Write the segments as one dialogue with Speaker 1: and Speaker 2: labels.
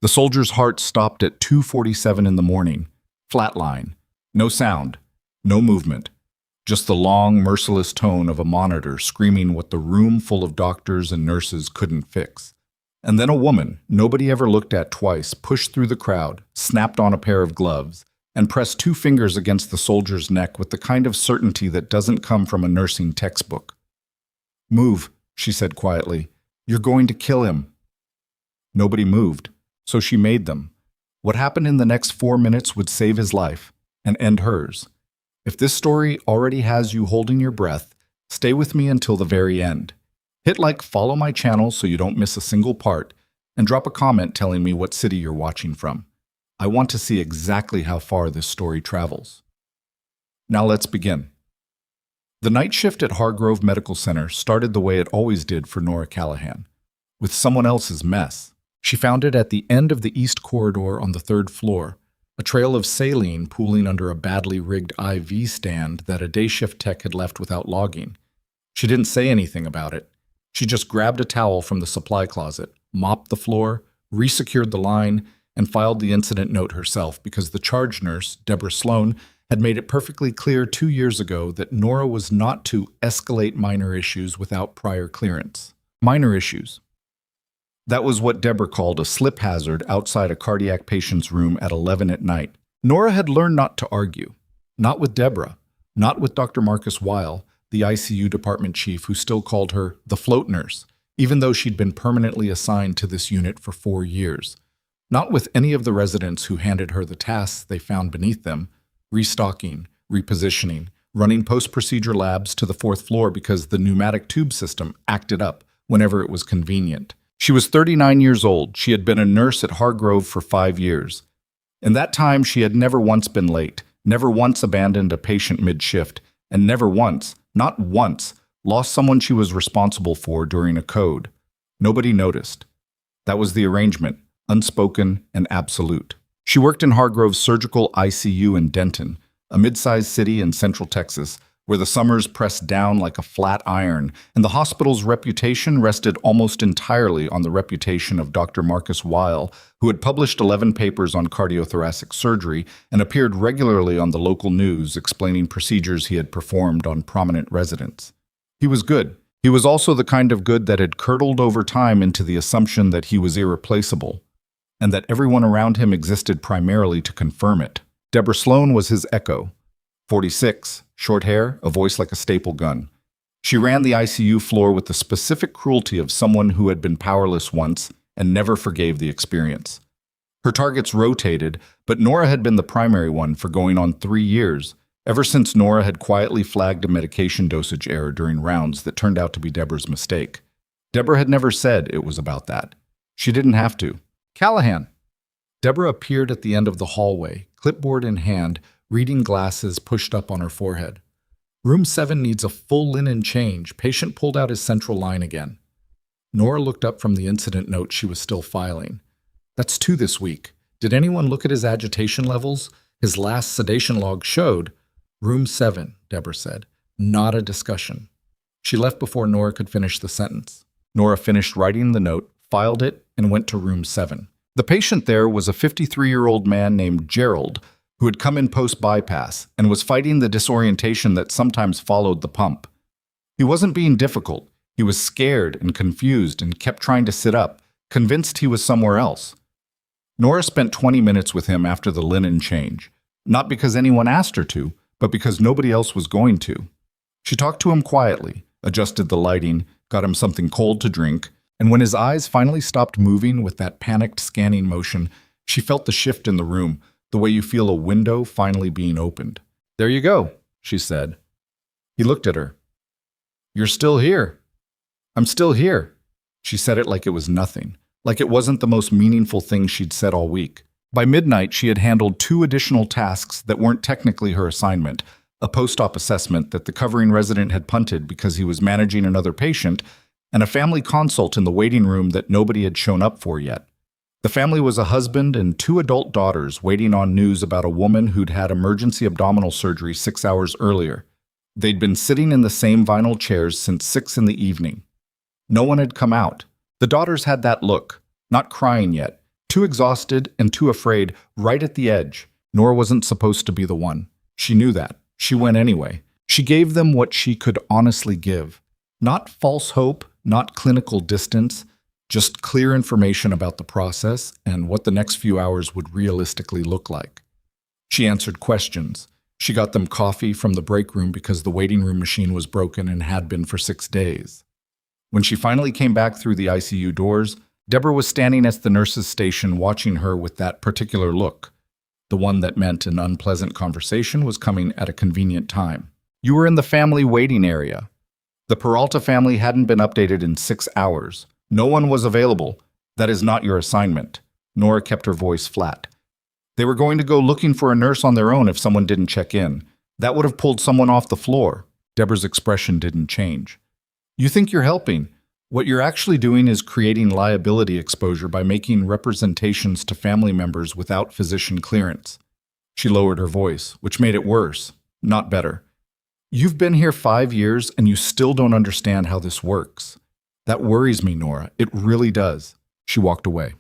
Speaker 1: The soldier's heart stopped at 2:47 in the morning. Flatline. No sound. No movement. Just the long, merciless tone of a monitor screaming what the room full of doctors and nurses couldn't fix. And then a woman, nobody ever looked at twice, pushed through the crowd, snapped on a pair of gloves, and pressed 2 fingers against the soldier's neck with the kind of certainty that doesn't come from a nursing textbook. "Move," she said quietly. "You're going to kill him." Nobody moved, so she made them. What happened in the next 4 minutes would save his life and end hers. If this story already has you holding your breath, stay with me until the very end. Hit like, follow my channel so you don't miss a single part, and drop a comment telling me what city you're watching from. I want to see exactly how far this story travels. Now let's begin. The night shift at Hargrove Medical Center started the way it always did for Nora Callahan, with someone else's mess. She found it at the end of the east corridor on the 3rd floor, a trail of saline pooling under a badly rigged IV stand that a day shift tech had left without logging. She didn't say anything about it. She just grabbed a towel from the supply closet, mopped the floor, resecured the line, and filed the incident note herself because the charge nurse, Deborah Sloan, had made it perfectly clear 2 years ago that Nora was not to escalate minor issues without prior clearance. Minor issues. That was what Deborah called a slip hazard outside a cardiac patient's room at 11 at night. Nora had learned not to argue. Not with Deborah. Not with Dr. Marcus Weil, the ICU department chief who still called her the float nurse, even though she'd been permanently assigned to this unit for 4 years. Not with any of the residents who handed her the tasks they found beneath them, restocking, repositioning, running post-procedure labs to the 4th floor because the pneumatic tube system acted up whenever it was convenient. She was 39 years old. She had been a nurse at Hargrove for 5 years. In that time, she had never once been late, never once abandoned a patient mid-shift, and never once, not once, lost someone she was responsible for during a code. Nobody noticed. That was the arrangement, unspoken and absolute. She worked in Hargrove's surgical ICU in Denton, a mid-sized city in central Texas, where the summers pressed down like a flat iron, and the hospital's reputation rested almost entirely on the reputation of Dr. Marcus Weil, who had published 11 papers on cardiothoracic surgery and appeared regularly on the local news explaining procedures he had performed on prominent residents. He was good. He was also the kind of good that had curdled over time into the assumption that he was irreplaceable, and that everyone around him existed primarily to confirm it. Deborah Sloan was his echo. 46, short hair, a voice like a staple gun. She ran the ICU floor with the specific cruelty of someone who had been powerless once and never forgave the experience. Her targets rotated, but Nora had been the primary one for going on 3 years, ever since Nora had quietly flagged a medication dosage error during rounds that turned out to be Deborah's mistake. Deborah had never said it was about that. She didn't have to. "Callahan." Deborah appeared at the end of the hallway, clipboard in hand, reading glasses pushed up on her forehead. "Room 7 needs a full linen change." Patient pulled out his central line again. Nora looked up from the incident note she was still filing. "That's 2 this week. Did anyone look at his agitation levels? His last sedation log showed." "Room 7, Deborah said. "Not a discussion." She left before Nora could finish the sentence. Nora finished writing the note, filed it, and went to room 7. The patient there was a 53-year-old man named Gerald, who had come in post-bypass and was fighting the disorientation that sometimes followed the pump. He wasn't being difficult. He was scared and confused and kept trying to sit up, convinced he was somewhere else. Nora spent 20 minutes with him after the linen change, not because anyone asked her to, but because nobody else was going to. She talked to him quietly, adjusted the lighting, got him something cold to drink, and when his eyes finally stopped moving with that panicked scanning motion, she felt the shift in the room, the way you feel a window finally being opened. "There you go," she said. He looked at her. "You're still here." "I'm still here." She said it like it was nothing, like it wasn't the most meaningful thing she'd said all week. By midnight, she had handled 2 additional tasks that weren't technically her assignment, a post-op assessment that the covering resident had punted because he was managing another patient, and a family consult in the waiting room that nobody had shown up for yet. The family was a husband and 2 adult daughters waiting on news about a woman who'd had emergency abdominal surgery 6 hours earlier. They'd been sitting in the same vinyl chairs since 6 in the evening. No one had come out. The daughters had that look, not crying yet, Too exhausted and too afraid, right at the edge. Nora wasn't supposed to be the one. She knew that. She went anyway. She gave them what she could honestly give. Not false hope, not clinical distance, just clear information about the process and what the next few hours would realistically look like. She answered questions. She got them coffee from the break room because the waiting room machine was broken and had been for 6 days. When she finally came back through the ICU doors, Deborah was standing at the nurse's station watching her with that particular look, the one that meant an unpleasant conversation was coming at a convenient time. You were in the family waiting area. The Peralta family hadn't been updated in 6 hours. No one was available. That is not your assignment. Nora kept her voice flat. They were going to go looking for a nurse on their own if someone didn't check in. That would have pulled someone off the floor. Deborah's expression didn't change. You think you're helping. What you're actually doing is creating liability exposure by making representations to family members without physician clearance. She lowered her voice, which made it worse, not better. You've been here 5 years and you still don't understand how this works. That worries me, Nora. It really does. She walked away.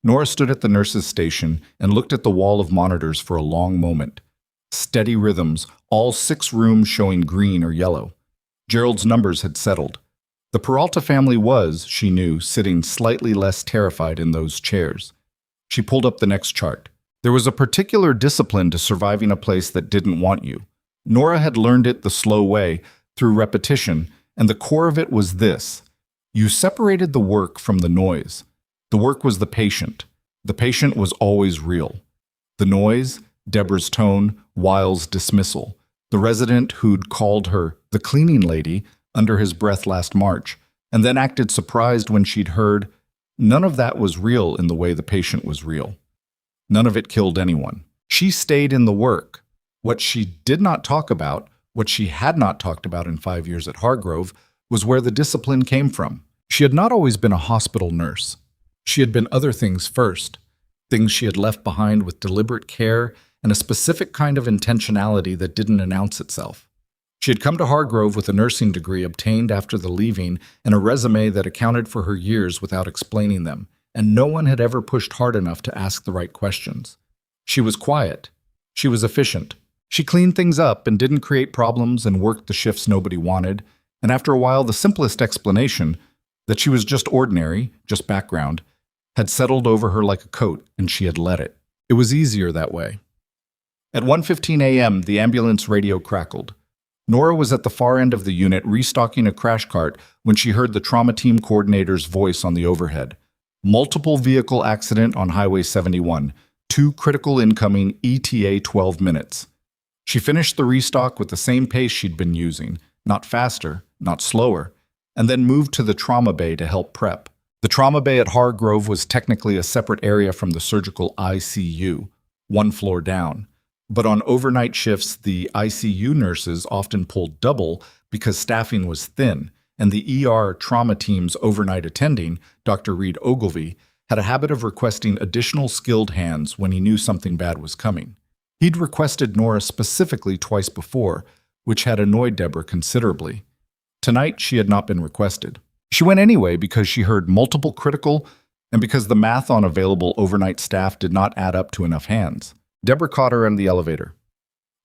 Speaker 1: Nora stood at the nurse's station and looked at the wall of monitors for a long moment. Steady rhythms, all 6 rooms showing green or yellow. Gerald's numbers had settled. The Peralta family was, she knew, sitting slightly less terrified in those chairs. She pulled up the next chart. There was a particular discipline to surviving a place that didn't want you. Nora had learned it the slow way, through repetition, and the core of it was this. You separated the work from the noise. The work was the patient. The patient was always real. The noise, Deborah's tone, Wiles' dismissal. The resident who'd called her the cleaning lady under his breath last March, and then acted surprised when she'd heard, none of that was real in the way the patient was real. None of it killed anyone. She stayed in the work. What she did not talk about, what she had not talked about in 5 years at Hargrove, was where the discipline came from. She had not always been a hospital nurse. She had been other things first, things she had left behind with deliberate care and a specific kind of intentionality that didn't announce itself. She had come to Hargrove with a nursing degree obtained after the leaving and a resume that accounted for her years without explaining them, and no one had ever pushed hard enough to ask the right questions. She was quiet. She was efficient. She cleaned things up and didn't create problems and worked the shifts nobody wanted, and after a while the simplest explanation, that she was just ordinary, just background, had settled over her like a coat, and she had let it. It was easier that way. At 1:15 a.m., the ambulance radio crackled. Nora was at the far end of the unit restocking a crash cart when she heard the trauma team coordinator's voice on the overhead. Multiple vehicle accident on Highway 71. 2 critical incoming, ETA 12 minutes. She finished the restock with the same pace she'd been using, not faster, not slower, and then moved to the trauma bay to help prep. The trauma bay at Hargrove was technically a separate area from the surgical ICU, 1 floor down. But on overnight shifts, the ICU nurses often pulled double because staffing was thin, and the ER trauma team's overnight attending, Dr. Reed Ogilvy, had a habit of requesting additional skilled hands when he knew something bad was coming. He'd requested Nora specifically twice before, which had annoyed Deborah considerably. Tonight, she had not been requested. She went anyway because she heard multiple critical and because the math on available overnight staff did not add up to enough hands. Deborah caught her in the elevator.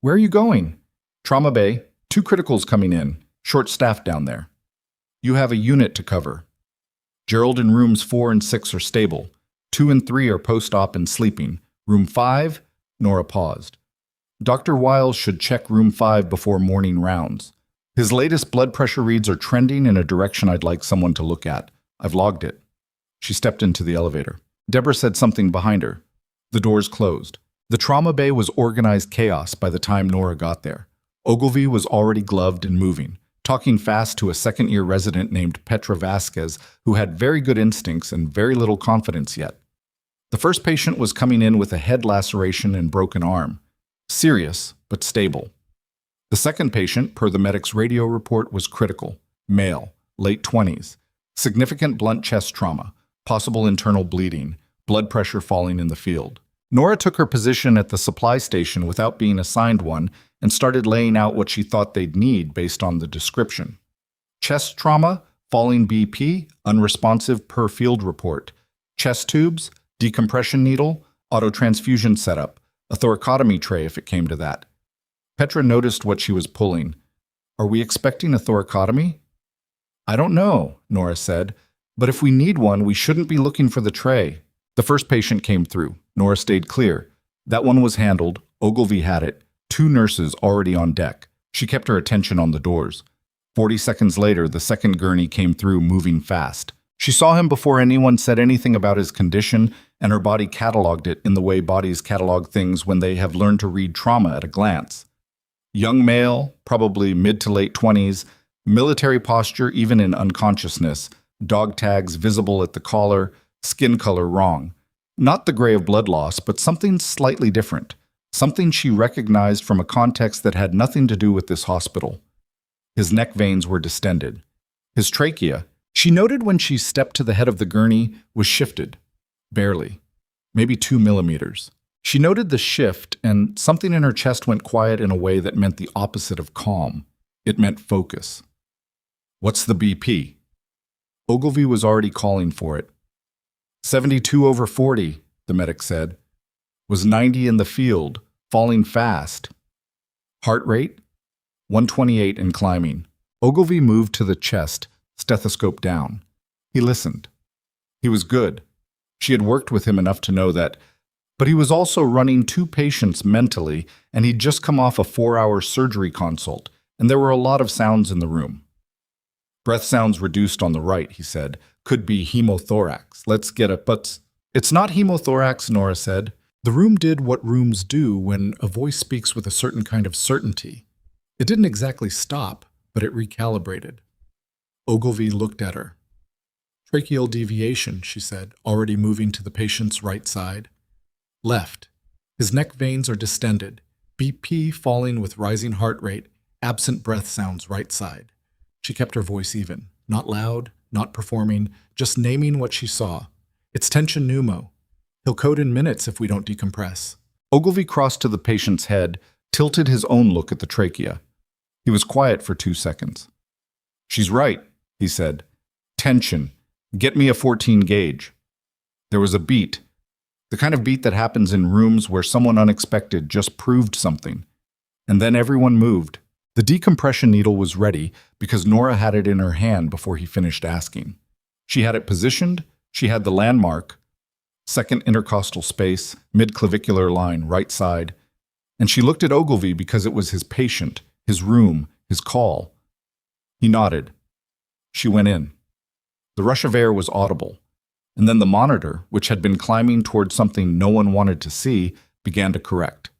Speaker 1: Where are you going? Trauma bay, 2 criticals coming in, short staffed down there. You have a unit to cover. Gerald in rooms 4 and 6 are stable. 2 and 3 are post-op and sleeping. Room 5? Nora paused. Dr. Wiles should check room 5 before morning rounds. His latest blood pressure reads are trending in a direction I'd like someone to look at. I've logged it. She stepped into the elevator. Deborah said something behind her. The doors closed. The trauma bay was organized chaos by the time Nora got there. Ogilvy was already gloved and moving, talking fast to a second-year resident named Petra Vasquez, who had very good instincts and very little confidence yet. The first patient was coming in with a head laceration and broken arm. Serious, but stable. The second patient, per the medic's radio report, was critical. Male, late 20s. Significant blunt chest trauma, possible internal bleeding, blood pressure falling in the field. Nora took her position at the supply station without being assigned one and started laying out what she thought they'd need based on the description. Chest trauma, falling BP, unresponsive per field report. Chest tubes, Decompression needle, autotransfusion setup, a thoracotomy tray if it came to that. Petra noticed what she was pulling. Are we expecting a thoracotomy? I don't know, Nora said, but if we need one, we shouldn't be looking for the tray. The first patient came through. Nora stayed clear. That one was handled. Ogilvy had it. 2 nurses already on deck. She kept her attention on the doors. 40 seconds later, the second gurney came through, moving fast. She saw him before anyone said anything about his condition, and her body cataloged it in the way bodies catalog things when they have learned to read trauma at a glance. Young male, probably mid to late 20s, military posture even in unconsciousness, dog tags visible at the collar, skin color wrong. Not the gray of blood loss, but something slightly different. Something she recognized from a context that had nothing to do with this hospital. His neck veins were distended. His trachea, she noted when she stepped to the head of the gurney, was shifted. Barely. Maybe 2 millimeters. She noted the shift, and something in her chest went quiet in a way that meant the opposite of calm. It meant focus. What's the BP? Ogilvy was already calling for it. 72/40, the medic said. Was 90 in the field, falling fast. Heart rate? 128 and climbing. Ogilvy moved to the chest, stethoscope down. He listened. He was good. She had worked with him enough to know that, but he was also running 2 patients mentally, and he'd just come off a 4-hour surgery consult, and there were a lot of sounds in the room. Breath sounds reduced on the right, he said. Could be hemothorax. Let's get it, but it's not hemothorax, Nora said. The room did what rooms do when a voice speaks with a certain kind of certainty. It didn't exactly stop, but it recalibrated. Ogilvy looked at her. Tracheal deviation, she said, already moving to the patient's right side. Left. His neck veins are distended. BP falling with rising heart rate. Absent breath sounds right side. She kept her voice even. Not loud, not performing, just naming what she saw. It's tension pneumo. He'll code in minutes if we don't decompress. Ogilvy crossed to the patient's head, tilted his own look at the trachea. He was quiet for 2 seconds. She's right, he said. Tension. Get me a 14 gauge. There was a beat. The kind of beat that happens in rooms where someone unexpected just proved something. And then everyone moved. The decompression needle was ready because Nora had it in her hand before he finished asking. She had it positioned, she had the landmark, second intercostal space, mid-clavicular line, right side, and she looked at Ogilvy because it was his patient, his room, his call. He nodded. She went in. The rush of air was audible, and then the monitor, which had been climbing toward something no one wanted to see, began to correct.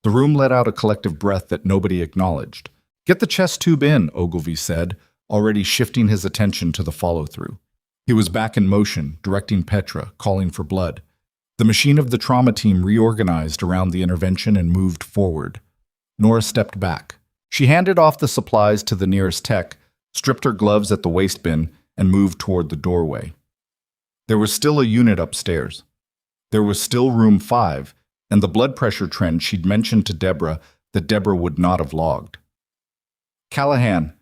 Speaker 1: The room let out a collective breath that nobody acknowledged. Get the chest tube in, Ogilvy said, already shifting his attention to the follow-through. He was back in motion, directing Petra, calling for blood. The machine of the trauma team reorganized around the intervention and moved forward. Nora stepped back. She handed off the supplies to the nearest tech, stripped her gloves at the waste bin, and moved toward the doorway. There was still a unit upstairs. There was still room 5, and the blood pressure trend she'd mentioned to Deborah that Deborah would not have logged. Callahan,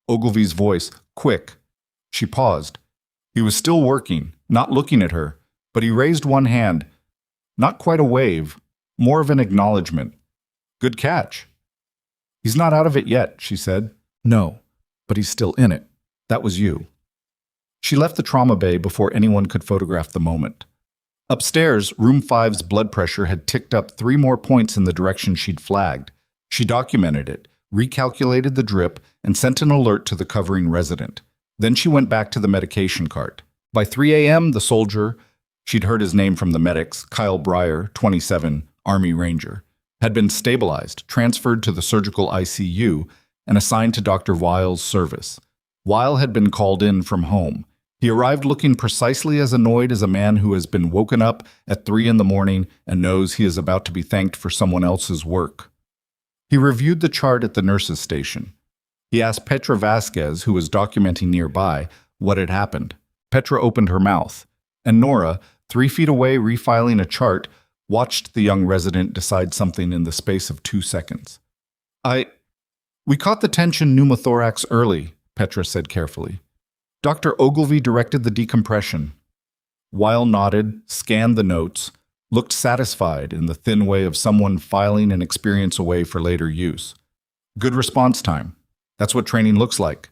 Speaker 1: Ogilvy's voice, quick. She paused. He was still working, not looking at her, but he raised one hand. Not quite a wave, more of an acknowledgement. Good catch. He's not out of it yet, she said. No, but he's still in it. That was you. She left the trauma bay before anyone could photograph the moment. Upstairs, room 5's blood pressure had ticked up 3 more points in the direction she'd flagged. She documented it, recalculated the drip, and sent an alert to the covering resident. Then she went back to the medication cart. By 3 a.m., the soldier, she'd heard his name from the medics, Kyle Breyer, 27, Army Ranger, had been stabilized, transferred to the surgical ICU, and assigned to Dr. Weil's service. Weil had been called in from home. He arrived looking precisely as annoyed as a man who has been woken up at 3 in the morning and knows he is about to be thanked for someone else's work. He reviewed the chart at the nurse's station. He asked Petra Vasquez, who was documenting nearby, what had happened. Petra opened her mouth, and Nora, 3 feet away refiling a chart, watched the young resident decide something in the space of 2 seconds. We caught the tension pneumothorax early, Petra said carefully. Dr. Ogilvy directed the decompression. Weil nodded, scanned the notes, looked satisfied in the thin way of someone filing an experience away for later use. Good response time. That's what training looks like.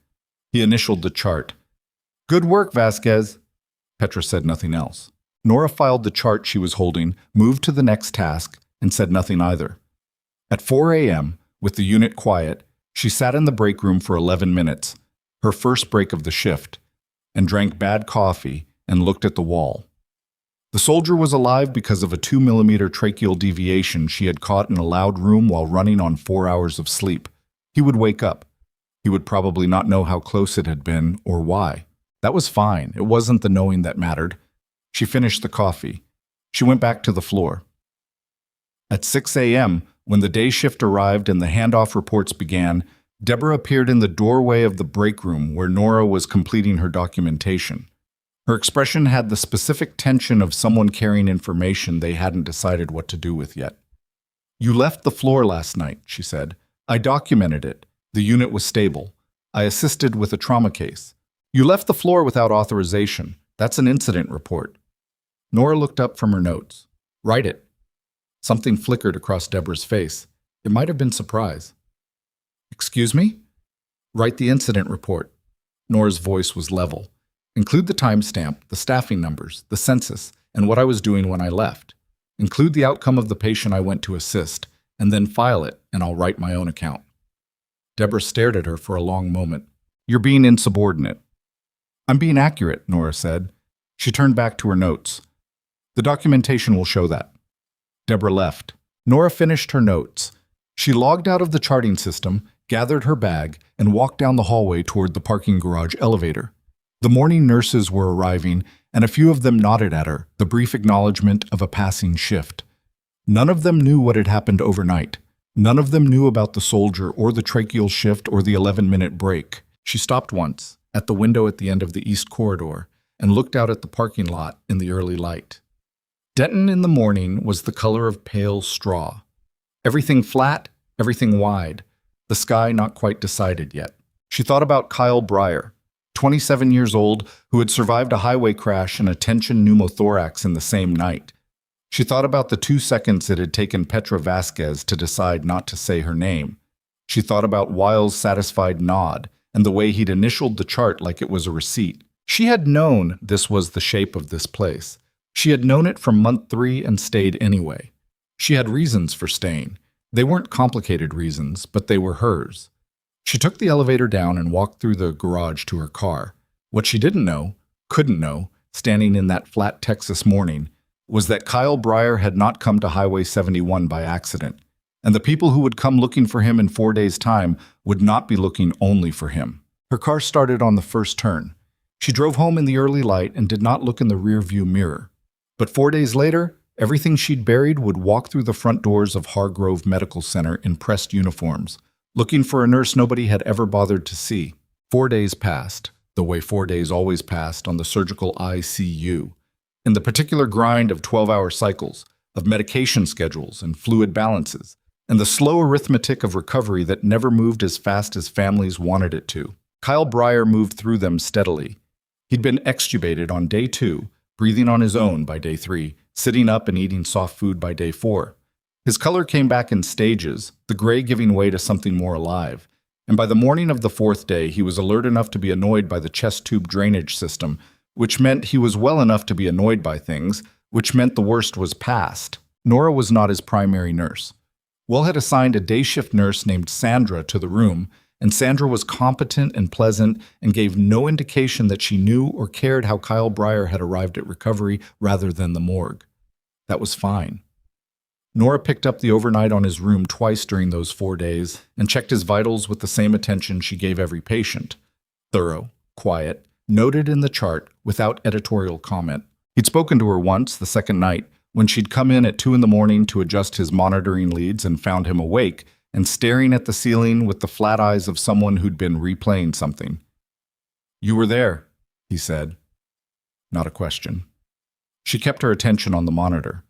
Speaker 1: He initialed the chart. Good work, Vasquez. Petra said nothing else. Nora filed the chart she was holding, moved to the next task, and said nothing either. At 4 a.m., with the unit quiet, she sat in the break room for 11 minutes, her first break of the shift, and drank bad coffee and looked at the wall. The soldier was alive because of a 2mm tracheal deviation she had caught in a loud room while running on 4 hours of sleep. He would wake up. He would probably not know how close it had been or why. That was fine. It wasn't the knowing that mattered. She finished the coffee. She went back to the floor. At 6 a.m., when the day shift arrived and the handoff reports began, Deborah appeared in the doorway of the break room where Nora was completing her documentation. Her expression had the specific tension of someone carrying information they hadn't decided what to do with yet. You left the floor last night, she said. I documented it. The unit was stable. I assisted with a trauma case. You left the floor without authorization. That's an incident report. Nora looked up from her notes. Write it. Something flickered across Deborah's face. It might have been surprise. Excuse me? Write the incident report. Nora's voice was level. Include the timestamp, the staffing numbers, the census, and what I was doing when I left. Include the outcome of the patient I went to assist, and then file it, and I'll write my own account. Deborah stared at her for a long moment. You're being insubordinate. I'm being accurate, Nora said. She turned back to her notes. The documentation will show that. Deborah left. Nora finished her notes. She logged out of the charting system, gathered her bag, and walked down the hallway toward the parking garage elevator. The morning nurses were arriving, and a few of them nodded at her, the brief acknowledgement of a passing shift. None of them knew what had happened overnight. None of them knew about the soldier or the tracheal shift or the 11-minute break. She stopped once, at the window at the end of the east corridor, and looked out at the parking lot in the early light. Denton in the morning was the color of pale straw. Everything flat, everything wide, the sky not quite decided yet. She thought about Kyle Breyer, 27 years old, who had survived a highway crash and a tension pneumothorax in the same night. She thought about the 2 seconds it had taken Petra Vasquez to decide not to say her name. She thought about Weil's satisfied nod and the way he'd initialed the chart like it was a receipt. She had known this was the shape of this place. She had known it from month 3 and stayed anyway. She had reasons for staying. They weren't complicated reasons, but they were hers. She took the elevator down and walked through the garage to her car. What she didn't know, couldn't know, standing in that flat Texas morning, was that Kyle Breyer had not come to Highway 71 by accident, and the people who would come looking for him in 4 days' time would not be looking only for him. Her car started on the first turn. She drove home in the early light and did not look in the rearview mirror. But 4 days later, everything she'd buried would walk through the front doors of Hargrove Medical Center in pressed uniforms, looking for a nurse nobody had ever bothered to see. 4 days passed, the way 4 days always passed on the surgical ICU, in the particular grind of 12-hour cycles, of medication schedules and fluid balances, and the slow arithmetic of recovery that never moved as fast as families wanted it to. Kyle Breyer moved through them steadily. He'd been extubated on day 2, breathing on his own by day 3, sitting up and eating soft food by day 4. His color came back in stages, the gray giving way to something more alive, and by the morning of the 4th day he was alert enough to be annoyed by the chest tube drainage system, which meant he was well enough to be annoyed by things, which meant the worst was past. Nora was not his primary nurse. Will had assigned a day shift nurse named Sandra to the room, and Sandra was competent and pleasant and gave no indication that she knew or cared how Kyle Breyer had arrived at recovery rather than the morgue. That was fine. Nora picked up the overnight on his room twice during those 4 days and checked his vitals with the same attention she gave every patient. Thorough, quiet, noted in the chart without editorial comment. He'd spoken to her once, the second night, when she'd come in at 2 a.m. to adjust his monitoring leads and found him awake and staring at the ceiling with the flat eyes of someone who'd been replaying something. "You were there," he said. Not a question. She kept her attention on the monitor.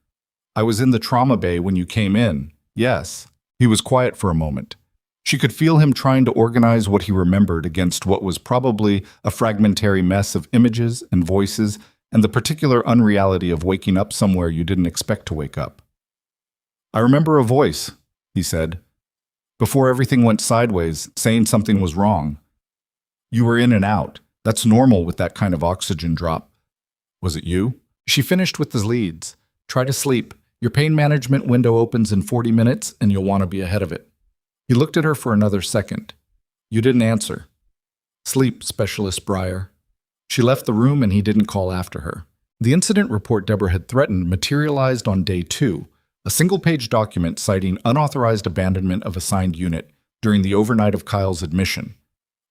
Speaker 1: "I was in the trauma bay when you came in. Yes." He was quiet for a moment. She could feel him trying to organize what he remembered against what was probably a fragmentary mess of images and voices and the particular unreality of waking up somewhere you didn't expect to wake up. "I remember a voice," he said, "before everything went sideways, saying something was wrong. You were in and out. That's normal with that kind of oxygen drop. Was it you?" She finished with the leads. "Try to sleep. Your pain management window opens in 40 minutes, and you'll want to be ahead of it." He looked at her for another second. "You didn't answer." "Sleep, Specialist Breyer." She left the room, and he didn't call after her. The incident report Deborah had threatened materialized on day 2, a single-page document citing unauthorized abandonment of assigned unit during the overnight of Kyle's admission.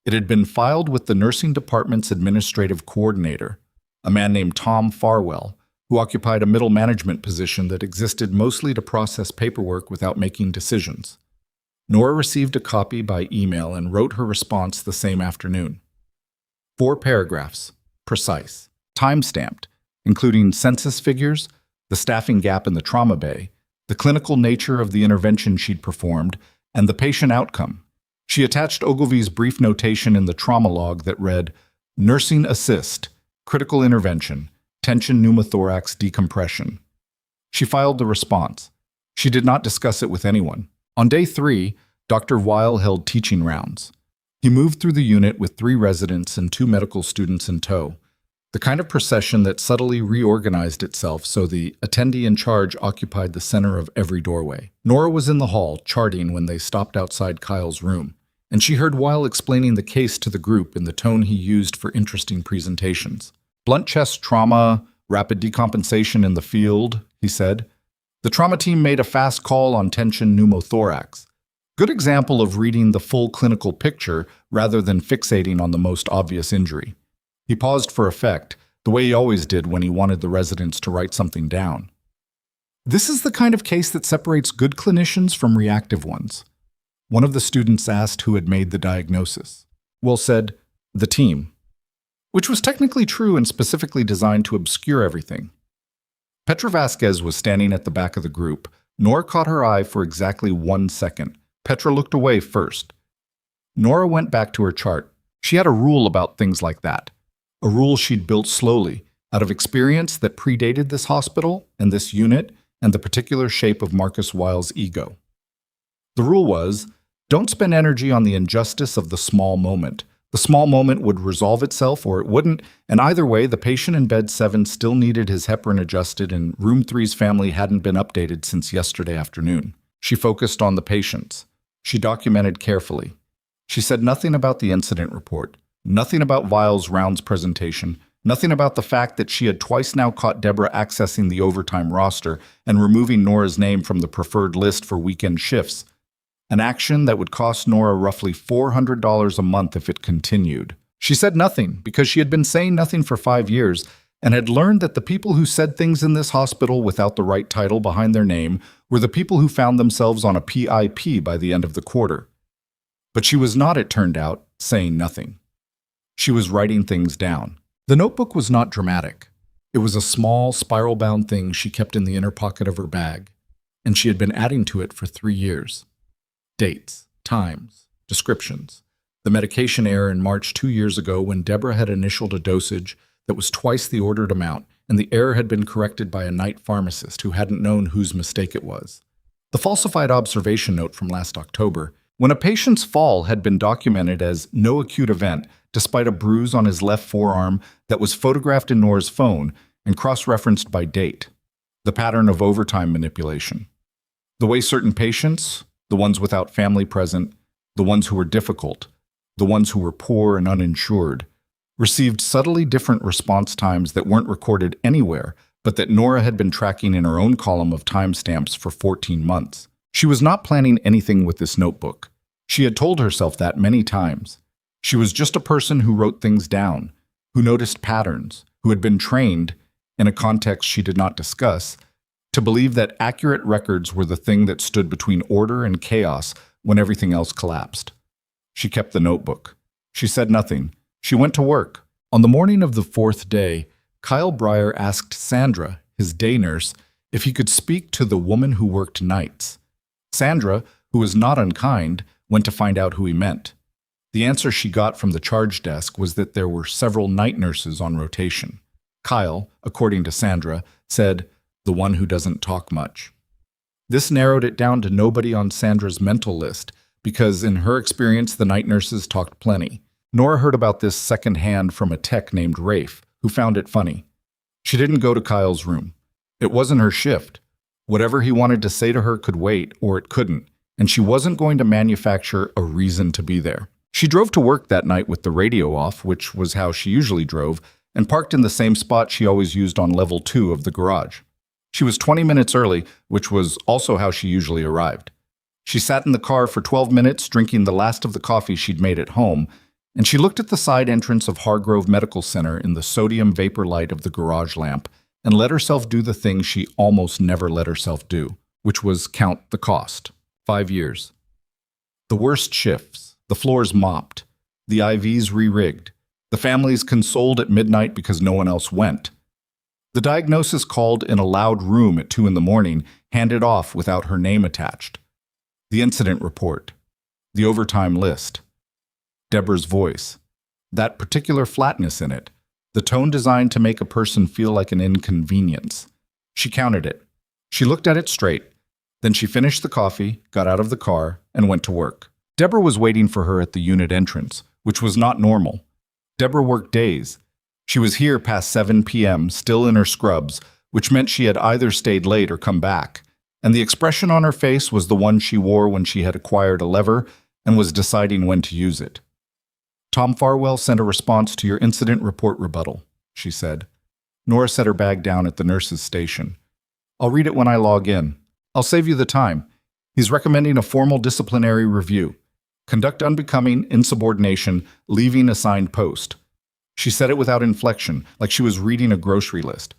Speaker 1: It had been filed with the nursing department's administrative coordinator, a man named Tom Farwell, who occupied a middle management position that existed mostly to process paperwork without making decisions. Nora received a copy by email and wrote her response the same afternoon. 4 paragraphs, precise, time-stamped, including census figures, the staffing gap in the trauma bay, the clinical nature of the intervention she'd performed, and the patient outcome. She attached Ogilvy's brief notation in the trauma log that read, "Nursing assist, critical intervention, tension pneumothorax decompression." She filed the response. She did not discuss it with anyone. On day 3, Dr. Weil held teaching rounds. He moved through the unit with 3 residents and 2 medical students in tow, the kind of procession that subtly reorganized itself so the attendee in charge occupied the center of every doorway. Nora was in the hall, charting when they stopped outside Kyle's room, and she heard Weil explaining the case to the group in the tone he used for interesting presentations. "Blunt chest trauma, rapid decompensation in the field," he said. "The trauma team made a fast call on tension pneumothorax. Good example of reading the full clinical picture rather than fixating on the most obvious injury." He paused for effect, the way he always did when he wanted the residents to write something down. "This is the kind of case that separates good clinicians from reactive ones." One of the students asked who had made the diagnosis. Will said, "The team," which was technically true and specifically designed to obscure everything. Petra Vasquez was standing at the back of the group. Nora caught her eye for exactly 1 second. Petra looked away first. Nora went back to her chart. She had a rule about things like that. A rule she'd built slowly, out of experience that predated this hospital and this unit and the particular shape of Marcus Weil's ego. The rule was, don't spend energy on the injustice of the small moment. The small moment would resolve itself or it wouldn't, and either way, the patient in bed 7 still needed his heparin adjusted and room 3's family hadn't been updated since yesterday afternoon. She focused on the patients. She documented carefully. She said nothing about the incident report, nothing about Weil's rounds presentation, nothing about the fact that she had twice now caught Deborah accessing the overtime roster and removing Nora's name from the preferred list for weekend shifts, an action that would cost Nora roughly $400 a month if it continued. She said nothing because she had been saying nothing for 5 years and had learned that the people who said things in this hospital without the right title behind their name were the people who found themselves on a PIP by the end of the quarter. But she was not, it turned out, saying nothing. She was writing things down. The notebook was not dramatic. It was a small, spiral-bound thing she kept in the inner pocket of her bag, and she had been adding to it for 3 years. Dates, times, descriptions. The medication error in March 2 years ago when Deborah had initialed a dosage that was twice the ordered amount, and the error had been corrected by a night pharmacist who hadn't known whose mistake it was. The falsified observation note from last October, when a patient's fall had been documented as no acute event despite a bruise on his left forearm that was photographed in Nora's phone and cross-referenced by date. The pattern of overtime manipulation. The way certain patients, the ones without family present, the ones who were difficult, the ones who were poor and uninsured, received subtly different response times that weren't recorded anywhere, but that Nora had been tracking in her own column of timestamps for 14 months. She was not planning anything with this notebook. She had told herself that many times. She was just a person who wrote things down, who noticed patterns, who had been trained, in a context she did not discuss, to believe that accurate records were the thing that stood between order and chaos when everything else collapsed. She kept the notebook. She said nothing. She went to work. On the morning of the 4th day, Kyle Breyer asked Sandra, his day nurse, if he could speak to the woman who worked nights. Sandra, who was not unkind, went to find out who he meant. The answer she got from the charge desk was that there were several night nurses on rotation. Kyle, according to Sandra, said, "The one who doesn't talk much." This narrowed it down to nobody on Sandra's mental list, because in her experience the night nurses talked plenty. Nora heard about this secondhand from a tech named Rafe, who found it funny. She didn't go to Kyle's room. It wasn't her shift. Whatever he wanted to say to her could wait, or it couldn't, and she wasn't going to manufacture a reason to be there. She drove to work that night with the radio off, which was how she usually drove, and parked in the same spot she always used on level 2 of the garage. She was 20 minutes early, which was also how she usually arrived. She sat in the car for 12 minutes, drinking the last of the coffee she'd made at home, and she looked at the side entrance of Hargrove Medical Center in the sodium vapor light of the garage lamp and let herself do the thing she almost never let herself do, which was count the cost. 5 years. The worst shifts, the floors mopped, the IVs re-rigged, the families consoled at midnight because no one else went. The diagnosis called in a loud room at 2 in the morning, handed off without her name attached. The incident report. The overtime list. Deborah's voice. That particular flatness in it. The tone designed to make a person feel like an inconvenience. She counted it. She looked at it straight. Then she finished the coffee, got out of the car, and went to work. Deborah was waiting for her at the unit entrance, which was not normal. Deborah worked days. She was here past 7 p.m., still in her scrubs, which meant she had either stayed late or come back. And the expression on her face was the one she wore when she had acquired a lever and was deciding when to use it. "Tom Farwell sent a response to your incident report rebuttal," she said. Nora set her bag down at the nurse's station. "I'll read it when I log in. I'll save you the time. He's recommending a formal disciplinary review. Conduct unbecoming, insubordination, leaving assigned post." She said it without inflection, like she was reading a grocery list.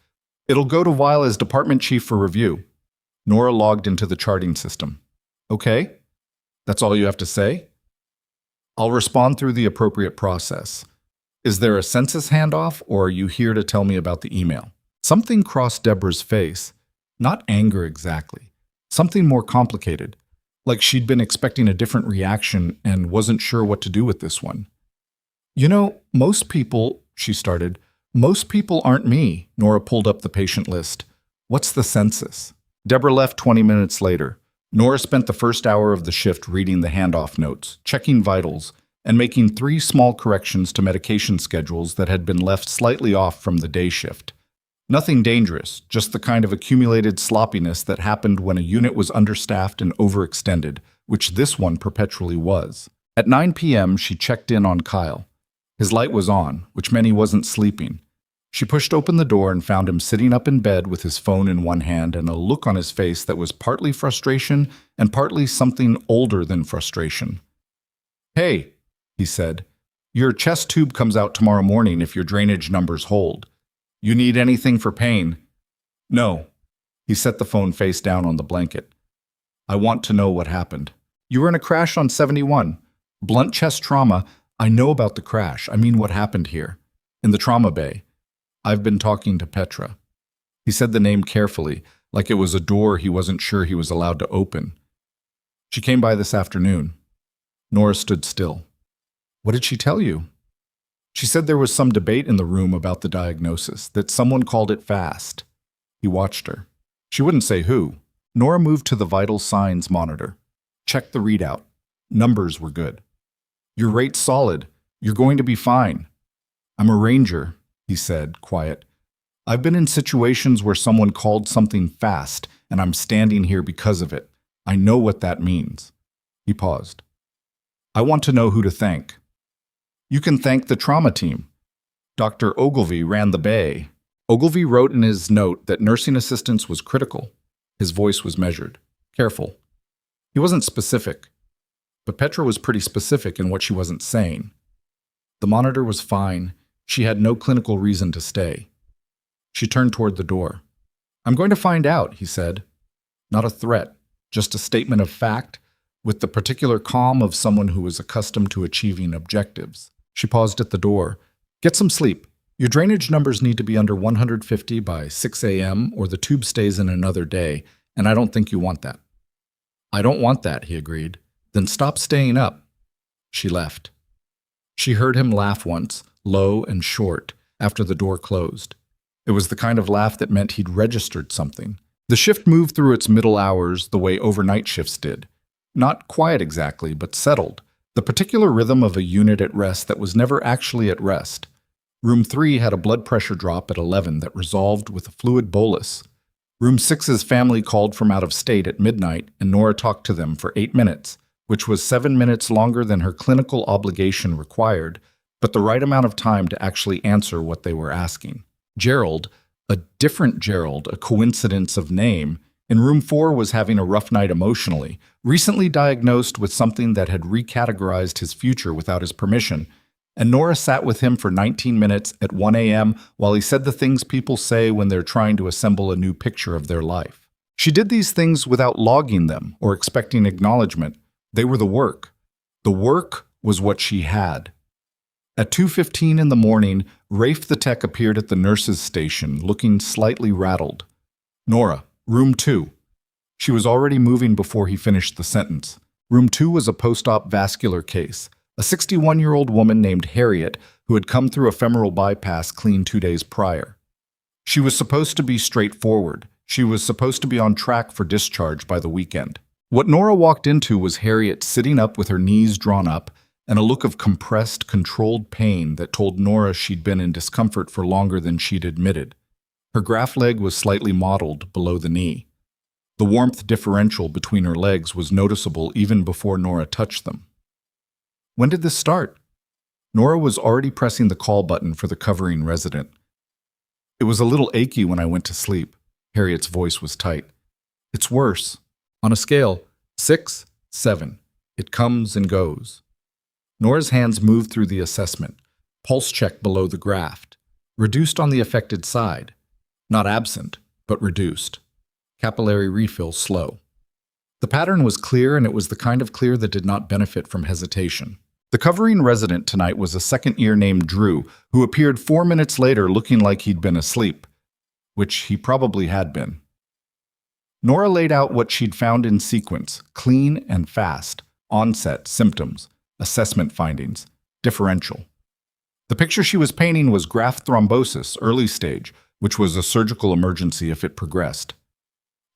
Speaker 1: "It'll go to Weil as department chief for review." Nora logged into the charting system. "Okay? That's all you have to say?" "I'll respond through the appropriate process. Is there a census handoff, or are you here to tell me about the email?" Something crossed Deborah's face. Not anger exactly. Something more complicated. Like she'd been expecting a different reaction and wasn't sure what to do with this one. "You know, most people," she started. "Most people aren't me." Nora pulled up the patient list. "What's the census?" Deborah left 20 minutes later. Nora spent the first hour of the shift reading the handoff notes, checking vitals, and making 3 small corrections to medication schedules that had been left slightly off from the day shift. Nothing dangerous, just the kind of accumulated sloppiness that happened when a unit was understaffed and overextended, which this one perpetually was. At 9 p.m., she checked in on Kyle. His light was on, which meant he wasn't sleeping. She pushed open the door and found him sitting up in bed with his phone in one hand and a look on his face that was partly frustration and partly something older than frustration. "Hey," he said, "your chest tube comes out tomorrow morning if your drainage numbers hold. You need anything for pain?" "No." He set the phone face down on the blanket. "I want to know what happened." "You were in a crash on 71. Blunt chest trauma. I know about the crash. I mean what happened here. In the trauma bay. I've been talking to Petra." He said the name carefully, like it was a door he wasn't sure he was allowed to open. "She came by this afternoon." Nora stood still. "What did she tell you?" "She said there was some debate in the room about the diagnosis, that someone called it fast." He watched her. She wouldn't say who. Nora moved to the vital signs monitor. Checked the readout. Numbers were good. "Your rate's solid. You're going to be fine." "I'm a ranger," he said, quiet. "I've been in situations where someone called something fast, and I'm standing here because of it. I know what that means." He paused. "I want to know who to thank." "You can thank the trauma team. Dr. Ogilvy ran the bay." Ogilvy wrote in his note that nursing assistance was critical. His voice was measured, careful. He wasn't specific, but Petra was pretty specific in what she wasn't saying. The monitor was fine. She had no clinical reason to stay. She turned toward the door. "I'm going to find out," he said. Not a threat, just a statement of fact, with the particular calm of someone who was accustomed to achieving objectives. She paused at the door. "Get some sleep. Your drainage numbers need to be under 150 by 6 a.m. or the tube stays in another day, and I don't think you want that." "I don't want that," he agreed. "Then stop staying up." She left. She heard him laugh once, low and short, after the door closed. It was the kind of laugh that meant he'd registered something. The shift moved through its middle hours the way overnight shifts did. Not quiet exactly, but settled. The particular rhythm of a unit at rest that was never actually at rest. Room 3 had a blood pressure drop at 11 that resolved with a fluid bolus. Room 6's family called from out of state at midnight, and Nora talked to them for 8 minutes, which was 7 minutes longer than her clinical obligation required, but the right amount of time to actually answer what they were asking. Gerald, a different Gerald, a coincidence of name, in room 4 was having a rough night emotionally, recently diagnosed with something that had recategorized his future without his permission, and Nora sat with him for 19 minutes at 1 a.m. while he said the things people say when they're trying to assemble a new picture of their life. She did these things without logging them or expecting acknowledgement. They were the work. The work was what she had. At 2:15 in the morning, Rafe the tech appeared at the nurse's station, looking slightly rattled. "Nora, room 2. She was already moving before he finished the sentence. Room 2 was a post-op vascular case. A 61-year-old woman named Harriet who had come through a femoral bypass clean 2 days prior. She was supposed to be straightforward. She was supposed to be on track for discharge by the weekend. What Nora walked into was Harriet sitting up with her knees drawn up and a look of compressed, controlled pain that told Nora she'd been in discomfort for longer than she'd admitted. Her graft leg was slightly mottled below the knee. The warmth differential between her legs was noticeable even before Nora touched them. When did this start? Nora was already pressing the call button for the covering resident. "It was a little achy when I went to sleep." Harriet's voice was tight. "It's worse. On a scale, 6, 7. It comes and goes." Nora's hands moved through the assessment. Pulse check below the graft. Reduced on the affected side. Not absent, but reduced. Capillary refill slow. The pattern was clear, and it was the kind of clear that did not benefit from hesitation. The covering resident tonight was a second-year named Drew, who appeared 4 minutes later looking like he'd been asleep, which he probably had been. Nora laid out what she'd found in sequence, clean and fast, onset, symptoms, assessment findings, differential. The picture she was painting was graft thrombosis, early stage, which was a surgical emergency if it progressed.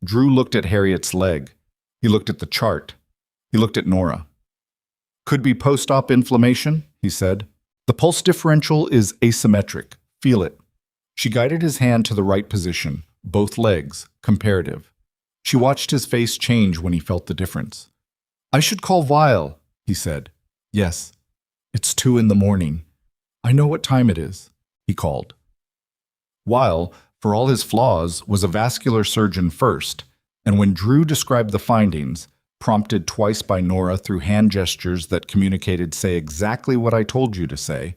Speaker 1: Drew looked at Harriet's leg. He looked at the chart. He looked at Nora. "Could be post-op inflammation," he said. "The pulse differential is asymmetric. Feel it." She guided his hand to the right position, both legs, comparative. She watched his face change when he felt the difference. "I should call Weil," he said. "Yes. It's 2 in the morning. I know what time it is," he called. Weil, for all his flaws, was a vascular surgeon first, and when Drew described the findings, prompted twice by Nora through hand gestures that communicated "say exactly what I told you to say,"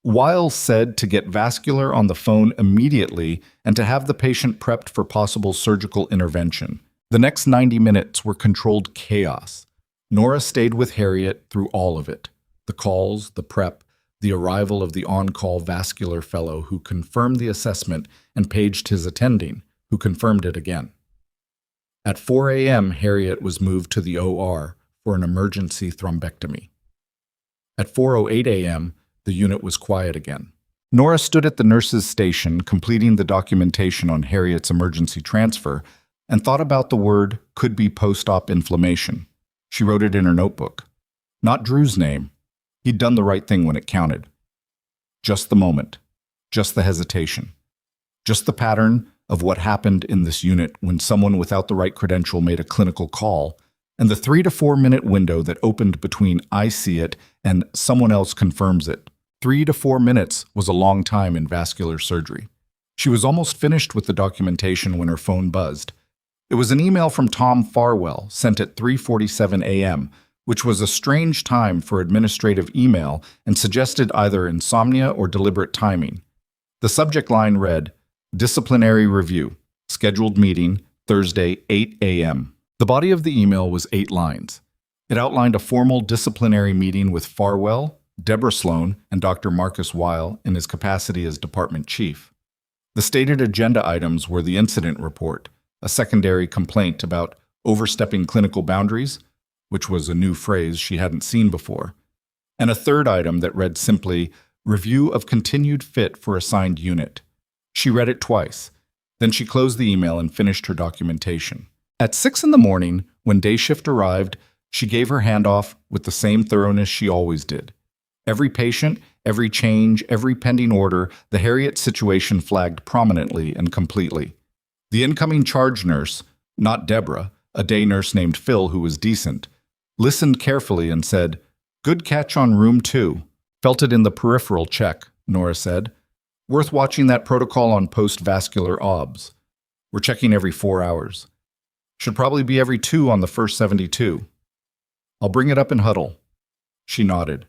Speaker 1: Weil said to get vascular on the phone immediately and to have the patient prepped for possible surgical intervention. The next 90 minutes were controlled chaos. Nora stayed with Harriet through all of it. The calls, the prep, the arrival of the on-call vascular fellow who confirmed the assessment and paged his attending, who confirmed it again. At 4 a.m., Harriet was moved to the OR for an emergency thrombectomy. At 4:08 a.m., the unit was quiet again. Nora stood at the nurse's station, completing the documentation on Harriet's emergency transfer, and thought about the word "could be post-op inflammation." She wrote it in her notebook. Not Drew's name. He'd done the right thing when it counted. Just the moment. Just the hesitation. Just the pattern of what happened in this unit when someone without the right credential made a clinical call, and the 3 to 4 minute window that opened between "I see it" and "someone else confirms it." 3 to 4 minutes was a long time in vascular surgery. She was almost finished with the documentation when her phone buzzed. It was an email from Tom Farwell, sent at 3:47 a.m., which was a strange time for administrative email and suggested either insomnia or deliberate timing. The subject line read, "Disciplinary Review, Scheduled Meeting, Thursday, 8 a.m." The body of the email was 8 lines. It outlined a formal disciplinary meeting with Farwell, Deborah Sloan, and Dr. Marcus Weil in his capacity as department chief. The stated agenda items were the incident report, a secondary complaint about overstepping clinical boundaries, which was a new phrase she hadn't seen before, and a third item that read simply, "Review of continued fit for assigned unit." She read it twice. Then she closed the email and finished her documentation. At 6 in the morning, when day shift arrived, she gave her handoff with the same thoroughness she always did. Every patient, every change, every pending order, the Harriet situation flagged prominently and completely. The incoming charge nurse, not Deborah, a day nurse named Phil who was decent, listened carefully and said, "Good catch on room 2. Felt it in the peripheral check," Nora said. "Worth watching that protocol on post-vascular obs. We're checking every 4 hours. Should probably be every 2 on the first 72. I'll bring it up in huddle." She nodded.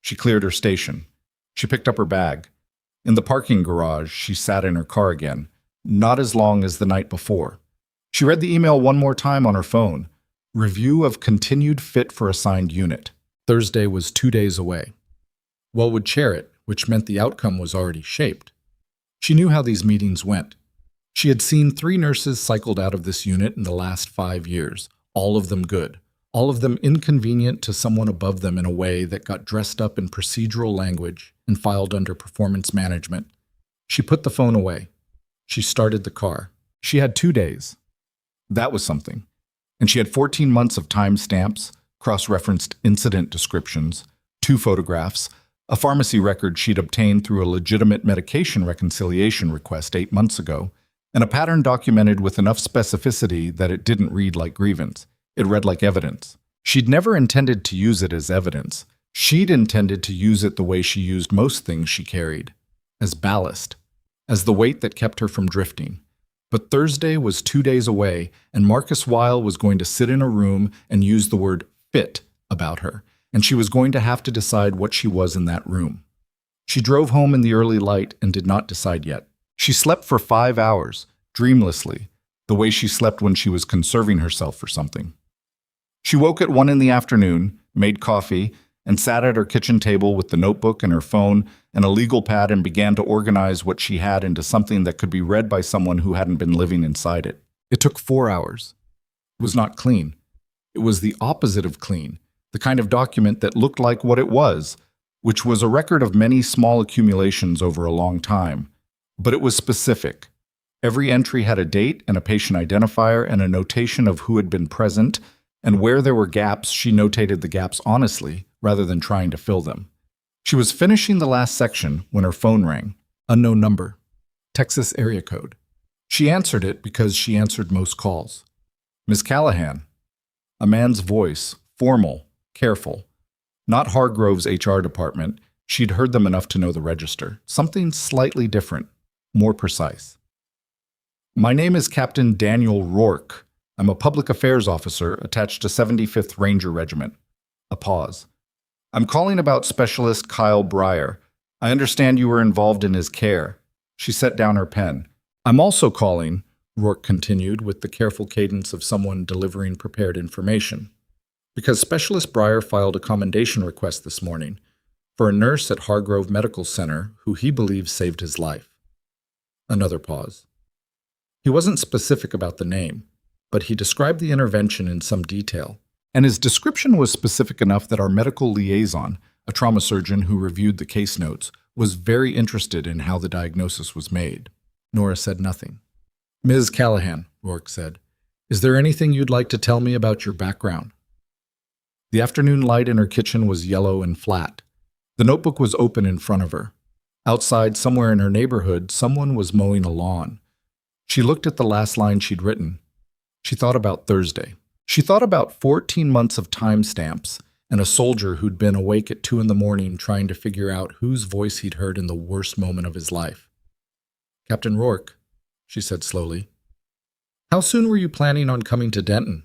Speaker 1: She cleared her station. She picked up her bag. In the parking garage, she sat in her car again, not as long as the night before. She read the email one more time on her phone. Review of continued fit for assigned unit. Thursday was 2 days away. Well would chair it, which meant the outcome was already shaped. She knew how these meetings went. She had seen 3 nurses cycled out of this unit in the last 5 years, all of them good, all of them inconvenient to someone above them in a way that got dressed up in procedural language and filed under performance management. She put the phone away. She started the car. She had 2 days. That was something. And she had 14 months of timestamps, cross-referenced incident descriptions, 2 photographs, a pharmacy record she'd obtained through a legitimate medication reconciliation request 8 months ago, and a pattern documented with enough specificity that it didn't read like grievance. It read like evidence. She'd never intended to use it as evidence. She'd intended to use it the way she used most things she carried, as ballast, as the weight that kept her from drifting. But Thursday was 2 days away, and Marcus Weil was going to sit in a room and use the word fit about her, and she was going to have to decide what she was in that room. She drove home in the early light and did not decide yet. She slept for 5 hours, dreamlessly, the way she slept when she was conserving herself for something. She woke at 1 in the afternoon, made coffee, and sat at her kitchen table with the notebook and her phone and a legal pad and began to organize what she had into something that could be read by someone who hadn't been living inside it. It took 4 hours. It was not clean. It was the opposite of clean, the kind of document that looked like what it was, which was a record of many small accumulations over a long time. But it was specific. Every entry had a date and a patient identifier and a notation of who had been present, and where there were gaps, she notated the gaps honestly, rather than trying to fill them. She was finishing the last section when her phone rang. Unknown number. Texas area code. She answered it because she answered most calls. "Ms. Callahan." A man's voice, formal, careful. Not Hargrove's HR department. She'd heard them enough to know the register. Something slightly different, more precise. "My name is Captain Daniel Rourke. I'm a public affairs officer attached to 75th Ranger Regiment." A pause. "I'm calling about Specialist Kyle Breyer. I understand you were involved in his care." She set down her pen. "I'm also calling," Rourke continued with the careful cadence of someone delivering prepared information, "because Specialist Breyer filed a commendation request this morning for a nurse at Hargrove Medical Center who he believes saved his life." Another pause. He wasn't specific about the name, but he described the intervention in some detail. And his description was specific enough that our medical liaison, a trauma surgeon who reviewed the case notes, was very interested in how the diagnosis was made. Nora said nothing. "Ms. Callahan," Rourke said, "is there anything you'd like to tell me about your background?" The afternoon light in her kitchen was yellow and flat. The notebook was open in front of her. Outside, somewhere in her neighborhood, someone was mowing a lawn. She looked at the last line she'd written. She thought about Thursday. She thought about 14 months of timestamps and a soldier who'd been awake at 2 in the morning trying to figure out whose voice he'd heard in the worst moment of his life. "Captain Rourke," she said slowly, "how soon were you planning on coming to Denton?"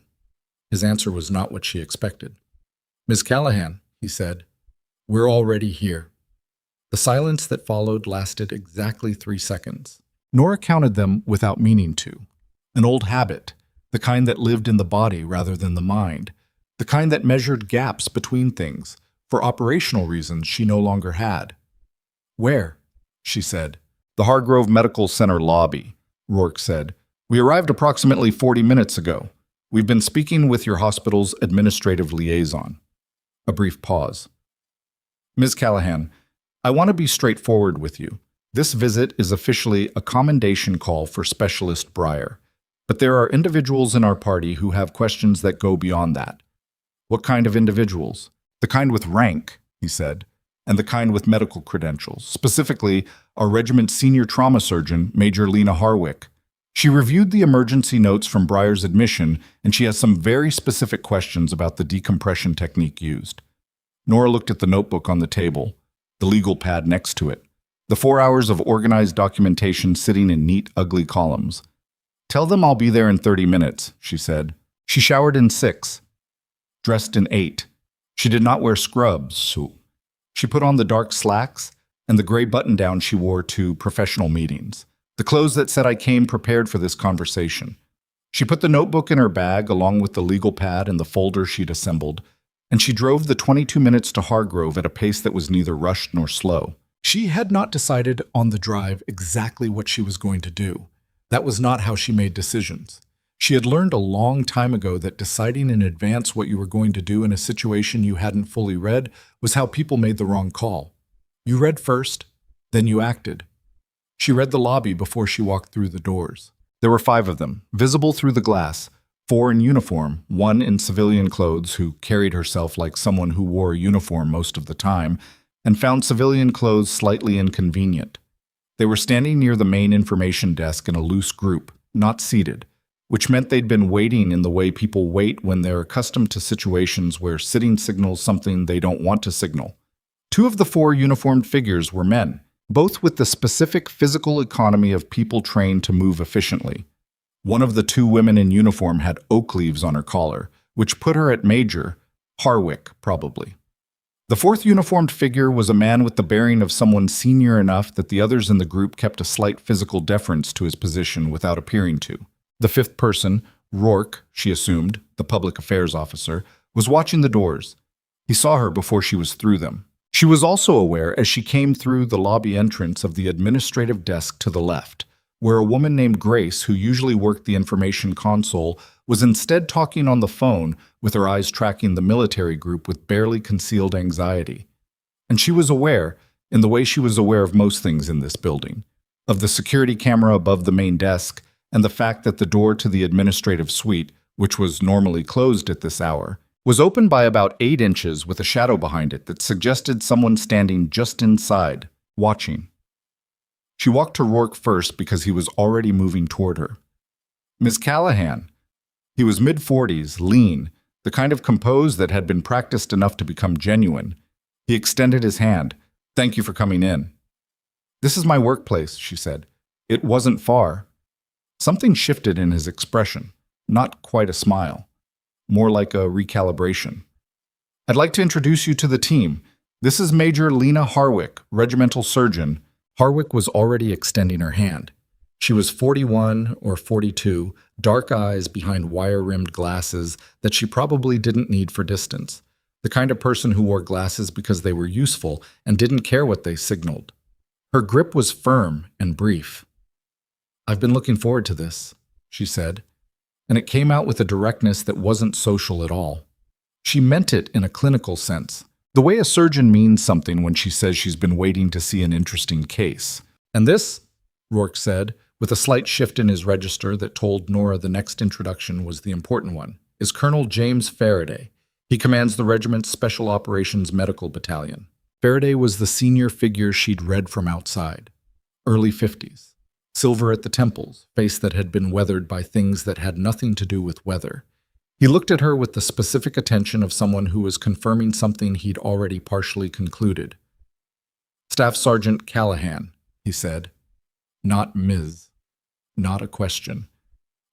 Speaker 1: His answer was not what she expected. "Ms. Callahan," he said, "we're already here." The silence that followed lasted exactly 3 seconds. Nora counted them without meaning to. An old habit. The kind that lived in the body rather than the mind, the kind that measured gaps between things, for operational reasons she no longer had. "Where?" she said. "The Hargrove Medical Center lobby," Rourke said. "We arrived approximately 40 minutes ago. We've been speaking with your hospital's administrative liaison." A brief pause. "Ms. Callahan, I want to be straightforward with you. This visit is officially a commendation call for Specialist Breyer. But there are individuals in our party who have questions that go beyond that. What kind of individuals? The kind with rank, he said, and the kind with medical credentials, specifically our regiment's senior trauma surgeon, Major Lena Harwick. She reviewed the emergency notes from Breyer's admission, and she has some very specific questions about the decompression technique used. Nora looked at the notebook on the table, the legal pad next to it, the 4 hours of organized documentation sitting in neat, ugly columns. "Tell them I'll be there in 30 minutes, she said. She showered in 6, dressed in 8. She did not wear scrubs, so she put on the dark slacks and the gray button-down she wore to professional meetings, the clothes that said I came prepared for this conversation. She put the notebook in her bag along with the legal pad and the folder she'd assembled, and she drove the 22 minutes to Hargrove at a pace that was neither rushed nor slow. She had not decided on the drive exactly what she was going to do. That was not how she made decisions. She had learned a long time ago that deciding in advance what you were going to do in a situation you hadn't fully read was how people made the wrong call. You read first, then you acted. She read the lobby before she walked through the doors. There were 5 of them, visible through the glass, 4 in uniform, 1 in civilian clothes who carried herself like someone who wore a uniform most of the time, and found civilian clothes slightly inconvenient. They were standing near the main information desk in a loose group, not seated, which meant they'd been waiting in the way people wait when they're accustomed to situations where sitting signals something they don't want to signal. 2 of the 4 uniformed figures were men, both with the specific physical economy of people trained to move efficiently. One of the 2 women in uniform had oak leaves on her collar, which put her at Major Harwick, probably. The 4th uniformed figure was a man with the bearing of someone senior enough that the others in the group kept a slight physical deference to his position without appearing to. The 5th person, Rourke, she assumed, the public affairs officer, was watching the doors. He saw her before she was through them. She was also aware as she came through the lobby entrance of the administrative desk to the left, where a woman named Grace, who usually worked the information console, was instead talking on the phone with her eyes tracking the military group with barely concealed anxiety. And she was aware, in the way she was aware of most things in this building, of the security camera above the main desk and the fact that the door to the administrative suite, which was normally closed at this hour, was open by about 8 inches with a shadow behind it that suggested someone standing just inside, watching. She walked to Rourke first because he was already moving toward her. "Miss Callahan." He was mid-40s, lean, the kind of compose that had been practiced enough to become genuine. He extended his hand. "Thank you for coming in." "This is my workplace," she said. "It wasn't far." Something shifted in his expression, not quite a smile, more like a recalibration. "I'd like to introduce you to the team. This is Major Lena Harwick, regimental surgeon." Harwick was already extending her hand. She was 41 or 42, dark eyes behind wire-rimmed glasses that she probably didn't need for distance, the kind of person who wore glasses because they were useful and didn't care what they signaled. Her grip was firm and brief. "I've been looking forward to this," she said, and it came out with a directness that wasn't social at all. She meant it in a clinical sense, the way a surgeon means something when she says she's been waiting to see an interesting case. "And this," Rourke said, with a slight shift in his register that told Nora the next introduction was the important one, "is Colonel James Faraday. He commands the regiment's Special Operations Medical Battalion." Faraday was the senior figure she'd read from outside. Early 50s. Silver at the temples, face that had been weathered by things that had nothing to do with weather. He looked at her with the specific attention of someone who was confirming something he'd already partially concluded. "Staff Sergeant Callahan," he said. Not Ms. Not a question.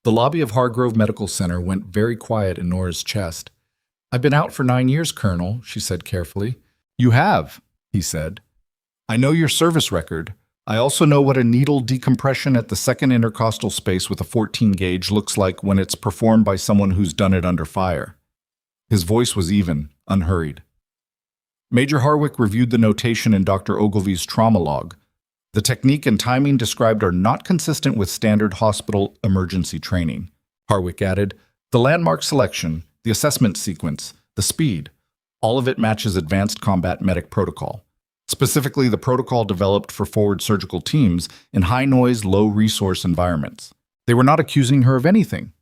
Speaker 1: The lobby of Hargrove Medical Center went very quiet in Nora's chest. "I've been out for 9 years, Colonel," she said carefully. "You have," he said. "I know your service record. I also know what a needle decompression at the second intercostal space with a 14 gauge looks like when it's performed by someone who's done it under fire." His voice was even, unhurried. Major Harwick reviewed the notation in Dr. Ogilvy's trauma log. The technique and timing described are not consistent with standard hospital emergency training. Harwick added, "The landmark selection, the assessment sequence, the speed, all of it matches advanced combat medic protocol. specifically the protocol developed for forward surgical teams in high-noise, low-resource environments. They were not accusing her of anything.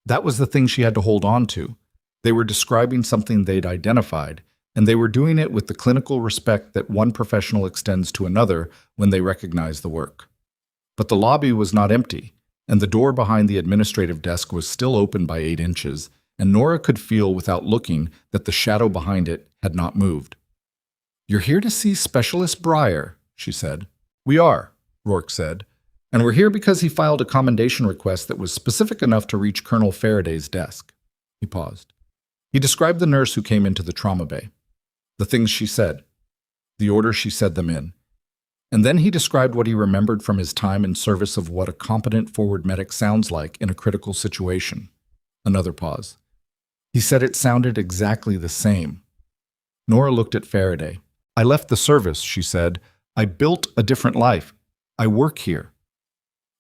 Speaker 1: That was the thing she had to hold on to. They were describing something they'd identified, and they were doing it with the clinical respect that one professional extends to another when they recognize the work. But the lobby was not empty, and the door behind the administrative desk was still open by 8 inches, and Nora could feel without looking that the shadow behind it had not moved. "You're here to see Specialist Breyer," she said. "We are," Rourke said, "and we're here because he filed a commendation request that was specific enough to reach Colonel Faraday's desk." He paused. He described the nurse who came into the trauma bay, the things she said, the order she said them in, and then he described what he remembered from his time in service of what a competent forward medic sounds like in a critical situation. Another pause. He said it sounded exactly the same. Nora looked at Faraday. "I left the service," she said. "I built a different life. I work here."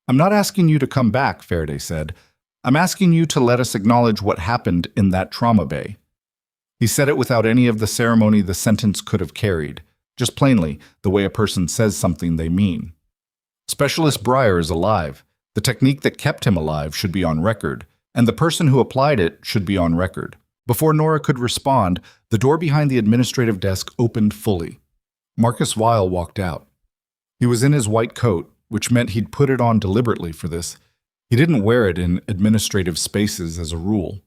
Speaker 1: "I'm not asking you to come back," Faraday said. "I'm asking you to let us acknowledge what happened in that trauma bay." He said it without any of the ceremony the sentence could have carried, just plainly, the way a person says something they mean. Specialist Breyer is alive. The technique that kept him alive should be on record, and the person who applied it should be on record. Before Nora could respond, the door behind the administrative desk opened fully. Marcus Weil walked out. He was in his white coat, which meant he'd put it on deliberately for this. He didn't wear it in administrative spaces as a rule.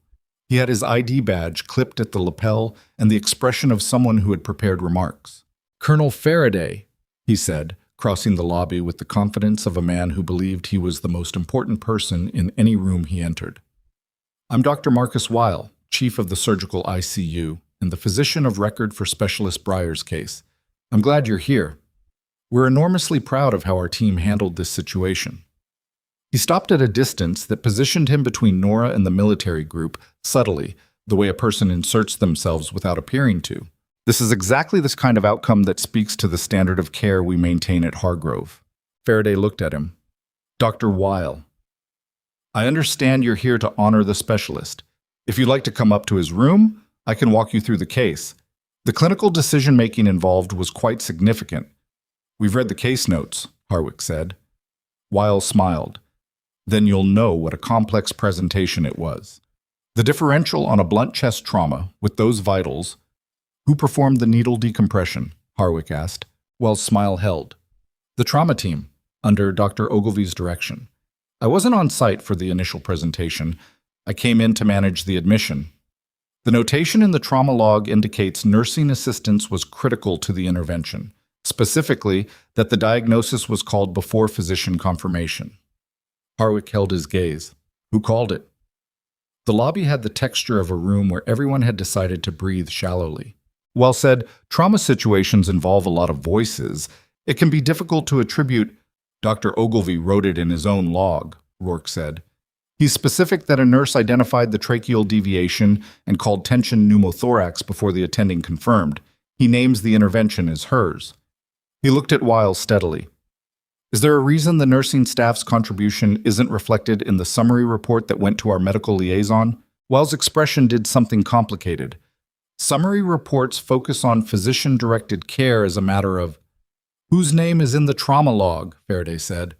Speaker 1: He had his ID badge clipped at the lapel and the expression of someone who had prepared remarks. "Colonel Faraday," he said, crossing the lobby with the confidence of a man who believed he was the most important person in any room he entered. "I'm Dr. Marcus Weil, chief of the surgical ICU and the physician of record for Specialist Breyer's case. I'm glad you're here. We're enormously proud of how our team handled this situation." He stopped at a distance that positioned him between Nora and the military group, subtly, the way a person inserts themselves without appearing to. "This is exactly this kind of outcome that speaks to the standard of care we maintain at Hargrove." Faraday looked at him. "Dr. Weil, I understand you're here to honor the specialist. If you'd like to come up to his room, I can walk you through the case. The clinical decision-making involved was quite significant." "We've read the case notes," Harwick said. Weil smiled. "Then you'll know what a complex presentation it was. The differential on a blunt chest trauma, with those vitals—" "Who performed the needle decompression?" Harwick asked. Well's smile held. "The trauma team, under Dr. Ogilvy's direction. I wasn't on site for the initial presentation. I came in to manage the admission. The notation in the trauma log indicates nursing assistance was critical to the intervention, specifically that the diagnosis was called before physician confirmation." Harwick held his gaze. "Who called it?" The lobby had the texture of a room where everyone had decided to breathe shallowly. Well said, trauma situations involve a lot of voices. It can be difficult to attribute. "Dr. Ogilvy wrote it in his own log," Rourke said. "He's specific that a nurse identified the tracheal deviation and called tension pneumothorax before the attending confirmed. He names the intervention as hers." He looked at Weil steadily. "Is there a reason the nursing staff's contribution isn't reflected in the summary report that went to our medical liaison?" Weil's expression did something complicated. "Summary reports focus on physician-directed care as a matter of—" "Whose name is in the trauma log?" Faraday said.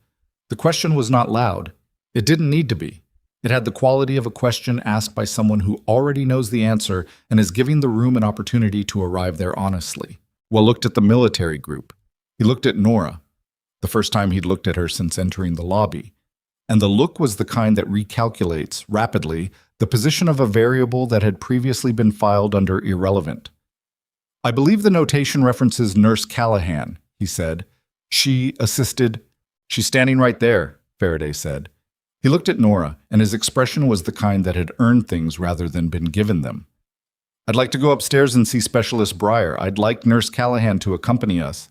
Speaker 1: The question was not loud. It didn't need to be. It had the quality of a question asked by someone who already knows the answer and is giving the room an opportunity to arrive there honestly. Well looked at the military group. He looked at Nora, the first time he'd looked at her since entering the lobby. And the look was the kind that recalculates, rapidly, the position of a variable that had previously been filed under irrelevant. "I believe the notation references Nurse Callahan," he said. "She assisted—" "She's standing right there," Faraday said. He looked at Nora, and his expression was the kind that had earned things rather than been given them. "I'd like to go upstairs and see Specialist Breyer. I'd like Nurse Callahan to accompany us."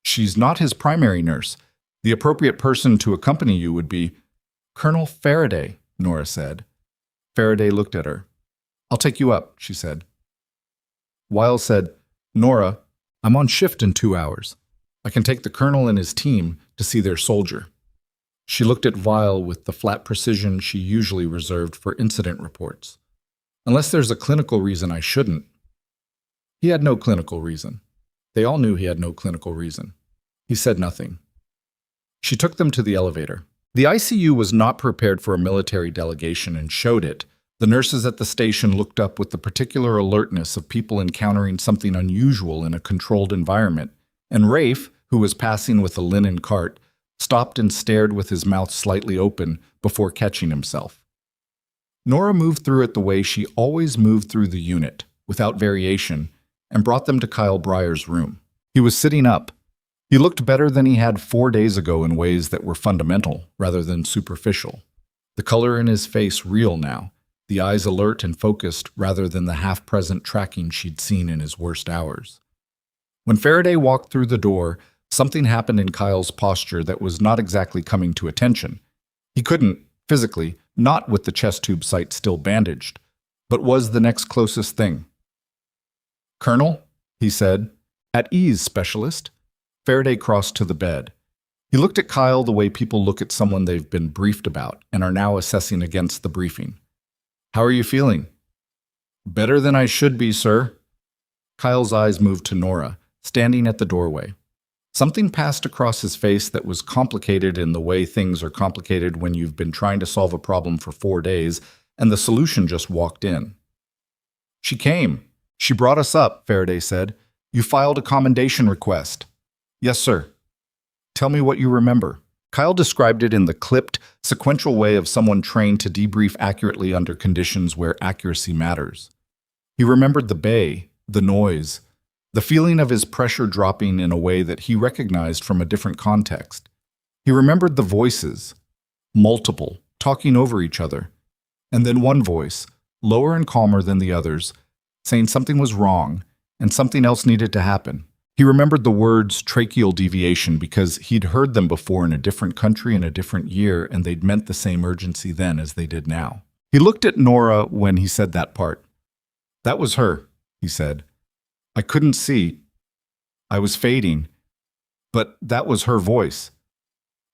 Speaker 1: She's not his primary nurse. The appropriate person to accompany you would be—" "Colonel Faraday," Nora said. Faraday looked at her. "I'll take you up," she said. Weil said, "Nora, I'm on shift in 2 hours. I can take the colonel and his team to see their soldier." She looked at Weil with the flat precision she usually reserved for incident reports. "Unless there's a clinical reason I shouldn't." He had no clinical reason. They all knew he had no clinical reason. He said nothing. She took them to the elevator. The ICU was not prepared for a military delegation and showed it. The nurses at the station looked up with the particular alertness of people encountering something unusual in a controlled environment, and Rafe, who was passing with a linen cart, stopped and stared with his mouth slightly open before catching himself. Nora moved through it the way she always moved through the unit, without variation, and brought them to Kyle Breyer's room. He was sitting up. He looked better than he had 4 days ago in ways that were fundamental rather than superficial. The color in his face real now, the eyes alert and focused rather than the half-present tracking she'd seen in his worst hours. When Faraday walked through the door, something happened in Kyle's posture that was not exactly coming to attention. He couldn't, physically, not with the chest tube site still bandaged, but was the next closest thing. "Colonel," he said. "At ease, specialist." Faraday crossed to the bed. He looked at Kyle the way people look at someone they've been briefed about and are now assessing against the briefing. "How are you feeling?" "Better than I should be, sir." Kyle's eyes moved to Nora, standing at the doorway. Something passed across his face that was complicated in the way things are complicated when you've been trying to solve a problem for 4 days and the solution just walked in. "She came. She brought us up," Faraday said. "You filed a commendation request." "Yes, sir." "Tell me what you remember." Kyle described it in the clipped, sequential way of someone trained to debrief accurately under conditions where accuracy matters. He remembered the bay, the noise, the feeling of his pressure dropping in a way that he recognized from a different context. He remembered the voices, multiple, talking over each other, and then one voice, lower and calmer than the others, saying something was wrong and something else needed to happen. He remembered the words tracheal deviation because he'd heard them before in a different country in a different year, and they'd meant the same urgency then as they did now. He looked at Nora when he said that part. "That was her," he said. "I couldn't see. I was fading. But that was her voice."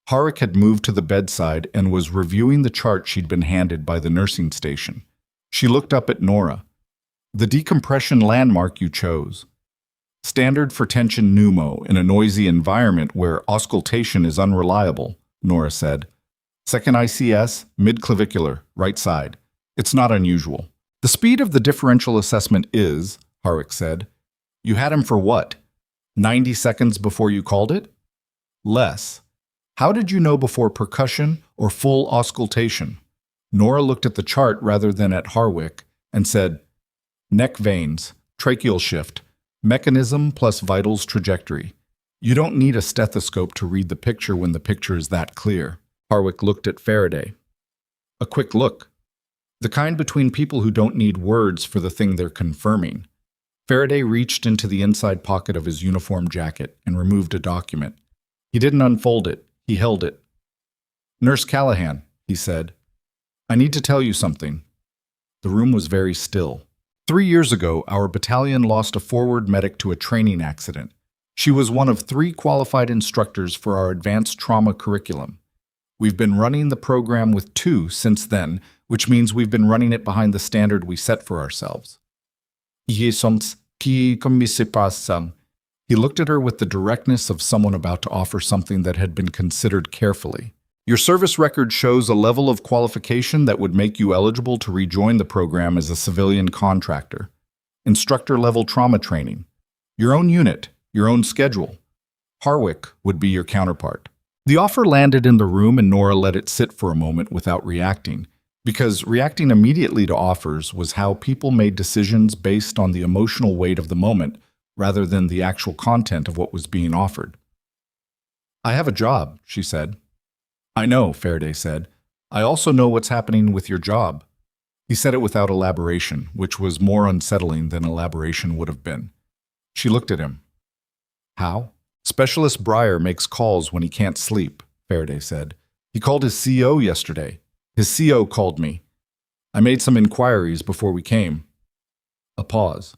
Speaker 1: Harwick had moved to the bedside and was reviewing the chart she'd been handed by the nursing station. She looked up at Nora. "The decompression landmark you chose. Standard for tension pneumo in a noisy environment where auscultation is unreliable," Nora said. "Second ICS, mid-clavicular, right side. It's not unusual. The speed of the differential assessment is," Harwick said. "You had him for what? 90 seconds before you called it?" "Less. How did you know before percussion or full auscultation?" Nora looked at the chart rather than at Harwick and said, "Neck veins, tracheal shift, mechanism plus vitals trajectory. You don't need a stethoscope to read the picture when the picture is that clear." Harwick looked at Faraday. "A quick look. The kind between people who don't need words for the thing they're confirming." Faraday reached into the inside pocket of his uniform jacket and removed a document. He didn't unfold it. He held it. "Nurse Callahan," he said. "I need to tell you something." The room was very still. 3 years ago, our battalion lost a forward medic to a training accident. She was one of 3 qualified instructors for our advanced trauma curriculum. We've been running the program with 2 since then, which means we've been running it behind the standard we set for ourselves. He looked at her with the directness of someone about to offer something that had been considered carefully. "Your service record shows a level of qualification that would make you eligible to rejoin the program as a civilian contractor. Instructor-level trauma training. Your own unit, your own schedule. Harwick would be your counterpart." The offer landed in the room and Nora let it sit for a moment without reacting, because reacting immediately to offers was how people made decisions based on the emotional weight of the moment rather than the actual content of what was being offered. "I have a job," she said. "I know," Faraday said. "I also know what's happening with your job." He said it without elaboration, which was more unsettling than elaboration would have been. She looked at him. "How?" "Specialist Breyer makes calls when he can't sleep," Faraday said. "He called his CO yesterday. His CO called me. I made some inquiries before we came." A pause.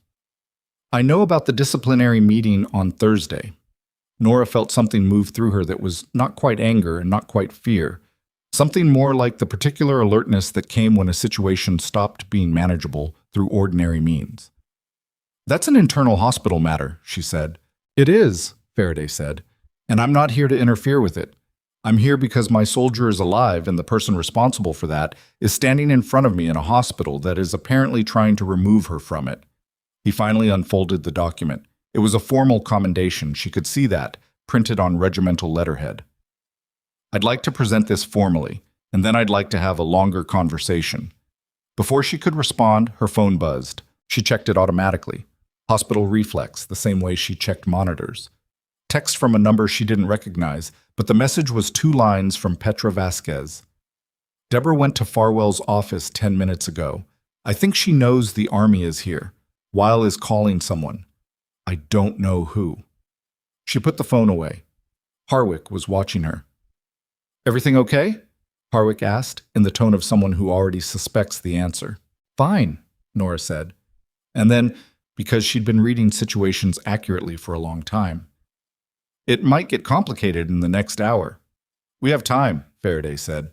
Speaker 1: "I know about the disciplinary meeting on Thursday." Nora felt something move through her that was not quite anger and not quite fear, something more like the particular alertness that came when a situation stopped being manageable through ordinary means. "That's an internal hospital matter," she said. It is, Faraday said, and I'm not here to interfere with it. I'm here because my soldier is alive and the person responsible for that is standing in front of me in a hospital that is apparently trying to remove her from it. He finally unfolded the document. It was a formal commendation, she could see that, printed on regimental letterhead. I'd like to present this formally, and then I'd like to have a longer conversation. Before she could respond, her phone buzzed. She checked it automatically. Hospital reflex, the same way she checked monitors. Text from a number she didn't recognize, but the message was 2 lines from Petra Vasquez. Deborah went to Farwell's office 10 minutes ago. I think she knows the army is here. Weil is calling someone. I don't know who. She put the phone away. Harwick was watching her. Everything okay? Harwick asked, in the tone of someone who already suspects the answer. Fine, Nora said. And then, because she'd been reading situations accurately for a long time. It might get complicated in the next hour. We have time, Faraday said.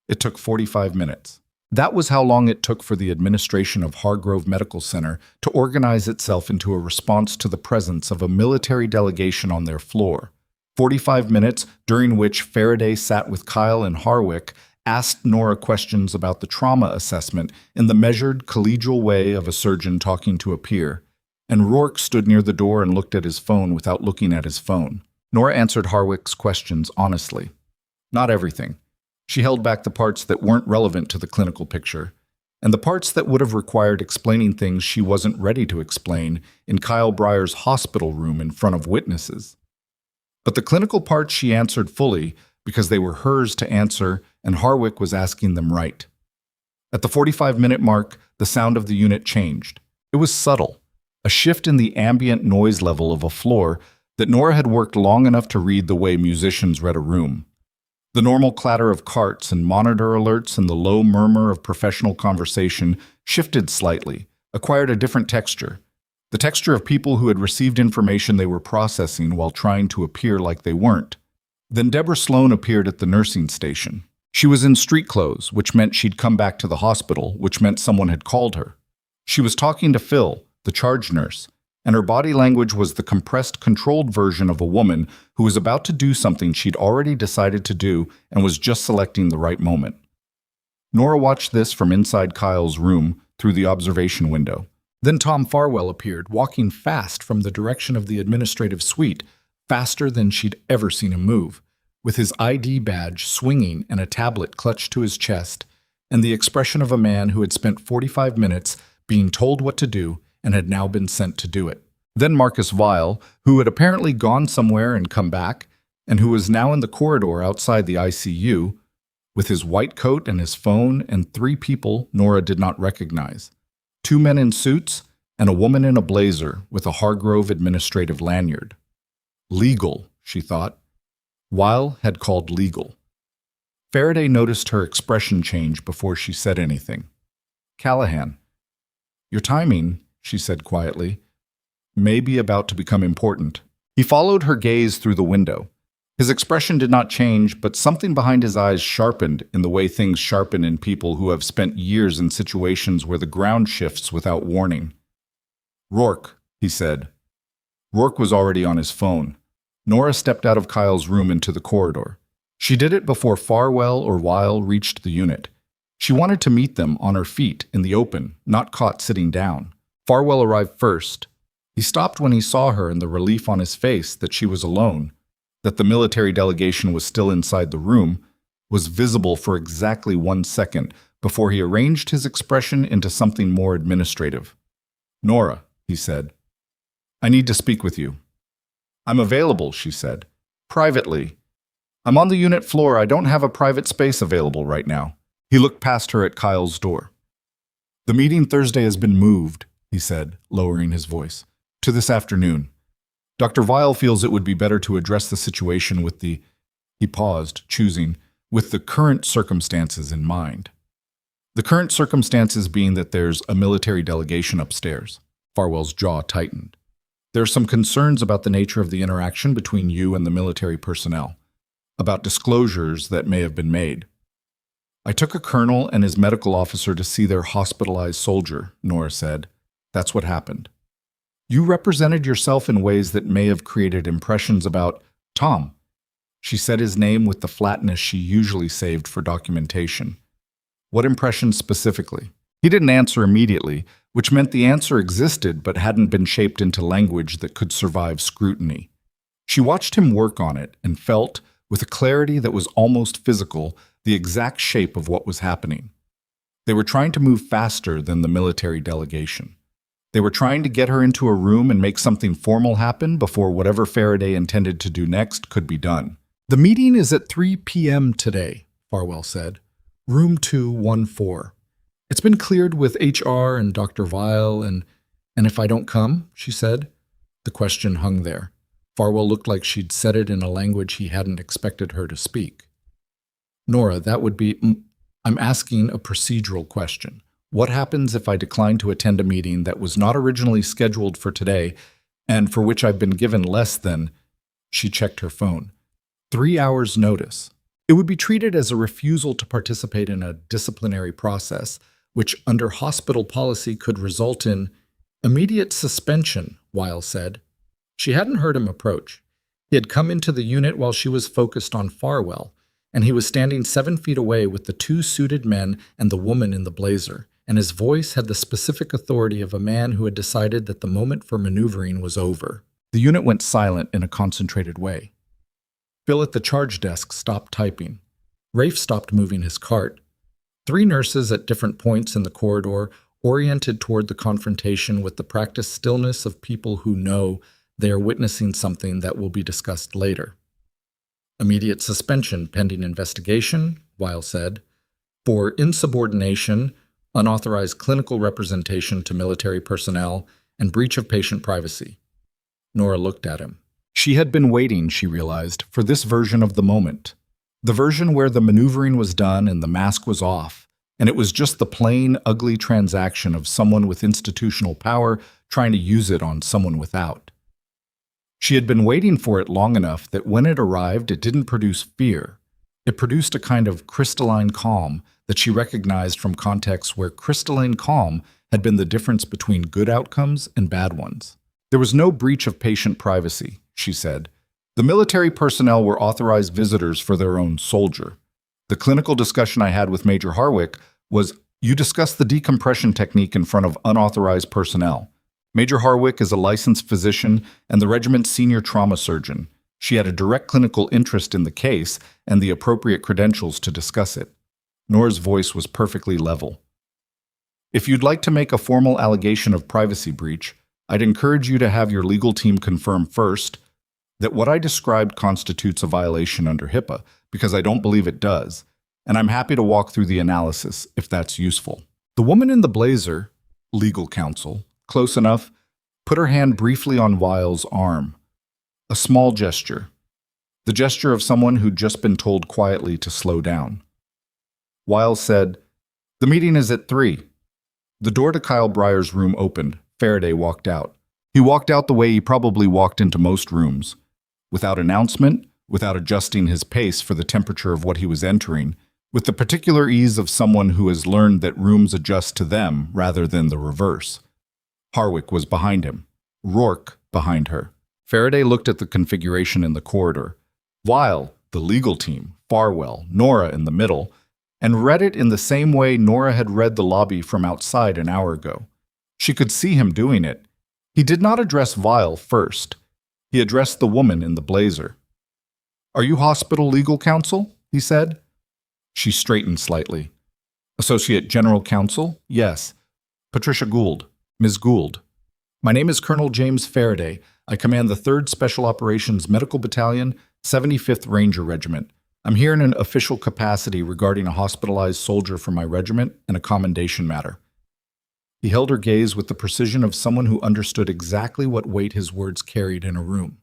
Speaker 1: It took 45 minutes. That was how long it took for the administration of Hargrove Medical Center to organize itself into a response to the presence of a military delegation on their floor. 45 minutes during which Faraday sat with Kyle and Harwick, asked Nora questions about the trauma assessment in the measured, collegial way of a surgeon talking to a peer, and Rourke stood near the door and looked at his phone without looking at his phone. Nora answered Harwick's questions honestly. Not everything. She held back the parts that weren't relevant to the clinical picture, and the parts that would have required explaining things she wasn't ready to explain in Kyle Breyer's hospital room in front of witnesses. But the clinical parts she answered fully because they were hers to answer, and Harwick was asking them right. At the 45-minute mark, the sound of the unit changed. It was subtle, a shift in the ambient noise level of a floor that Nora had worked long enough to read the way musicians read a room. The normal clatter of carts and monitor alerts and the low murmur of professional conversation shifted slightly, acquired a different texture. The texture of people who had received information they were processing while trying to appear like they weren't. Then Deborah Sloan appeared at the nursing station. She was in street clothes, which meant she'd come back to the hospital, which meant someone had called her. She was talking to Phil, the charge nurse, and her body language was the compressed, controlled version of a woman who was about to do something she'd already decided to do and was just selecting the right moment. Nora watched this from inside Kyle's room through the observation window. Then Tom Farwell appeared, walking fast from the direction of the administrative suite, faster than she'd ever seen him move, with his ID badge swinging and a tablet clutched to his chest, and the expression of a man who had spent 45 minutes being told what to do and had now been sent to do it. Then Marcus Weil, who had apparently gone somewhere and come back, and who was now in the corridor outside the ICU, with his white coat and his phone and 3 people Nora did not recognize. 2 men in suits and a woman in a blazer with a Hargrove administrative lanyard. Legal, she thought. Weil had called legal. Faraday noticed her expression change before she said anything. Callahan, your timing, she said quietly, may be about to become important. He followed her gaze through the window. His expression did not change, but something behind his eyes sharpened in the way things sharpen in people who have spent years in situations where the ground shifts without warning. Rourke, he said. Rourke was already on his phone. Nora stepped out of Kyle's room into the corridor. She did it before Farwell or Weil reached the unit. She wanted to meet them on her feet in the open, not caught sitting down. Farwell arrived first. He stopped when he saw her and the relief on his face that she was alone, that the military delegation was still inside the room, was visible for exactly 1 second before he arranged his expression into something more administrative. Nora, he said, I need to speak with you. I'm available, she said. Privately. I'm on the unit floor. I don't have a private space available right now. He looked past her at Kyle's door. The meeting Thursday has been moved, he said, lowering his voice, to this afternoon. Dr. Weil feels it would be better to address the situation with the, he paused, choosing, with the current circumstances in mind. The current circumstances being that there's a military delegation upstairs. Farwell's jaw tightened. There are some concerns about the nature of the interaction between you and the military personnel, about disclosures that may have been made. I took a colonel and his medical officer to see their hospitalized soldier, Nora said. That's what happened. You represented yourself in ways that may have created impressions about Tom. She said his name with the flatness she usually saved for documentation. What impressions specifically? He didn't answer immediately, which meant the answer existed but hadn't been shaped into language that could survive scrutiny. She watched him work on it and felt, with a clarity that was almost physical, the exact shape of what was happening. They were trying to move faster than the military delegation. They were trying to get her into a room and make something formal happen before whatever Faraday intended to do next could be done. "The meeting is at 3 p.m. today," Farwell said. "Room 214. It's been cleared with HR and Dr. Weil, and if I don't come," she said. The question hung there. Farwell looked like she'd said it in a language he hadn't expected her to speak. "Nora, that would be... I'm asking a procedural question. What happens if I decline to attend a meeting that was not originally scheduled for today and for which I've been given less than..." She checked her phone. 3 hours' notice. It would be treated as a refusal to participate in a disciplinary process, which under hospital policy could result in immediate suspension, Weil said. She hadn't heard him approach. He had come into the unit while she was focused on Farwell, and he was standing 7 feet away with the 2 suited men and the woman in the blazer, and his voice had the specific authority of a man who had decided that the moment for maneuvering was over. The unit went silent in a concentrated way. Phil at the charge desk stopped typing. Rafe stopped moving his cart. 3 nurses at different points in the corridor oriented toward the confrontation with the practiced stillness of people who know they are witnessing something that will be discussed later. "Immediate suspension pending investigation," Weil said, "for insubordination, unauthorized clinical representation to military personnel, and breach of patient privacy." Nora looked at him. She had been waiting, she realized, for this version of the moment. The version where the maneuvering was done and the mask was off, and it was just the plain, ugly transaction of someone with institutional power trying to use it on someone without. She had been waiting for it long enough that when it arrived, it didn't produce fear. It produced a kind of crystalline calm that she recognized from contexts where crystalline calm had been the difference between good outcomes and bad ones. There was no breach of patient privacy, she said. The military personnel were authorized visitors for their own soldier. The clinical discussion I had with Major Harwick was, "You discussed the decompression technique in front of unauthorized personnel. Major Harwick is a licensed physician and the regiment's senior trauma surgeon. She had a direct clinical interest in the case and the appropriate credentials to discuss it." Nora's voice was perfectly level. "If you'd like to make a formal allegation of privacy breach, I'd encourage you to have your legal team confirm first that what I described constitutes a violation under HIPAA, because I don't believe it does, and I'm happy to walk through the analysis if that's useful." The woman in the blazer, legal counsel, close enough, put her hand briefly on Weil's arm. A small gesture. The gesture of someone who'd just been told quietly to slow down. Weil said, "The meeting is at 3. The door to Kyle Breyer's room opened. Faraday walked out. He walked out the way he probably walked into most rooms. Without announcement, without adjusting his pace for the temperature of what he was entering, with the particular ease of someone who has learned that rooms adjust to them rather than the reverse. Harwick was behind him. Rourke behind her. Faraday looked at the configuration in the corridor. Weil, the legal team, Farwell, Nora in the middle, and read it in the same way Nora had read the lobby from outside an hour ago. She could see him doing it. He did not address Weil first. He addressed the woman in the blazer. "Are you hospital legal counsel?" he said. She straightened slightly. "Associate General Counsel? Yes. Patricia Gould. Ms. Gould. My name is Colonel James Faraday. I command the 3rd Special Operations Medical Battalion, 75th Ranger Regiment. I'm here in an official capacity regarding a hospitalized soldier from my regiment and a commendation matter." He held her gaze with the precision of someone who understood exactly what weight his words carried in a room.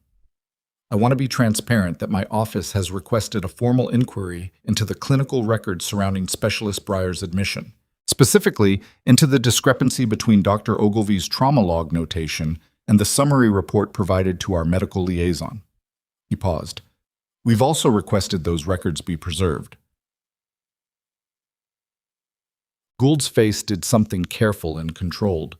Speaker 1: "I want to be transparent that my office has requested a formal inquiry into the clinical records surrounding Specialist Breyer's admission. Specifically, into the discrepancy between Dr. Ogilvy's trauma log notation and the summary report provided to our medical liaison." He paused. "We've also requested those records be preserved." Gould's face did something careful and controlled.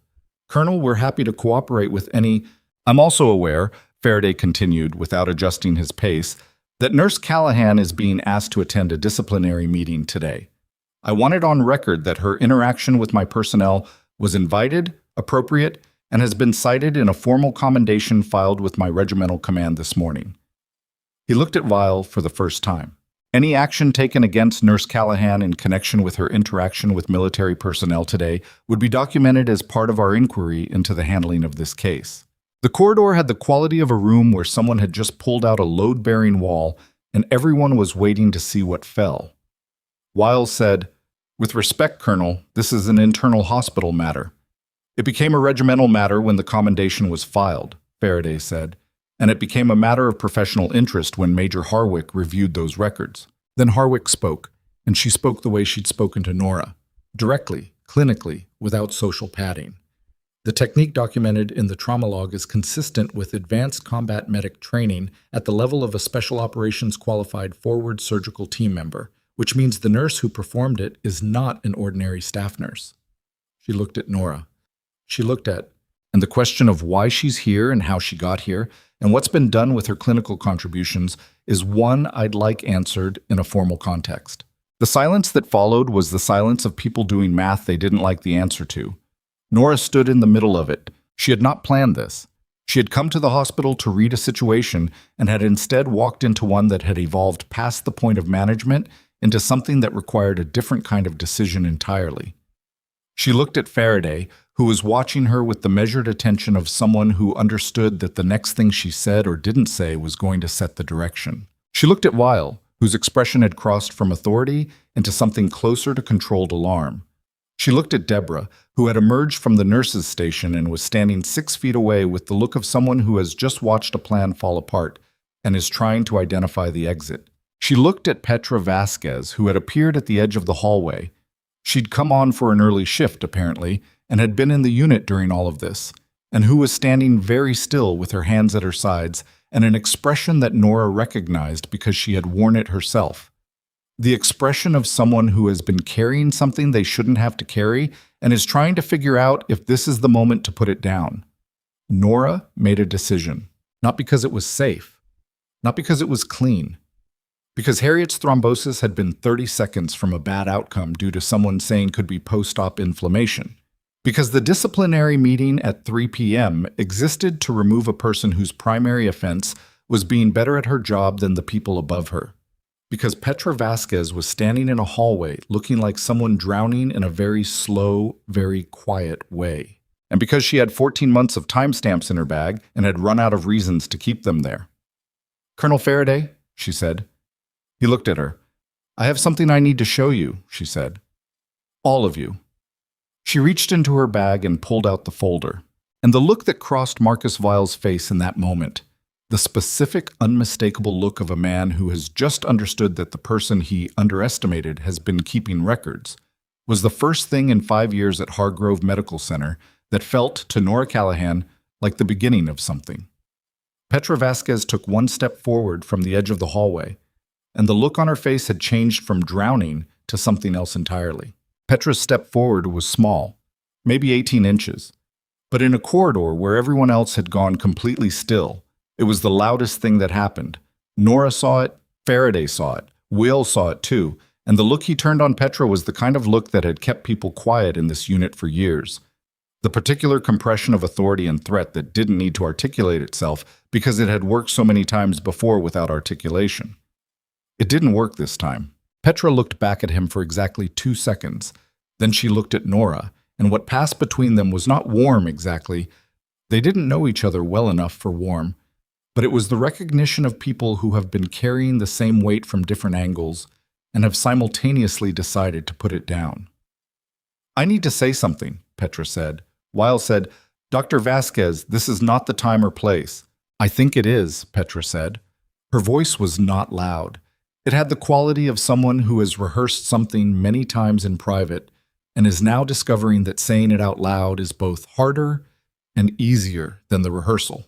Speaker 1: Colonel, we're happy to cooperate with any... I'm also aware, Faraday continued without adjusting his pace, that Nurse Callahan is being asked to attend a disciplinary meeting today. I want it on record that her interaction with my personnel was invited, appropriate, and has been cited in a formal commendation filed with my regimental command this morning. He looked at Weil for the first time. Any action taken against Nurse Callahan in connection with her interaction with military personnel today would be documented as part of our inquiry into the handling of this case. The corridor had the quality of a room where someone had just pulled out a load-bearing wall and everyone was waiting to see what fell. Weil said, "With respect, Colonel, this is an internal hospital matter." "It became a regimental matter when the commendation was filed," Faraday said, "and it became a matter of professional interest when Major Harwick reviewed those records." Then Harwick spoke, and she spoke the way she'd spoken to Nora, directly, clinically, without social padding. The technique documented in the trauma log is consistent with advanced combat medic training at the level of a special operations qualified forward surgical team member, which means the nurse who performed it is not an ordinary staff nurse. She looked at Nora. And the question of why she's here and how she got here, and what's been done with her clinical contributions, is one I'd like answered in a formal context. The silence that followed was the silence of people doing math they didn't like the answer to. Nora stood in the middle of it. She had not planned this. She had come to the hospital to read a situation and had instead walked into one that had evolved past the point of management into something that required a different kind of decision entirely. She looked at Faraday, who was watching her with the measured attention of someone who understood that the next thing she said or didn't say was going to set the direction. She looked at Weil, whose expression had crossed from authority into something closer to controlled alarm. She looked at Deborah, who had emerged from the nurse's station and was standing 6 feet away with the look of someone who has just watched a plan fall apart and is trying to identify the exit. She looked at Petra Vasquez, who had appeared at the edge of the hallway. She'd come on for an early shift, apparently, and had been in the unit during all of this, and who was standing very still with her hands at her sides and an expression that Nora recognized because she had worn it herself. The expression of someone who has been carrying something they shouldn't have to carry and is trying to figure out if this is the moment to put it down. Nora made a decision, not because it was safe, not because it was clean, because Harriet's thrombosis had been 30 seconds from a bad outcome due to someone saying could be post-op inflammation, because the disciplinary meeting at 3 p.m. existed to remove a person whose primary offense was being better at her job than the people above her, because Petra Vasquez was standing in a hallway looking like someone drowning in a very slow, very quiet way, and because she had 14 months of timestamps in her bag and had run out of reasons to keep them there. "Colonel Faraday," she said. He looked at her. "I have something I need to show you," she said. "All of you." She reached into her bag and pulled out the folder, and the look that crossed Marcus Weil's face in that moment, the specific, unmistakable look of a man who has just understood that the person he underestimated has been keeping records, was the first thing in 5 years at Hargrove Medical Center that felt, to Nora Callahan, like the beginning of something. Petra Vasquez took one step forward from the edge of the hallway, and the look on her face had changed from drowning to something else entirely. Petra's step forward was small, maybe 18 inches, but in a corridor where everyone else had gone completely still, it was the loudest thing that happened. Nora saw it, Faraday saw it, Will saw it too, and the look he turned on Petra was the kind of look that had kept people quiet in this unit for years. The particular compression of authority and threat that didn't need to articulate itself because it had worked so many times before without articulation. It didn't work this time. Petra looked back at him for exactly 2 seconds. Then she looked at Nora, and what passed between them was not warm exactly. They didn't know each other well enough for warm, but it was the recognition of people who have been carrying the same weight from different angles and have simultaneously decided to put it down. "I need to say something," Petra said. Weil said, "Dr. Vasquez, this is not the time or place." "I think it is," Petra said. Her voice was not loud. It had the quality of someone who has rehearsed something many times in private and is now discovering that saying it out loud is both harder and easier than the rehearsal.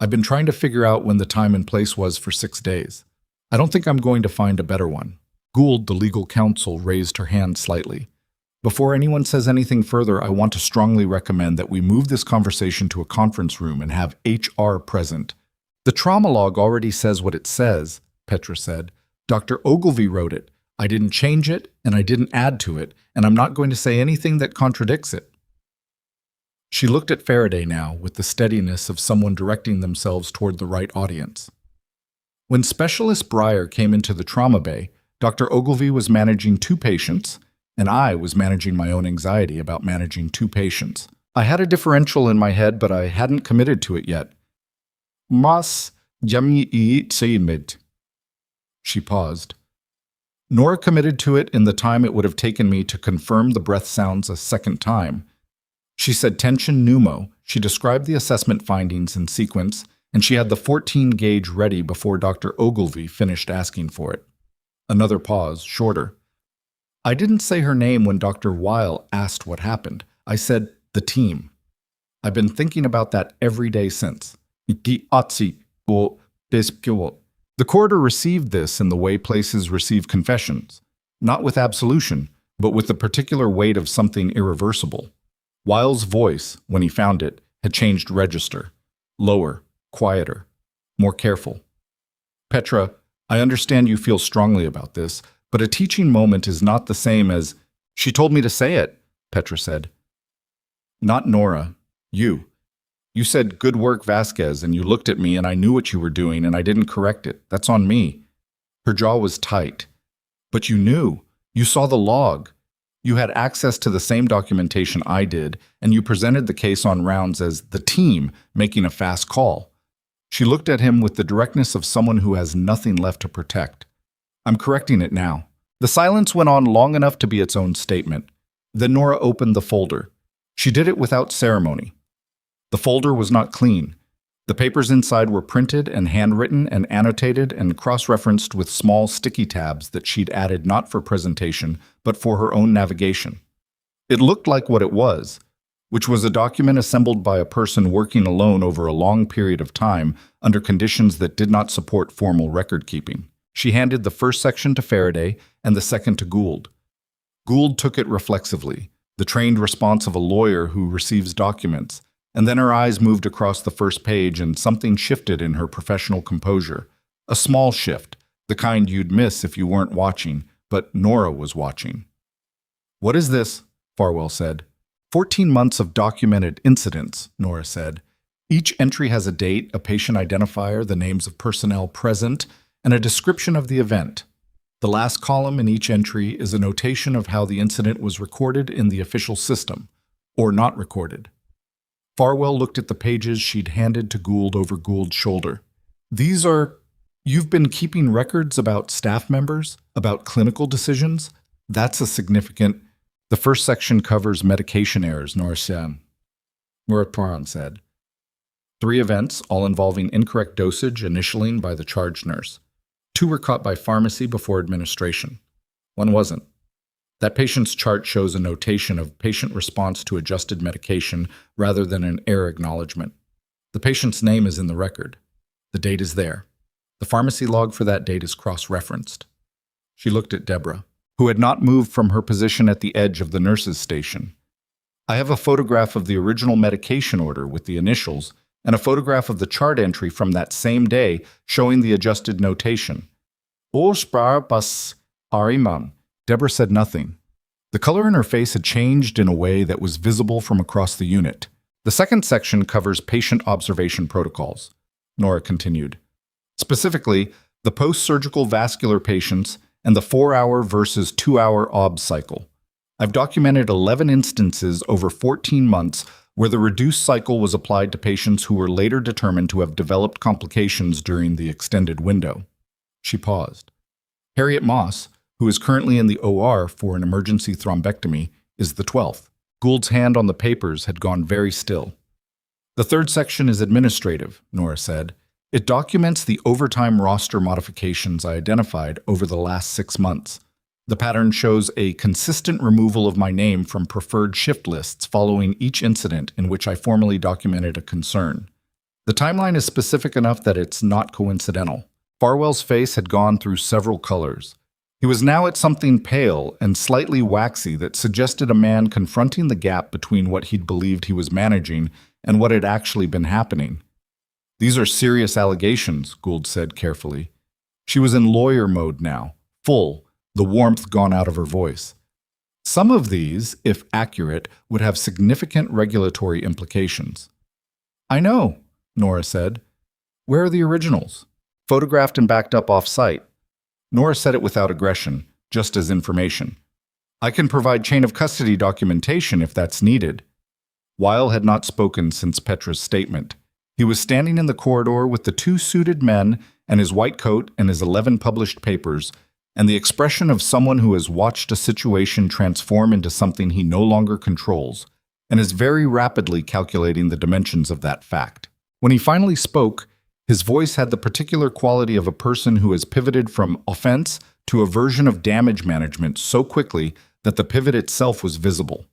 Speaker 1: "I've been trying to figure out when the time and place was for 6 days. I don't think I'm going to find a better one." Gould, the legal counsel, raised her hand slightly. Before anyone says anything further, I want to strongly recommend that we move this conversation to a conference room and have HR present. The trauma log already says what it says, Petra said. Dr. Ogilvy wrote it. I didn't change it, and I didn't add to it, and I'm not going to say anything that contradicts it. She looked at Faraday now with the steadiness of someone directing themselves toward the right audience. When Specialist Breyer came into the trauma bay, Dr. Ogilvy was managing 2 patients, and I was managing my own anxiety about managing 2 patients. I had a differential in my head, but I hadn't committed to it yet. Mas jamii seimid. She paused. Nora committed to it in the time it would have taken me to confirm the breath sounds a second time. She said tension pneumo. She described the assessment findings in sequence, and she had the 14 gauge ready before Dr. Ogilvy finished asking for it. Another pause, shorter. I didn't say her name when Dr. Weil asked what happened. I said, the team. I've been thinking about that every day since. The coroner received this in the way places receive confessions, not with absolution, but with the particular weight of something irreversible. Weil's voice, when he found it, had changed register. Lower, quieter, more careful. Petra, I understand you feel strongly about this, but a teaching moment is not the same as, she told me to say it, Petra said. Not Nora, you. You said, good work, Vasquez, and you looked at me and I knew what you were doing and I didn't correct it. That's on me. Her jaw was tight. But you knew. You saw the log. You had access to the same documentation I did, and you presented the case on rounds as the team making a fast call. She looked at him with the directness of someone who has nothing left to protect. I'm correcting it now. The silence went on long enough to be its own statement. Then Nora opened the folder. She did it without ceremony. The folder was not clean. The papers inside were printed and handwritten and annotated and cross-referenced with small sticky tabs that she'd added not for presentation, but for her own navigation. It looked like what it was, which was a document assembled by a person working alone over a long period of time under conditions that did not support formal record-keeping. She handed the first section to Faraday and the second to Gould. Gould took it reflexively, the trained response of a lawyer who receives documents, and then her eyes moved across the first page and something shifted in her professional composure. A small shift, the kind you'd miss if you weren't watching, but Nora was watching. What is this? Farwell said. 14 months of documented incidents, Nora said. Each entry has a date, a patient identifier, the names of personnel present, and a description of the event. The last column in each entry is a notation of how the incident was recorded in the official system, or not recorded. Farwell looked at the pages she'd handed to Gould over Gould's shoulder. These are... You've been keeping records about staff members, about clinical decisions? That's a significant... The first section covers medication errors, Noratparan said. 3 events, all involving incorrect dosage initialing by the charge nurse. 2 were caught by pharmacy before administration. 1 wasn't. That patient's chart shows a notation of patient response to adjusted medication rather than an error acknowledgement. The patient's name is in the record. The date is there. The pharmacy log for that date is cross-referenced. She looked at Deborah, who had not moved from her position at the edge of the nurse's station. I have a photograph of the original medication order with the initials and a photograph of the chart entry from that same day showing the adjusted notation. Deborah said nothing. The color in her face had changed in a way that was visible from across the unit. The second section covers patient observation protocols, Nora continued. Specifically, the post-surgical vascular patients and the 4-hour versus 2-hour OBS cycle. I've documented 11 instances over 14 months where the reduced cycle was applied to patients who were later determined to have developed complications during the extended window. She paused. Harriet Moss, who is currently in the OR for an emergency thrombectomy, is the 12th. Gould's hand on the papers had gone very still. The third section is administrative, Nora said. It documents the overtime roster modifications I identified over the last 6 months. The pattern shows a consistent removal of my name from preferred shift lists following each incident in which I formally documented a concern. The timeline is specific enough that it's not coincidental. Farwell's face had gone through several colors. He was now at something pale and slightly waxy that suggested a man confronting the gap between what he'd believed he was managing and what had actually been happening. "These are serious allegations," Gould said carefully. She was in lawyer mode now, full, the warmth gone out of her voice. "Some of these, if accurate, would have significant regulatory implications." "I know," Nora said. "Where are the originals?" "Photographed and backed up off-site." Nora said it without aggression, just as information. "I can provide chain of custody documentation if that's needed." Weil had not spoken since Petra's statement. He was standing in the corridor with the two suited men and his white coat and his 11 published papers, and the expression of someone who has watched a situation transform into something he no longer controls, and is very rapidly calculating the dimensions of that fact. When he finally spoke, his voice had the particular quality of a person who has pivoted from offense to a version of damage management so quickly that the pivot itself was visible.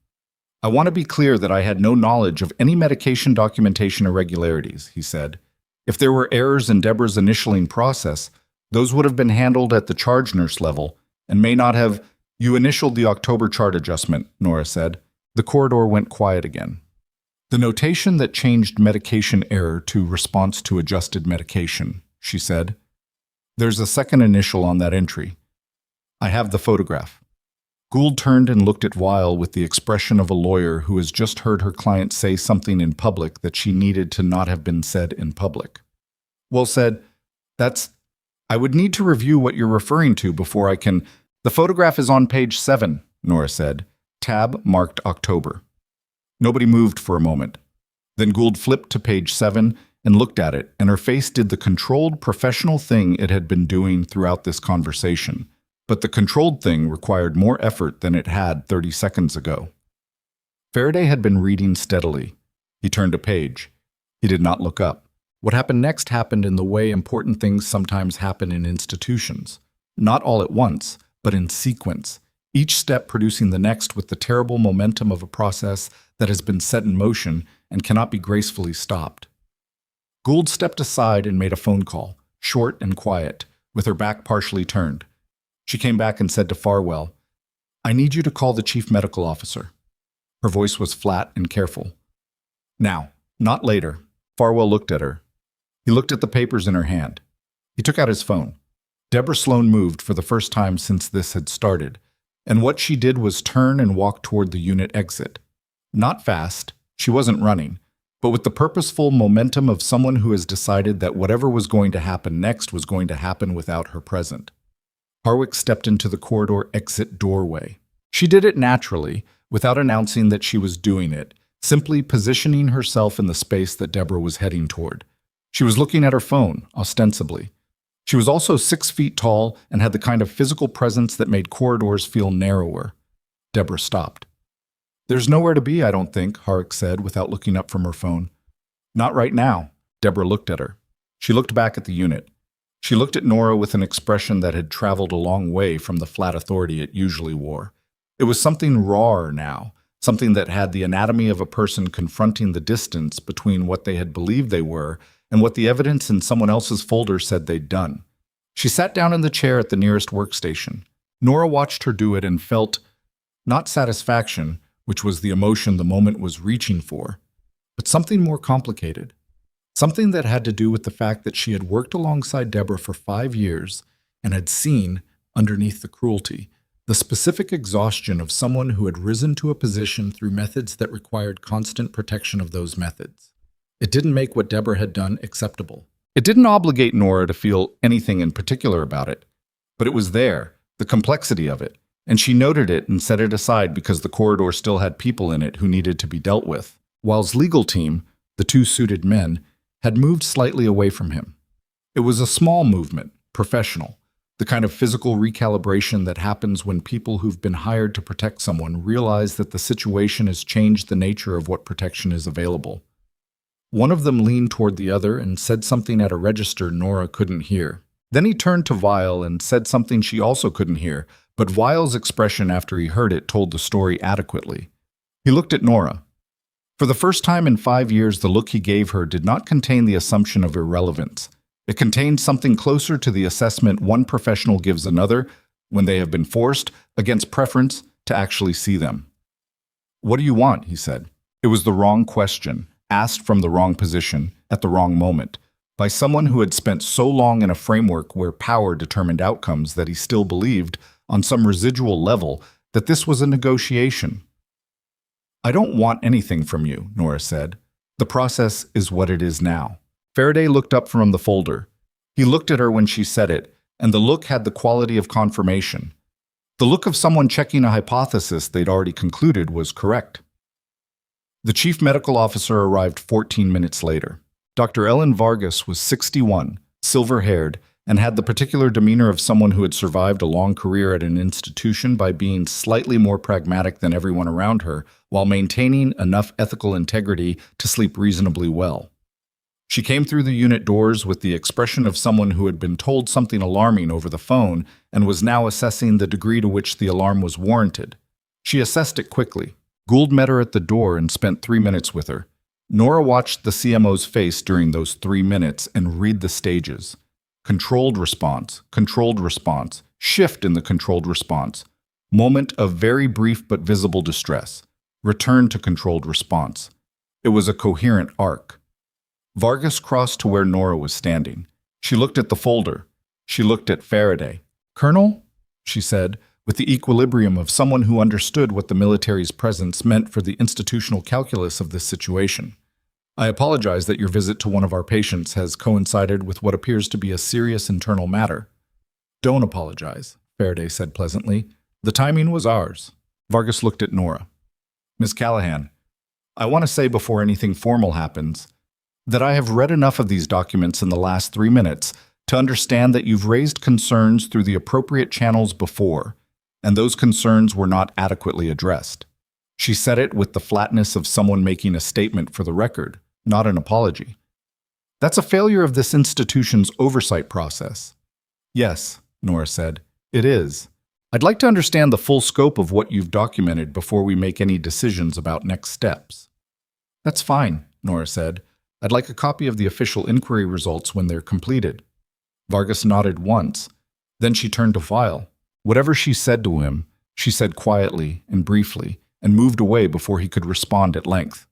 Speaker 1: "I want to be clear that I had no knowledge of any medication documentation irregularities," he said. "If there were errors in Deborah's initialing process, those would have been handled at the charge nurse level and may not have—" "You initialed the October chart adjustment," Nora said. The corridor went quiet again. "The notation that changed medication error to response to adjusted medication," she said. "There's a second initial on that entry. I have the photograph." Gould turned and looked at Weil with the expression of a lawyer who has just heard her client say something in public that she needed to not have been said in public. Will said, "I would need to review what you're referring to before I can—" "The photograph is on page 7, Nora said. Tab marked October. Nobody moved for a moment. Then Gould flipped to page 7 and looked at it, and her face did the controlled, professional thing it had been doing throughout this conversation. But the controlled thing required more effort than it had 30 seconds ago. Faraday had been reading steadily. He turned a page. He did not look up. What happened next happened in the way important things sometimes happen in institutions. Not all at once, but in sequence, each step producing the next with the terrible momentum of a process that has been set in motion and cannot be gracefully stopped. Gould stepped aside and made a phone call, short and quiet, with her back partially turned. She came back and said to Farwell, "I need you to call the chief medical officer." Her voice was flat and careful. "Now, not later." Farwell looked at her. He looked at the papers in her hand. He took out his phone. Deborah Sloan moved for the first time since this had started, and what she did was turn and walk toward the unit exit. Not fast, she wasn't running, but with the purposeful momentum of someone who has decided that whatever was going to happen next was going to happen without her present. Harwick stepped into the corridor exit doorway. She did it naturally, without announcing that she was doing it, simply positioning herself in the space that Deborah was heading toward. She was looking at her phone, ostensibly. She was also 6 feet tall and had the kind of physical presence that made corridors feel narrower. Deborah stopped. "There's nowhere to be, I don't think," Harwick said without looking up from her phone. "Not right now." Deborah looked at her. She looked back at the unit. She looked at Nora with an expression that had traveled a long way from the flat authority it usually wore. It was something rawer now, something that had the anatomy of a person confronting the distance between what they had believed they were and what the evidence in someone else's folder said they'd done. She sat down in the chair at the nearest workstation. Nora watched her do it and felt, not satisfaction, which was the emotion the moment was reaching for, but something more complicated. Something that had to do with the fact that she had worked alongside Deborah for 5 years and had seen, underneath the cruelty, the specific exhaustion of someone who had risen to a position through methods that required constant protection of those methods. It didn't make what Deborah had done acceptable. It didn't obligate Nora to feel anything in particular about it, but it was there, the complexity of it, and she noted it and set it aside because the corridor still had people in it who needed to be dealt with. While's legal team, the 2 suited men, had moved slightly away from him. It was a small movement, professional, the kind of physical recalibration that happens when people who've been hired to protect someone realize that the situation has changed the nature of what protection is available. One of them leaned toward the other and said something at a register Nora couldn't hear. Then he turned to Weil and said something she also couldn't hear, but Weil's expression after he heard it told the story adequately. He looked at Nora. For the first time in 5 years, the look he gave her did not contain the assumption of irrelevance. It contained something closer to the assessment one professional gives another when they have been forced, against preference, to actually see them. "What do you want?" he said. It was the wrong question, asked from the wrong position, at the wrong moment, by someone who had spent so long in a framework where power determined outcomes that he still believed, on some residual level, that this was a negotiation. "I don't want anything from you," Nora said. "The process is what it is now." Faraday looked up from the folder. He looked at her when she said it, and the look had the quality of confirmation. The look of someone checking a hypothesis they'd already concluded was correct. The chief medical officer arrived 14 minutes later. Dr. Ellen Vargas was 61, silver-haired, and had the particular demeanor of someone who had survived a long career at an institution by being slightly more pragmatic than everyone around her, while maintaining enough ethical integrity to sleep reasonably well. She came through the unit doors with the expression of someone who had been told something alarming over the phone and was now assessing the degree to which the alarm was warranted. She assessed it quickly. Gould met her at the door and spent 3 minutes with her. Nora watched the CMO's face during those 3 minutes and read the stages. Controlled response, shift in the controlled response, moment of very brief but visible distress, return to controlled response. It was a coherent arc. Vargas crossed to where Nora was standing. She looked at the folder. She looked at Faraday. "Colonel," she said, with the equilibrium of someone who understood what the military's presence meant for the institutional calculus of this situation. "I apologize that your visit to one of our patients has coincided with what appears to be a serious internal matter." "Don't apologize," Faraday said pleasantly. "The timing was ours." Vargas looked at Nora. "Miss Callahan, I want to say before anything formal happens that I have read enough of these documents in the last 3 minutes to understand that you've raised concerns through the appropriate channels before, and those concerns were not adequately addressed." She said it with the flatness of someone making a statement for the record, not an apology. "That's a failure of this institution's oversight process." "Yes," Nora said, "it is. I'd like to understand the full scope of what you've documented before we make any decisions about next steps." "That's fine," Nora said. "I'd like a copy of the official inquiry results when they're completed." Vargas nodded once. Then she turned to Weil. Whatever she said to him, she said quietly and briefly, and moved away before he could respond at length.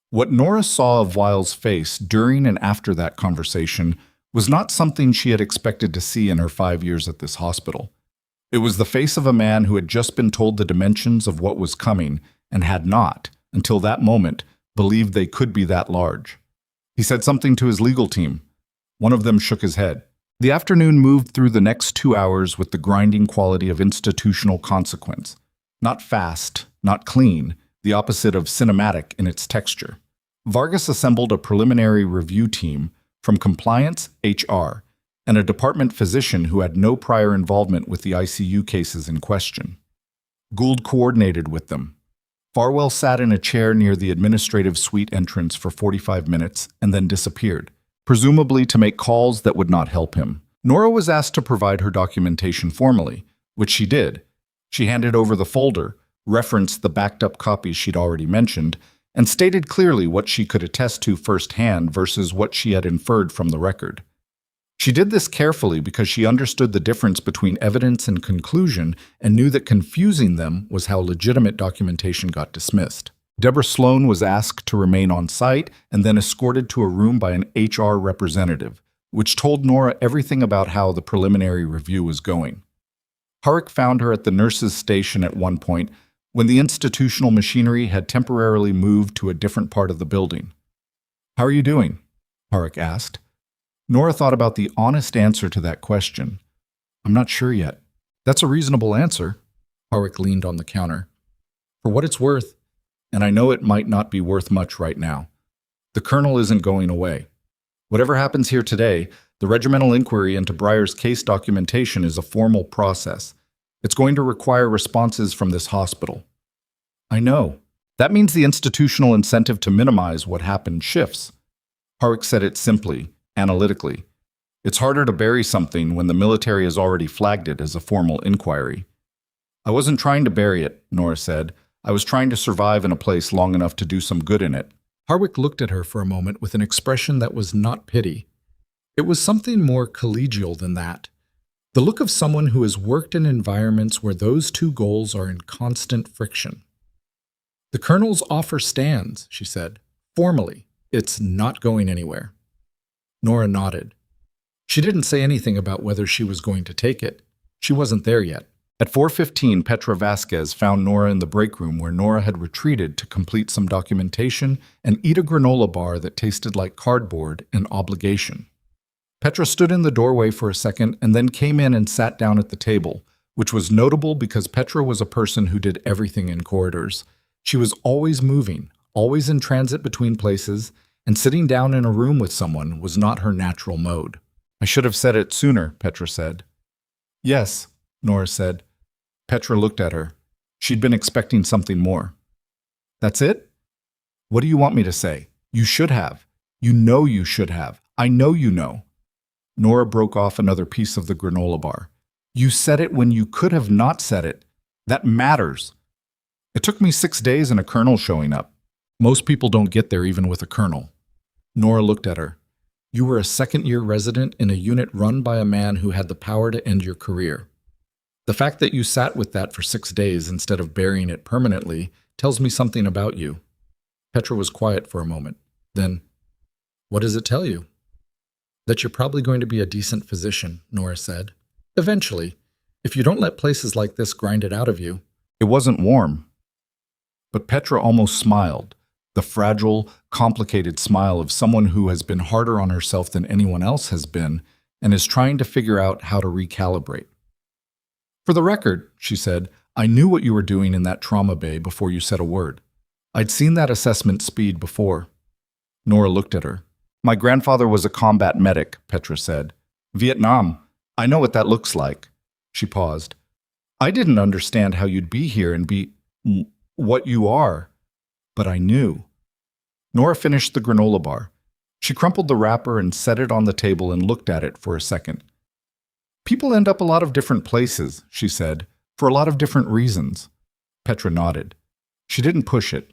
Speaker 1: What Nora saw of Weil's face during and after that conversation was not something she had expected to see in her 5 years at this hospital. It was the face of a man who had just been told the dimensions of what was coming and had not, until that moment, believed they could be that large. He said something to his legal team. One of them shook his head. The afternoon moved through the next 2 hours with the grinding quality of institutional consequence. Not fast, not clean, the opposite of cinematic in its texture. Vargas assembled a preliminary review team from compliance, HR, and a department physician who had no prior involvement with the ICU cases in question. Gould coordinated with them. Farwell sat in a chair near the administrative suite entrance for 45 minutes and then disappeared, presumably to make calls that would not help him. Nora was asked to provide her documentation formally, which she did. She handed over the folder, referenced the backed-up copies she'd already mentioned, and stated clearly what she could attest to firsthand versus what she had inferred from the record. She did this carefully because she understood the difference between evidence and conclusion and knew that confusing them was how legitimate documentation got dismissed. Deborah Sloan was asked to remain on site and then escorted to a room by an HR representative, which told Nora everything about how the preliminary review was going. Harick found her at the nurses' station at one point when the institutional machinery had temporarily moved to a different part of the building. "How are you doing?" Harick asked. Nora thought about the honest answer to that question. "I'm not sure yet." "That's a reasonable answer." Harick leaned on the counter. "For what it's worth, and I know it might not be worth much right now, the colonel isn't going away. Whatever happens here today, the regimental inquiry into Breyer's case documentation is a formal process. It's going to require responses from this hospital." "I know. That means the institutional incentive to minimize what happened shifts." Harick said it simply, analytically. "It's harder to bury something when the military has already flagged it as a formal inquiry." "I wasn't trying to bury it," Nora said. "I was trying to survive in a place long enough to do some good in it." Harick looked at her for a moment with an expression that was not pity. It was something more collegial than that. The look of someone who has worked in environments where those two goals are in constant friction. The Colonel's offer stands, she said. Formally, it's not going anywhere. Nora nodded. She didn't say anything about whether she was going to take it. She wasn't there yet. At 4:15, Petra Vasquez found Nora in the break room where Nora had retreated to complete some documentation and eat a granola bar that tasted like cardboard and obligation. Petra stood in the doorway for a second and then came in and sat down at the table, which was notable because Petra was a person who did everything in corridors. She was always moving, always in transit between places, and sitting down in a room with someone was not her natural mode. I should have said it sooner, Petra said. Yes, Nora said. Petra looked at her. She'd been expecting something more. That's it? What do you want me to say? You should have. You know you should have. I know you know. Nora broke off another piece of the granola bar. You said it when you could have not said it. That matters. It took me 6 days and a colonel showing up. Most people don't get there even with a colonel. Nora looked at her. You were a second-year resident in a unit run by a man who had the power to end your career. The fact that you sat with that for 6 days instead of burying it permanently tells me something about you. Petra was quiet for a moment. Then, what does it tell you? That you're probably going to be a decent physician, Nora said. Eventually, if you don't let places like this grind it out of you. It wasn't warm. But Petra almost smiled, the fragile, complicated smile of someone who has been harder on herself than anyone else has been and is trying to figure out how to recalibrate. For the record, she said, I knew what you were doing in that trauma bay before you said a word. I'd seen that assessment speed before. Nora looked at her. My grandfather was a combat medic, Petra said. Vietnam. I know what that looks like. She paused. I didn't understand how you'd be here and be what you are, but I knew. Nora finished the granola bar. She crumpled the wrapper and set it on the table and looked at it for a second. People end up a lot of different places, she said, for a lot of different reasons. Petra nodded. She didn't push it.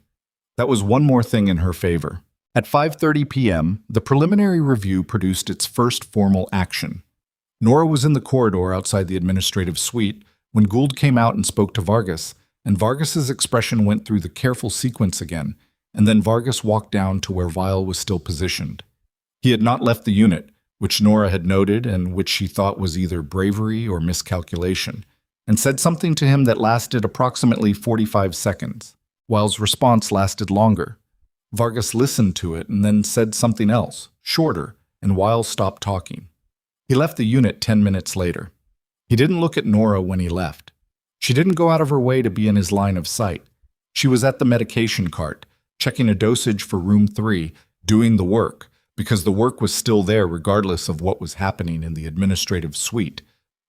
Speaker 1: That was one more thing in her favor. At 5:30 p.m., the preliminary review produced its first formal action. Nora was in the corridor outside the administrative suite when Gould came out and spoke to Vargas, and Vargas's expression went through the careful sequence again, and then Vargas walked down to where Vile was still positioned. He had not left the unit, which Nora had noted and which she thought was either bravery or miscalculation, and said something to him that lasted approximately 45 seconds. Vile's response lasted longer. Vargas listened to it and then said something else, shorter, and Vile stopped talking. He left the unit 10 minutes later. He didn't look at Nora when he left. She didn't go out of her way to be in his line of sight. She was at the medication cart, checking a dosage for room 3, doing the work, because the work was still there regardless of what was happening in the administrative suite.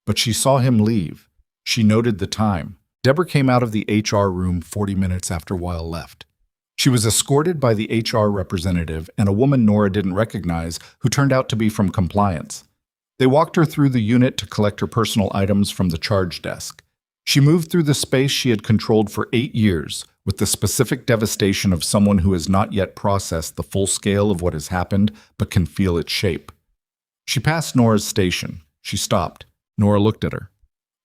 Speaker 1: But she saw him leave. She noted the time. Deborah came out of the HR room 40 minutes after Weil left. She was escorted by the HR representative and a woman Nora didn't recognize who turned out to be from compliance. They walked her through the unit to collect her personal items from the charge desk. She moved through the space she had controlled for 8 years with the specific devastation of someone who has not yet processed the full scale of what has happened but can feel its shape. She passed Nora's station. She stopped. Nora looked at her.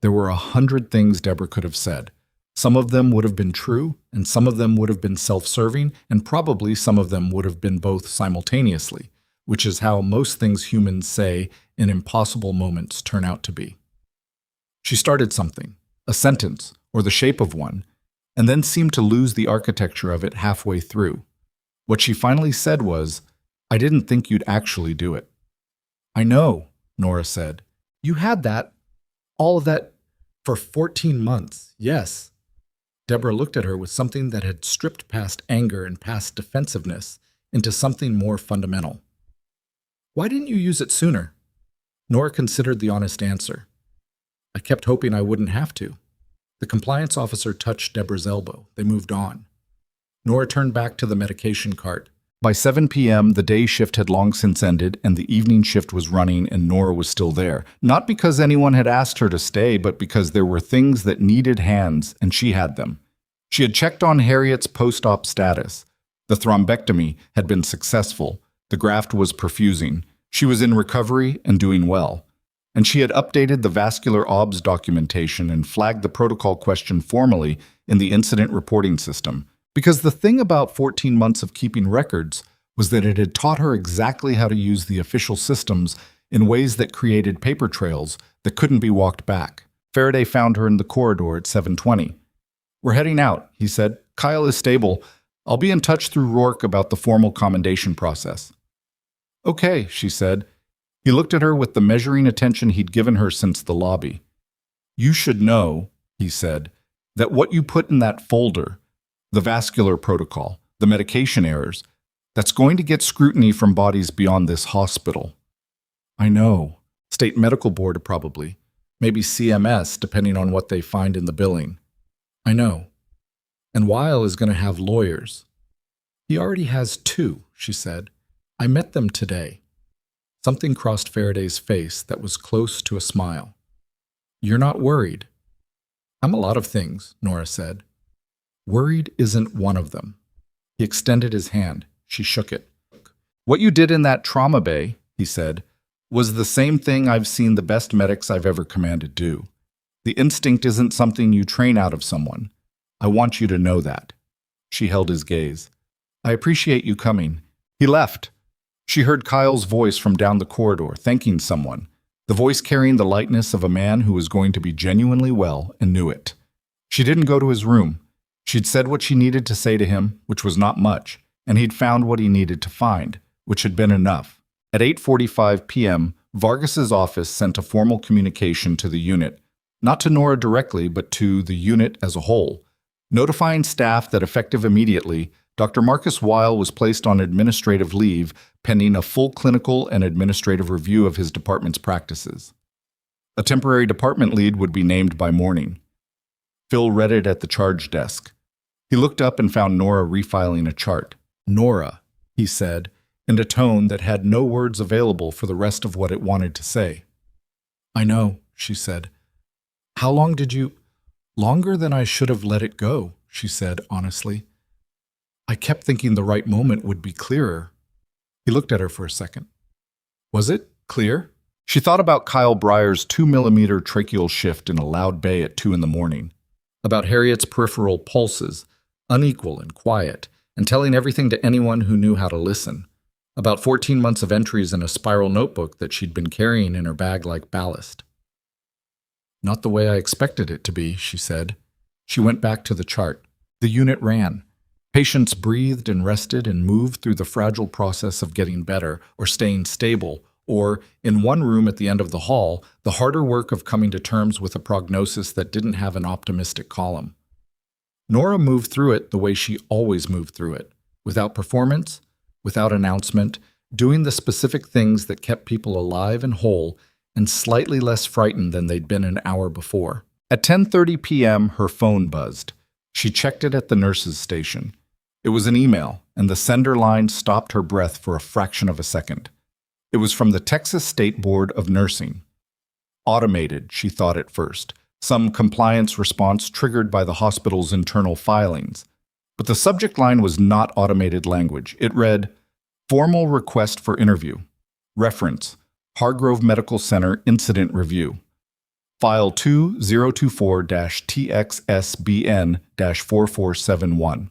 Speaker 1: There were 100 things Deborah could have said. Some of them would have been true, and some of them would have been self-serving, and probably some of them would have been both simultaneously, which is how most things humans say in impossible moments turn out to be. She started something, a sentence, or the shape of one, and then seemed to lose the architecture of it halfway through. What she finally said was, I didn't think you'd actually do it. I know, Nora said. You had that, all of that, for 14 months, yes. Deborah looked at her with something that had stripped past anger and past defensiveness into something more fundamental. Why didn't you use it sooner? Nora considered the honest answer. I kept hoping I wouldn't have to. The compliance officer touched Deborah's elbow. They moved on. Nora turned back to the medication cart. By 7 p.m., the day shift had long since ended, and the evening shift was running, and Nora was still there. Not because anyone had asked her to stay, but because there were things that needed hands, and she had them. She had checked on Harriet's post-op status. The thrombectomy had been successful. The graft was perfusing. She was in recovery and doing well. and she had updated the vascular obs documentation and flagged the protocol question formally in the incident reporting system. Because the thing about 14 months of keeping records was that it had taught her exactly how to use the official systems in ways that created paper trails that couldn't be walked back. Faraday found her in the corridor at 7:20. "We're heading out," he said. "Kyle is stable. I'll be in touch through Rourke about the formal commendation process." "Okay," she said. He looked at her with the measuring attention he'd given her since the lobby. "You should know," he said, "that what you put in that folder, the vascular protocol, the medication errors, that's going to get scrutiny from bodies beyond this hospital." "I know. State Medical Board probably. Maybe CMS, depending on what they find in the billing." "I know. And Weil is going to have lawyers." "He already has 2, she said. "I met them today." Something crossed Faraday's face that was close to a smile. "You're not worried?" "I'm a lot of things," Nora said. "Worried isn't one of them." He extended his hand. She shook it. "What you did in that trauma bay," he said, "was the same thing I've seen the best medics I've ever commanded do. The instinct isn't something you train out of someone. I want you to know that." She held his gaze. "I appreciate you coming." He left. She heard Kyle's voice from down the corridor, thanking someone, the voice carrying the lightness of a man who was going to be genuinely well and knew it. She didn't go to his room. She'd said what she needed to say to him, which was not much, and he'd found what he needed to find, which had been enough. At 8:45 p.m., Vargas's office sent a formal communication to the unit, not to Nora directly, but to the unit as a whole, notifying staff that effective immediately, Dr. Marcus Weil was placed on administrative leave pending a full clinical and administrative review of his department's practices. A temporary department lead would be named by morning. Phil read it at the charge desk. He looked up and found Nora refiling a chart. "Nora," he said, in a tone that had no words available for the rest of what it wanted to say. "I know," she said. "How long did you—" "Longer than I should have let it go," she said honestly. "I kept thinking the right moment would be clearer." He looked at her for a second. "Was it clear?" She thought about Kyle Breyer's 2mm tracheal shift in a loud bay at 2 in the morning, about Harriet's peripheral pulses, unequal and quiet, and telling everything to anyone who knew how to listen, about 14 months of entries in a spiral notebook that she'd been carrying in her bag like ballast. "Not the way I expected it to be," she said. She went back to the chart. The unit ran. Patients breathed and rested and moved through the fragile process of getting better or staying stable, or, in one room at the end of the hall, the harder work of coming to terms with a prognosis that didn't have an optimistic column. Nora moved through it the way she always moved through it, without performance, without announcement, doing the specific things that kept people alive and whole and slightly less frightened than they'd been an hour before. At 10:30 p.m., her phone buzzed. She checked it at the nurse's station. It was an email, and the sender line stopped her breath for a fraction of a second. It was from the Texas State Board of Nursing. Automated, she thought at first, some compliance response triggered by the hospital's internal filings. But the subject line was not automated language. It read, "Formal request for interview. Reference, Hargrove Medical Center Incident Review. File 2024-TXSBN-4471.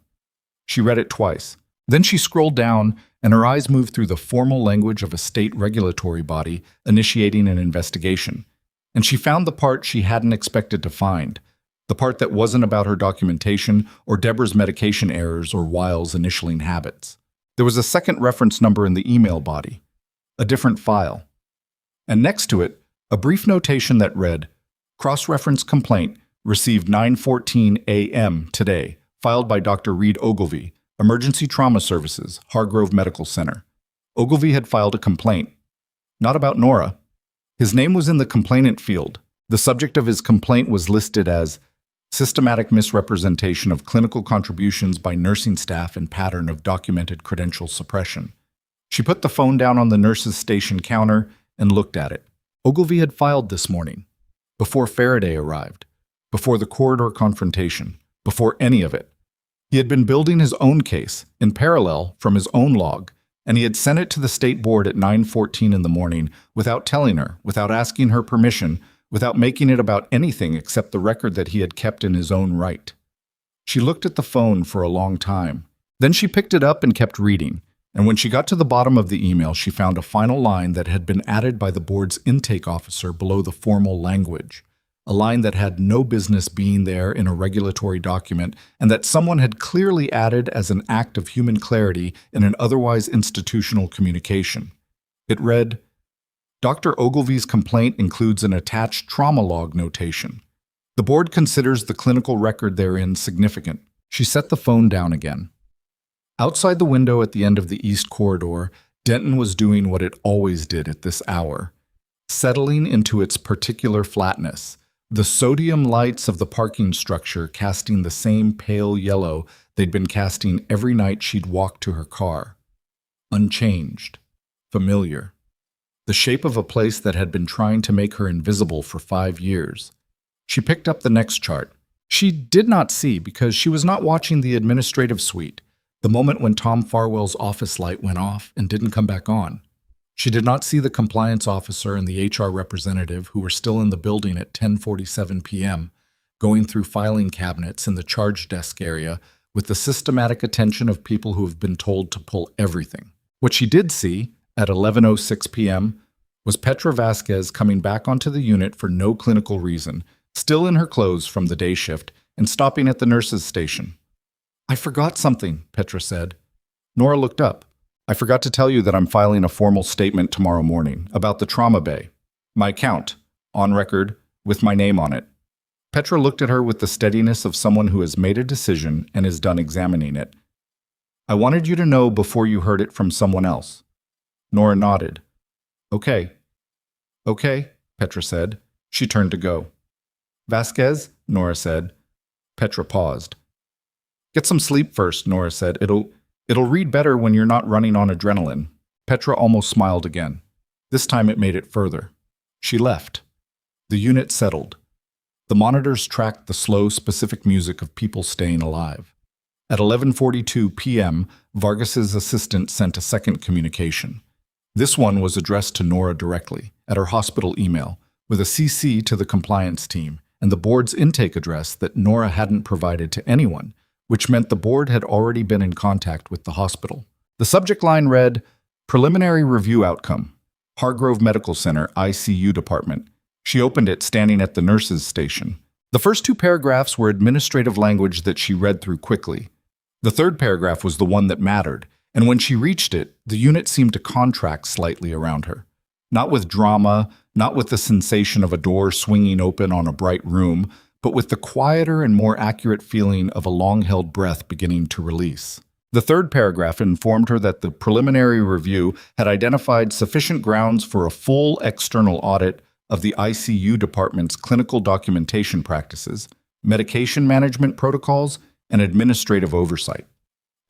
Speaker 1: She read it twice. Then she scrolled down, and her eyes moved through the formal language of a state regulatory body initiating an investigation. And she found the part she hadn't expected to find, the part that wasn't about her documentation or Deborah's medication errors or Weil's initialing habits. There was a second reference number in the email body, a different file. And next to it, a brief notation that read, "Cross-reference complaint received 9:14 a.m. today, filed by Dr. Reed Ogilvie, Emergency Trauma Services, Hargrove Medical Center." Ogilvie had filed a complaint. Not about Nora. His name was in the complainant field. The subject of his complaint was listed as systematic misrepresentation of clinical contributions by nursing staff and pattern of documented credential suppression. She put the phone down on the nurse's station counter and looked at it. Ogilvie had filed this morning, before Faraday arrived, before the corridor confrontation, before any of it. He had been building his own case, in parallel from his own log, and he had sent it to the state board at 9:14 in the morning without telling her, without asking her permission, without making it about anything except the record that he had kept in his own right. She looked at the phone for a long time. Then she picked it up and kept reading, and when she got to the bottom of the email, she found a final line that had been added by the board's intake officer below the formal language, a line that had no business being there in a regulatory document and that someone had clearly added as an act of human clarity in an otherwise institutional communication. It read, "Dr. Ogilvy's complaint includes an attached trauma log notation. The board considers the clinical record therein significant." She set the phone down again. Outside the window at the end of the east corridor, Denton was doing what it always did at this hour, settling into its particular flatness, the sodium lights of the parking structure casting the same pale yellow they'd been casting every night she'd walked to her car. Unchanged. Familiar. The shape of a place that had been trying to make her invisible for 5 years. She picked up the next chart. She did not see because she was not watching the administrative suite, the moment when Tom Farwell's office light went off and didn't come back on. She did not see the compliance officer and the HR representative who were still in the building at 10:47 p.m., going through filing cabinets in the charge desk area with the systematic attention of people who have been told to pull everything. What she did see, at 11:06 p.m., was Petra Vasquez coming back onto the unit for no clinical reason, still in her clothes from the day shift, and stopping at the nurse's station. "I forgot something," Petra said. Nora looked up. "I forgot to tell you that I'm filing a formal statement tomorrow morning about the trauma bay. My account, on record, with my name on it." Petra looked at her with the steadiness of someone who has made a decision and is done examining it. "I wanted you to know before you heard it from someone else." Nora nodded. "Okay." "Okay," Petra said. She turned to go. "Vasquez," Nora said. Petra paused. "Get some sleep first," Nora said. It'll read better when you're not running on adrenaline." Petra almost smiled again. This time it made it further. She left. The unit settled. The monitors tracked the slow, specific music of people staying alive. At 11:42 p.m., Vargas's assistant sent a second communication. This one was addressed to Nora directly, at her hospital email, with a CC to the compliance team, and the board's intake address that Nora hadn't provided to anyone, which meant the board had already been in contact with the hospital. The subject line read, "Preliminary Review Outcome, Hargrove Medical Center, ICU Department." She opened it standing at the nurse's station. The first 2 paragraphs were administrative language that she read through quickly. The third paragraph was the one that mattered, and when she reached it, the unit seemed to contract slightly around her. Not with drama, not with the sensation of a door swinging open on a bright room, but with the quieter and more accurate feeling of a long-held breath beginning to release. The third paragraph informed her that the preliminary review had identified sufficient grounds for a full external audit of the ICU department's clinical documentation practices, medication management protocols, and administrative oversight.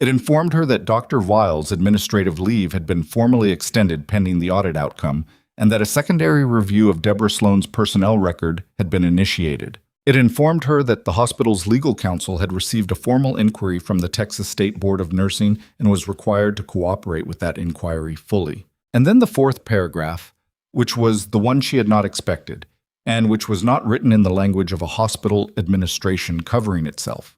Speaker 1: It informed her that Dr. Weil's administrative leave had been formally extended pending the audit outcome, and that a secondary review of Deborah Sloan's personnel record had been initiated. It informed her that the hospital's legal counsel had received a formal inquiry from the Texas State Board of Nursing and was required to cooperate with that inquiry fully. And then the fourth paragraph, which was the one she had not expected, and which was not written in the language of a hospital administration covering itself.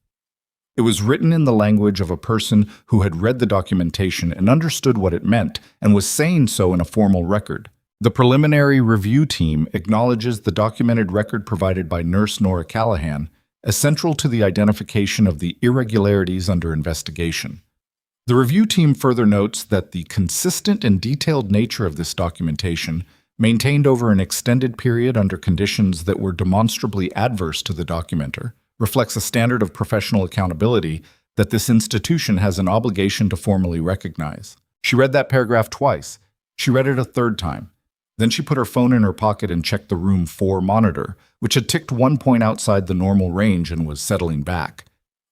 Speaker 1: It was written in the language of a person who had read the documentation and understood what it meant and was saying so in a formal record. The preliminary review team acknowledges the documented record provided by Nurse Nora Callahan as central to the identification of the irregularities under investigation. The review team further notes that the consistent and detailed nature of this documentation, maintained over an extended period under conditions that were demonstrably adverse to the documenter, reflects a standard of professional accountability that this institution has an obligation to formally recognize. She read that paragraph twice. She read it a third time. Then she put her phone in her pocket and checked the room 4 monitor, which had ticked 1 point outside the normal range and was settling back.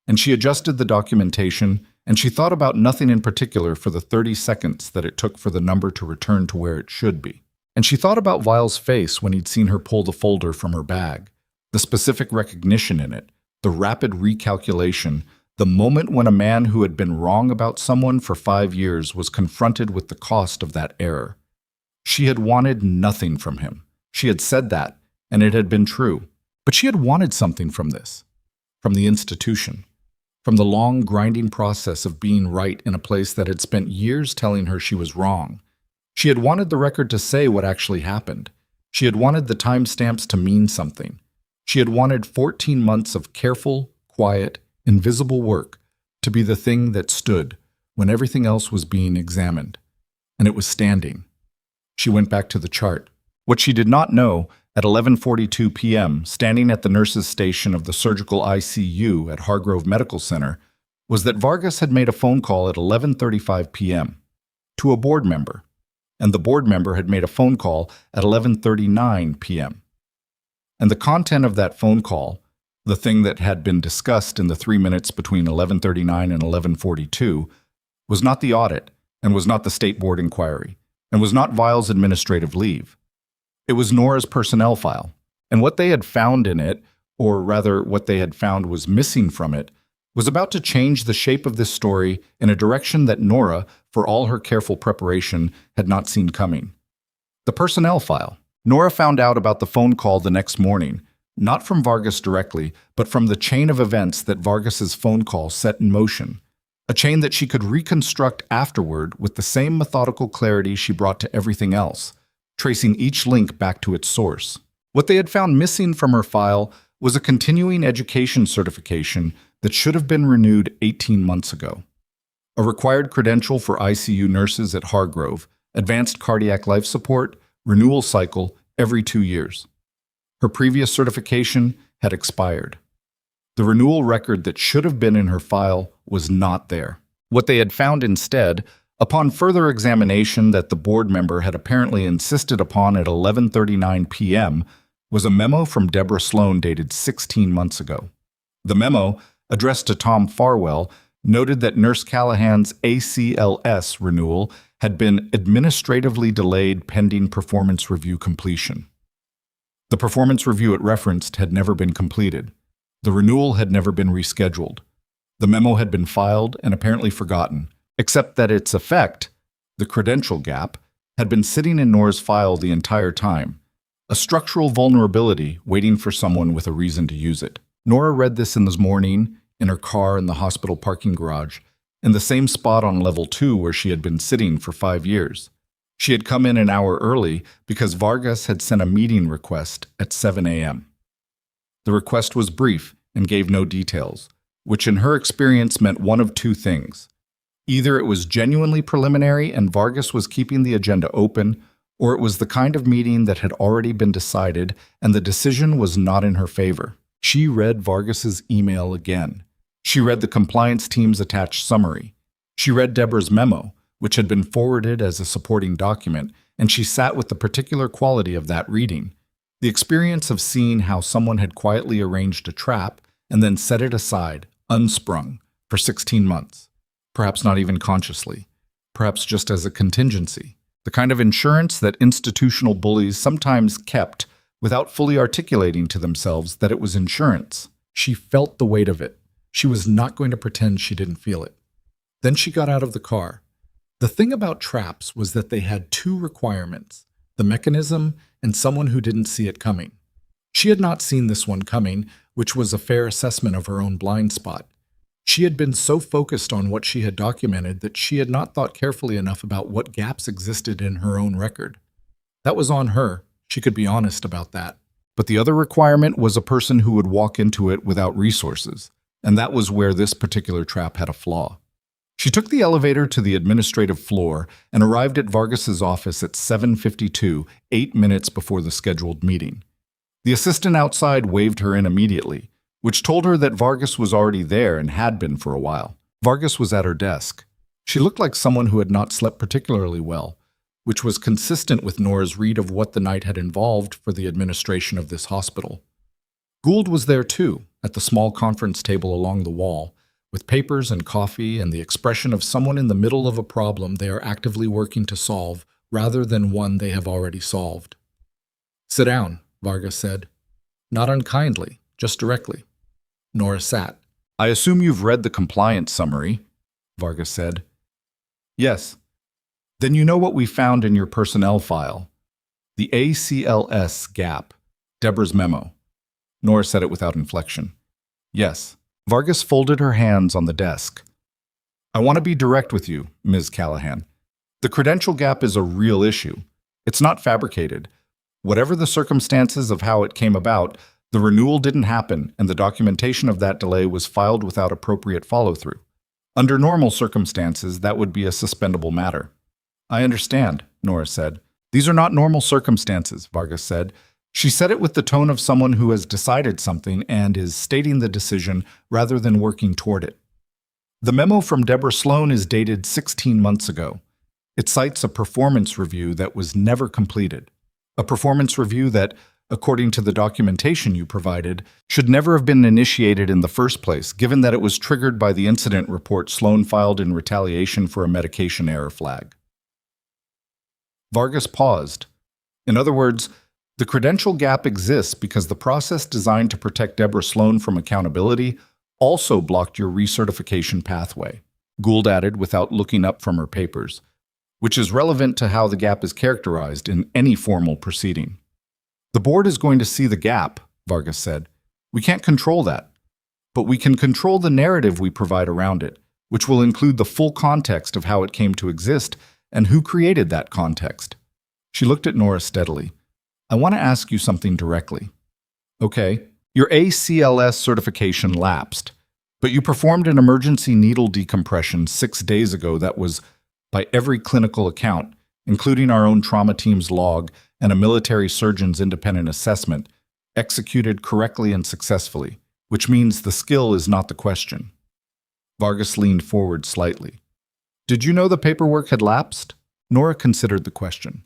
Speaker 1: And she adjusted the documentation, and she thought about nothing in particular for the 30 seconds that it took for the number to return to where it should be. And she thought about Weil's face when he'd seen her pull the folder from her bag, the specific recognition in it, the rapid recalculation, The moment when a man who had been wrong about someone for 5 years was confronted with the cost of that error. She had wanted nothing from him. She had said that, and it had been true. But she had wanted something from this, from the institution, from the long, grinding process of being right in a place that had spent years telling her she was wrong. She had wanted the record to say what actually happened. She had wanted the timestamps to mean something. She had wanted 14 months of careful, quiet, invisible work to be the thing that stood when everything else was being examined. And it was standing. She went back to the chart. What she did not know, at 11:42 p.m., standing at the nurse's station of the surgical ICU at Hargrove Medical Center, was that Vargas had made a phone call at 11:35 p.m. to a board member, and the board member had made a phone call at 11:39 p.m. And the content of that phone call, the thing that had been discussed in the 3 minutes between 11:39 and 11:42, was not the audit, and was not the state board inquiry, and was not Vile's administrative leave. It was Nora's personnel file, and what they had found in it, or rather what they had found was missing from it, was about to change the shape of this story in a direction that Nora, for all her careful preparation, had not seen coming. The personnel file. Nora found out about the phone call the next morning, not from Vargas directly, but from the chain of events that Vargas's phone call set in motion, a chain that she could reconstruct afterward with the same methodical clarity she brought to everything else, tracing each link back to its source. What they had found missing from her file was a continuing education certification that should have been renewed 18 months ago. A required credential for ICU nurses at Hargrove, advanced cardiac life support, renewal cycle every 2 years. Her previous certification had expired. The renewal record that should have been in her file was not there. What they had found instead, upon further examination that the board member had apparently insisted upon at 11:39 p.m., was a memo from Deborah Sloan dated 16 months ago. The memo, addressed to Tom Farwell, noted that Nurse Callahan's ACLS renewal had been administratively delayed pending performance review completion. The performance review it referenced had never been completed. The renewal had never been rescheduled. The memo had been filed and apparently forgotten, except that its effect, the credential gap, had been sitting in Nora's file the entire time, a structural vulnerability waiting for someone with a reason to use it. Nora read this in the morning, in her car in the hospital parking garage, in the same spot on level 2 where she had been sitting for 5 years. She had come in an hour early because Vargas had sent a meeting request at 7 a.m. The request was brief and gave no details, which in her experience meant one of two things. Either it was genuinely preliminary and Vargas was keeping the agenda open, or it was the kind of meeting that had already been decided and the decision was not in her favor. She read Vargas's email again. She read the compliance team's attached summary. She read Deborah's memo, which had been forwarded as a supporting document, and she sat with the particular quality of that reading, the experience of seeing how someone had quietly arranged a trap and then set it aside, unsprung, for 16 months, perhaps not even consciously, perhaps just as a contingency, the kind of insurance that institutional bullies sometimes kept without fully articulating to themselves that it was insurance. She felt the weight of it. She was not going to pretend she didn't feel it. Then she got out of the car. The thing about traps was that they had two requirements, the mechanism and someone who didn't see it coming. She had not seen this one coming, which was a fair assessment of her own blind spot. She had been so focused on what she had documented that she had not thought carefully enough about what gaps existed in her own record. That was on her. She could be honest about that. But the other requirement was a person who would walk into it without resources, and that was where this particular trap had a flaw. She took the elevator to the administrative floor and arrived at Vargas's office at 7:52, 8 minutes before the scheduled meeting. The assistant outside waved her in immediately, which told her that Vargas was already there and had been for a while. Vargas was at her desk. She looked like someone who had not slept particularly well, which was consistent with Nora's read of what the night had involved for the administration of this hospital. Gould was there too, at the small conference table along the wall, with papers and coffee and the expression of someone in the middle of a problem they are actively working to solve rather than one they have already solved. "Sit down," Vargas said. Not unkindly, just directly. Nora sat. I assume you've read the compliance summary, Vargas said. Yes. Then you know what we found in your personnel file. The ACLS gap, Deborah's memo. Nora said it without inflection. Yes. Vargas folded her hands on the desk. I want to be direct with you, Ms. Callahan. The credential gap is a real issue. It's not fabricated. Whatever the circumstances of how it came about, the renewal didn't happen, and the documentation of that delay was filed without appropriate follow-through. Under normal circumstances, that would be a suspendable matter. I understand, Nora said. These are not normal circumstances, Vargas said. She said it with the tone of someone who has decided something and is stating the decision rather than working toward it. The memo from Deborah Sloan is dated 16 months ago. It cites a performance review that was never completed. A performance review that, according to the documentation you provided, should never have been initiated in the first place, given that it was triggered by the incident report Sloan filed in retaliation for a medication error flag. Vargas paused. In other words, the credential gap exists because the process designed to protect Deborah Sloan from accountability also blocked your recertification pathway, Gould added without looking up from her papers, which is relevant to how the gap is characterized in any formal proceeding. The board is going to see the gap, Vargas said. We can't control that, but we can control the narrative we provide around it, which will include the full context of how it came to exist and who created that context. She looked at Nora steadily. I want to ask you something directly. Okay, your ACLS certification lapsed, but you performed an emergency needle decompression 6 days ago that was, by every clinical account, including our own trauma team's log and a military surgeon's independent assessment, executed correctly and successfully, which means the skill is not the question. Vargas leaned forward slightly. Did you know the paperwork had lapsed? Nora considered the question.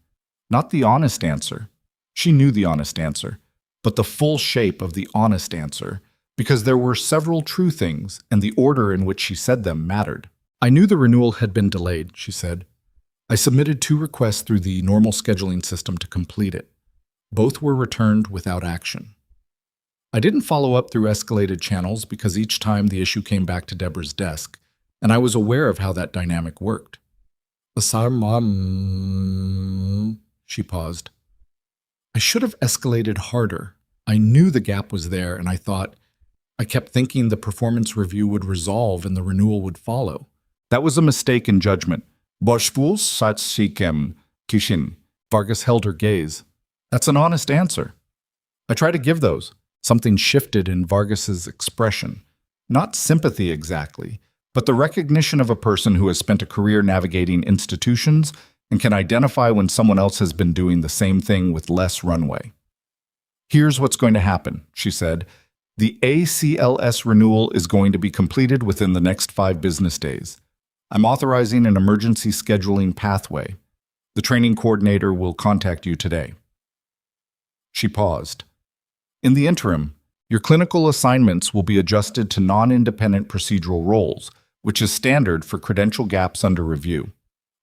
Speaker 1: Not the honest answer. She knew the honest answer, but the full shape of the honest answer, because there were several true things, and the order in which she said them mattered. I knew the renewal had been delayed, she said. I submitted 2 requests through the normal scheduling system to complete it. Both were returned without action. I didn't follow up through escalated channels because each time the issue came back to Deborah's desk, and I was aware of how that dynamic worked. She paused. I should have escalated harder. I knew the gap was there, and I kept thinking the performance review would resolve and the renewal would follow. That was a mistake in judgment. Boshvul Satsikem Kishin. Vargas held her gaze. That's an honest answer. I try to give those. Something shifted in Vargas's expression. Not sympathy exactly, but the recognition of a person who has spent a career navigating institutions and can identify when someone else has been doing the same thing with less runway. Here's what's going to happen, she said. The ACLS renewal is going to be completed within the next 5 business days. I'm authorizing an emergency scheduling pathway. The training coordinator will contact you today. She paused. In the interim, your clinical assignments will be adjusted to non-independent procedural roles, which is standard for credential gaps under review.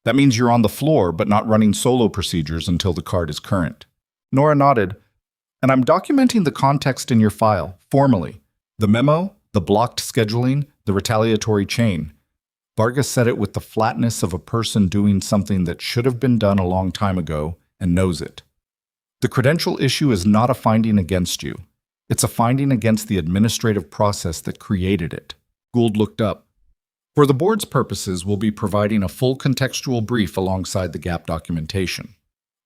Speaker 1: That means you're on the floor but not running solo procedures until the card is current. Nora nodded. And I'm documenting the context in your file, formally. The memo, the blocked scheduling, the retaliatory chain. Vargas said it with the flatness of a person doing something that should have been done a long time ago and knows it. The credential issue is not a finding against you. It's a finding against the administrative process that created it. Gould looked up. For the board's purposes, we'll be providing a full contextual brief alongside the gap documentation.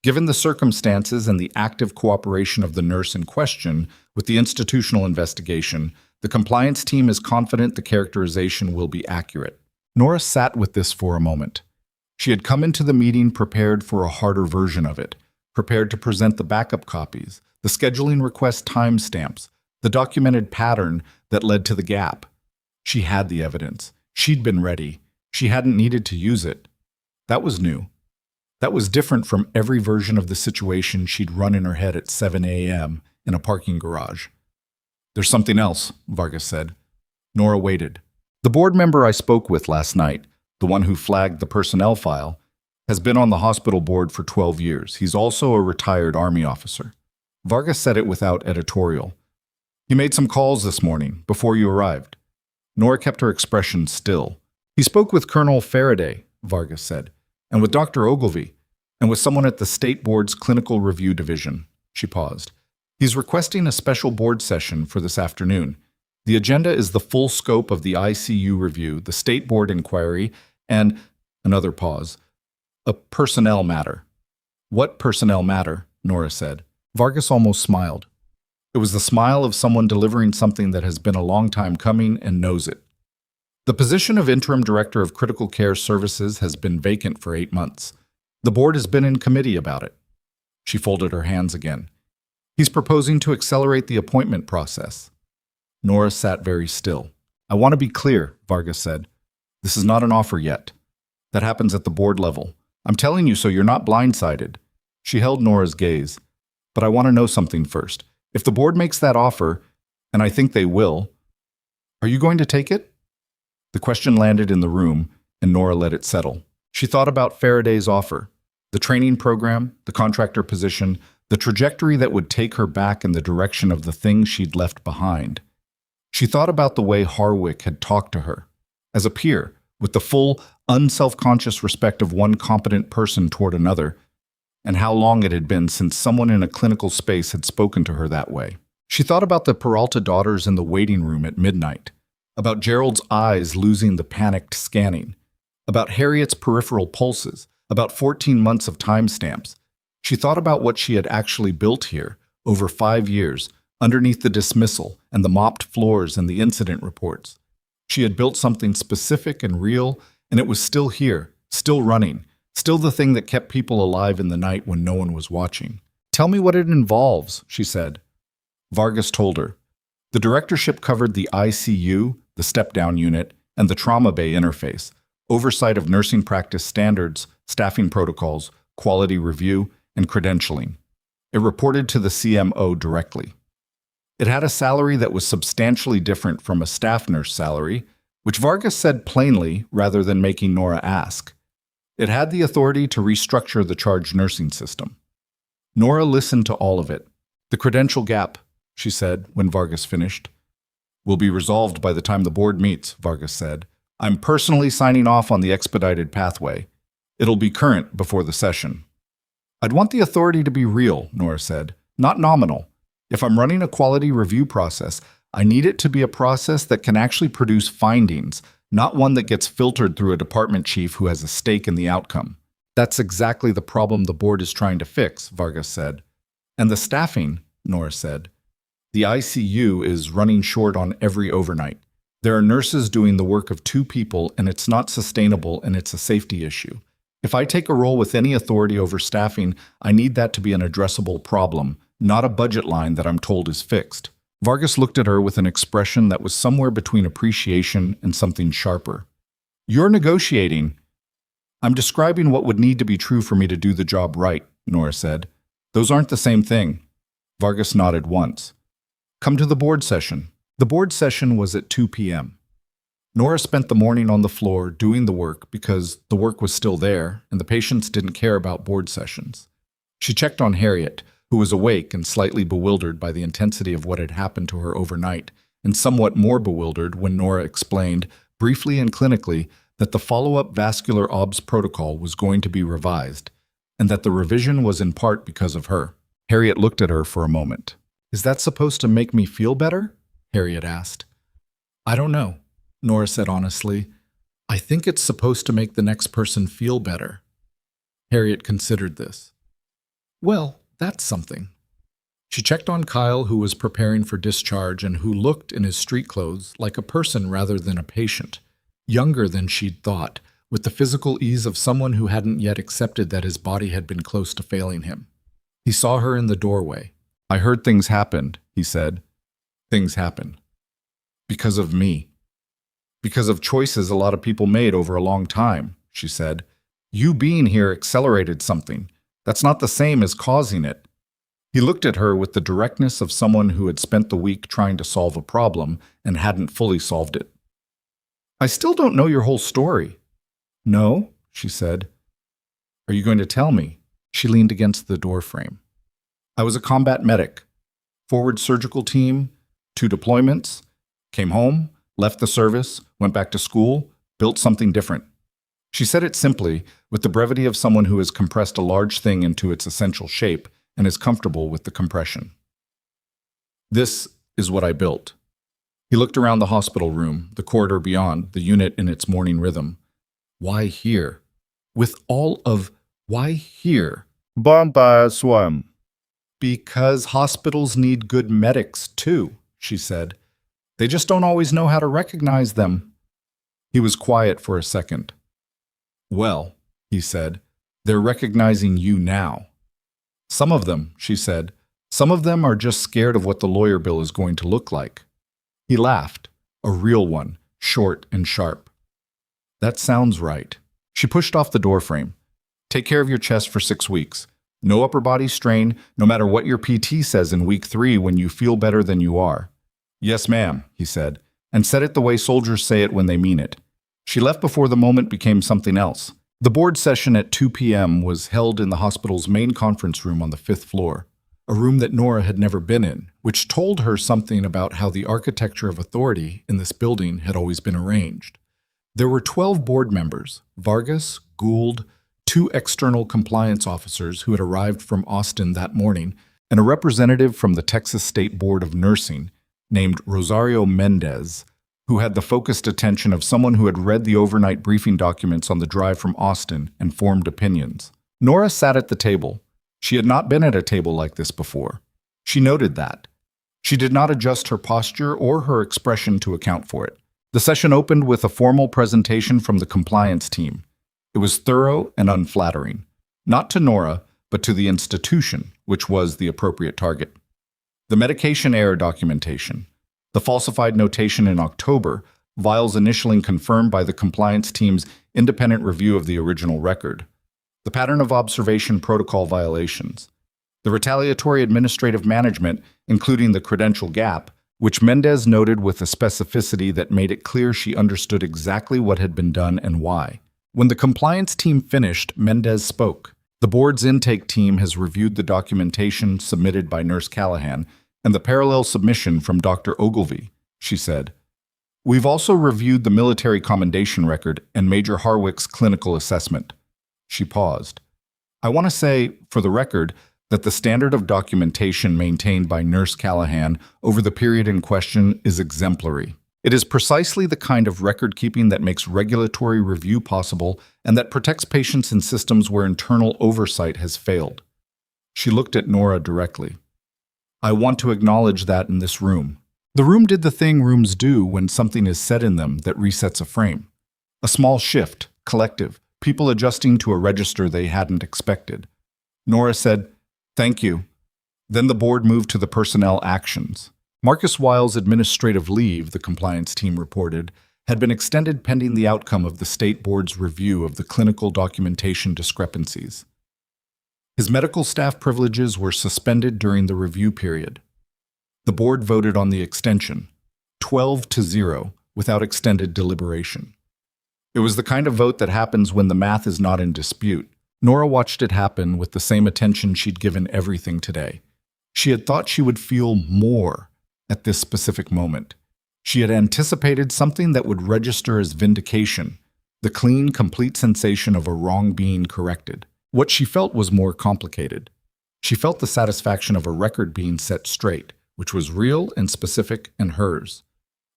Speaker 1: Given the circumstances and the active cooperation of the nurse in question with the institutional investigation, the compliance team is confident the characterization will be accurate. Nora sat with this for a moment. She had come into the meeting prepared for a harder version of it, prepared to present the backup copies, the scheduling request timestamps, the documented pattern that led to the gap. She had the evidence. She'd been ready. She hadn't needed to use it. That was new. That was different from every version of the situation she'd run in her head at 7 a.m. in a parking garage. There's something else, Vargas said. Nora waited. The board member I spoke with last night, the one who flagged the personnel file, has been on the hospital board for 12 years. He's also a retired Army officer. Vargas said it without editorial. He made some calls this morning, before you arrived. Nora kept her expression still. He spoke with Colonel Faraday, Vargas said, and with Dr. Ogilvy, and with someone at the State Board's Clinical Review Division. She paused. He's requesting a special board session for this afternoon. The agenda is the full scope of the ICU review, the State Board inquiry, and, another pause, a personnel matter. What personnel matter? Nora said. Vargas almost smiled. It was the smile of someone delivering something that has been a long time coming and knows it. The position of Interim Director of Critical Care Services has been vacant for 8 months. The board has been in committee about it. She folded her hands again. He's proposing to accelerate the appointment process. Nora sat very still. I want to be clear, Vargas said. This is not an offer yet. That happens at the board level. I'm telling you so you're not blindsided. She held Nora's gaze. But I want to know something first. If the board makes that offer, and I think they will, are you going to take it? The question landed in the room, and Nora let it settle. She thought about Faraday's offer, the training program, the contractor position, the trajectory that would take her back in the direction of the things she'd left behind. She thought about the way Harwick had talked to her, as a peer, with the full, unself-conscious respect of one competent person toward another, and how long it had been since someone in a clinical space had spoken to her that way. She thought about the Peralta daughters in the waiting room at midnight, about Gerald's eyes losing the panicked scanning, about Harriet's peripheral pulses, about 14 months of timestamps. She thought about what she had actually built here, over 5 years, underneath the dismissal and the mopped floors and the incident reports. She had built something specific and real, and it was still here, still running, still the thing that kept people alive in the night when no one was watching. Tell me what it involves, she said. Vargas told her. The directorship covered the ICU, the step-down unit, and the trauma bay interface, oversight of nursing practice standards, staffing protocols, quality review, and credentialing. It reported to the CMO directly. It had a salary that was substantially different from a staff nurse salary, which Vargas said plainly rather than making Nora ask. It had the authority to restructure the charge nursing system. Nora listened to all of it. The credential gap, she said when Vargas finished, will be resolved by the time the board meets, Vargas said. I'm personally signing off on the expedited pathway. It'll be current before the session. I'd want the authority to be real, Nora said, not nominal. If I'm running a quality review process, I need it to be a process that can actually produce findings, not one that gets filtered through a department chief who has a stake in the outcome. That's exactly the problem the board is trying to fix, Vargas said. And the staffing, Nora said. The ICU is running short on every overnight. There are nurses doing the work of 2 people, and it's not sustainable, and it's a safety issue. If I take a role with any authority over staffing, I need that to be an addressable problem, not a budget line that I'm told is fixed. Vargas looked at her with an expression that was somewhere between appreciation and something sharper. You're negotiating. I'm describing what would need to be true for me to do the job right, Nora said. Those aren't the same thing. Vargas nodded once. Come to the board session. The board session was at 2 p.m. Nora spent the morning on the floor doing the work because the work was still there and the patients didn't care about board sessions. She checked on Harriet, who was awake and slightly bewildered by the intensity of what had happened to her overnight, and somewhat more bewildered when Nora explained, briefly and clinically, that the follow-up vascular obs protocol was going to be revised, and that the revision was in part because of her. Harriet looked at her for a moment. Is that supposed to make me feel better? Harriet asked. I don't know, Nora said honestly. I think it's supposed to make the next person feel better. Harriet considered this. Well, that's something. She checked on Kyle, who was preparing for discharge and who looked in his street clothes like a person rather than a patient, younger than she'd thought, with the physical ease of someone who hadn't yet accepted that his body had been close to failing him. He saw her in the doorway. I heard things happened, he said. Things happen. Because of me. Because of choices a lot of people made over a long time, she said. You being here accelerated something. That's not the same as causing it. He looked at her with the directness of someone who had spent the week trying to solve a problem and hadn't fully solved it. I still don't know your whole story. No, she said. Are you going to tell me? She leaned against the doorframe. I was a combat medic. Forward surgical team, 2 deployments, came home, left the service, went back to school, built something different. She said it simply, with the brevity of someone who has compressed a large thing into its essential shape and is comfortable with the compression. This is what I built. He looked around the hospital room, the corridor beyond, the unit in its morning rhythm. Why here? With all of why here?
Speaker 2: Swam.
Speaker 1: Because hospitals need good medics too, she said. They just don't always know how to recognize them. He was quiet for a second. Well, he said, they're recognizing you now. Some of them, she said, some of them are just scared of what the lawyer bill is going to look like. He laughed, a real one, short and sharp. That sounds right. She pushed off the doorframe. Take care of your chest for 6 weeks. No upper body strain, no matter what your PT says in week 3 when you feel better than you are. Yes, ma'am, he said, and said it the way soldiers say it when they mean it. She left before the moment became something else. The board session at 2 p.m. was held in the hospital's main conference room on the 5th floor, a room that Nora had never been in, which told her something about how the architecture of authority in this building had always been arranged. There were 12 board members, Vargas, Gould, 2 external compliance officers who had arrived from Austin that morning, and a representative from the Texas State Board of Nursing named Rosario Mendez, who had the focused attention of someone who had read the overnight briefing documents on the drive from Austin and formed opinions. Nora sat at the table. She had not been at a table like this before. She noted that. She did not adjust her posture or her expression to account for it. The session opened with a formal presentation from the compliance team. It was thorough and unflattering, not to Nora, but to the institution, which was the appropriate target. The medication error documentation, the falsified notation in October, vials initialing confirmed by the compliance team's independent review of the original record, the pattern of observation protocol violations, the retaliatory administrative management, including the credential gap, which Mendez noted with a specificity that made it clear she understood exactly what had been done and why. When the compliance team finished, Mendez spoke. The board's intake team has reviewed the documentation submitted by Nurse Callahan and the parallel submission from Dr. Ogilvy, she said. We've also reviewed the military commendation record and Major Harwick's clinical assessment. She paused. I want to say, for the record, that the standard of documentation maintained by Nurse Callahan over the period in question is exemplary. It is precisely the kind of record-keeping that makes regulatory review possible and that protects patients in systems where internal oversight has failed. She looked at Nora directly. I want to acknowledge that in this room. The room did the thing rooms do when something is said in them that resets a frame. A small shift, collective, people adjusting to a register they hadn't expected. Nora said, "Thank you." Then the board moved to the personnel actions. Marcus Wiles' administrative leave, the compliance team reported, had been extended pending the outcome of the state board's review of the clinical documentation discrepancies. His medical staff privileges were suspended during the review period. The board voted on the extension, 12-0, without extended deliberation. It was the kind of vote that happens when the math is not in dispute. Nora watched it happen with the same attention she'd given everything today. She had thought she would feel more at this specific moment. She had anticipated something that would register as vindication, the clean, complete sensation of a wrong being corrected. What she felt was more complicated. She felt the satisfaction of a record being set straight, which was real and specific and hers.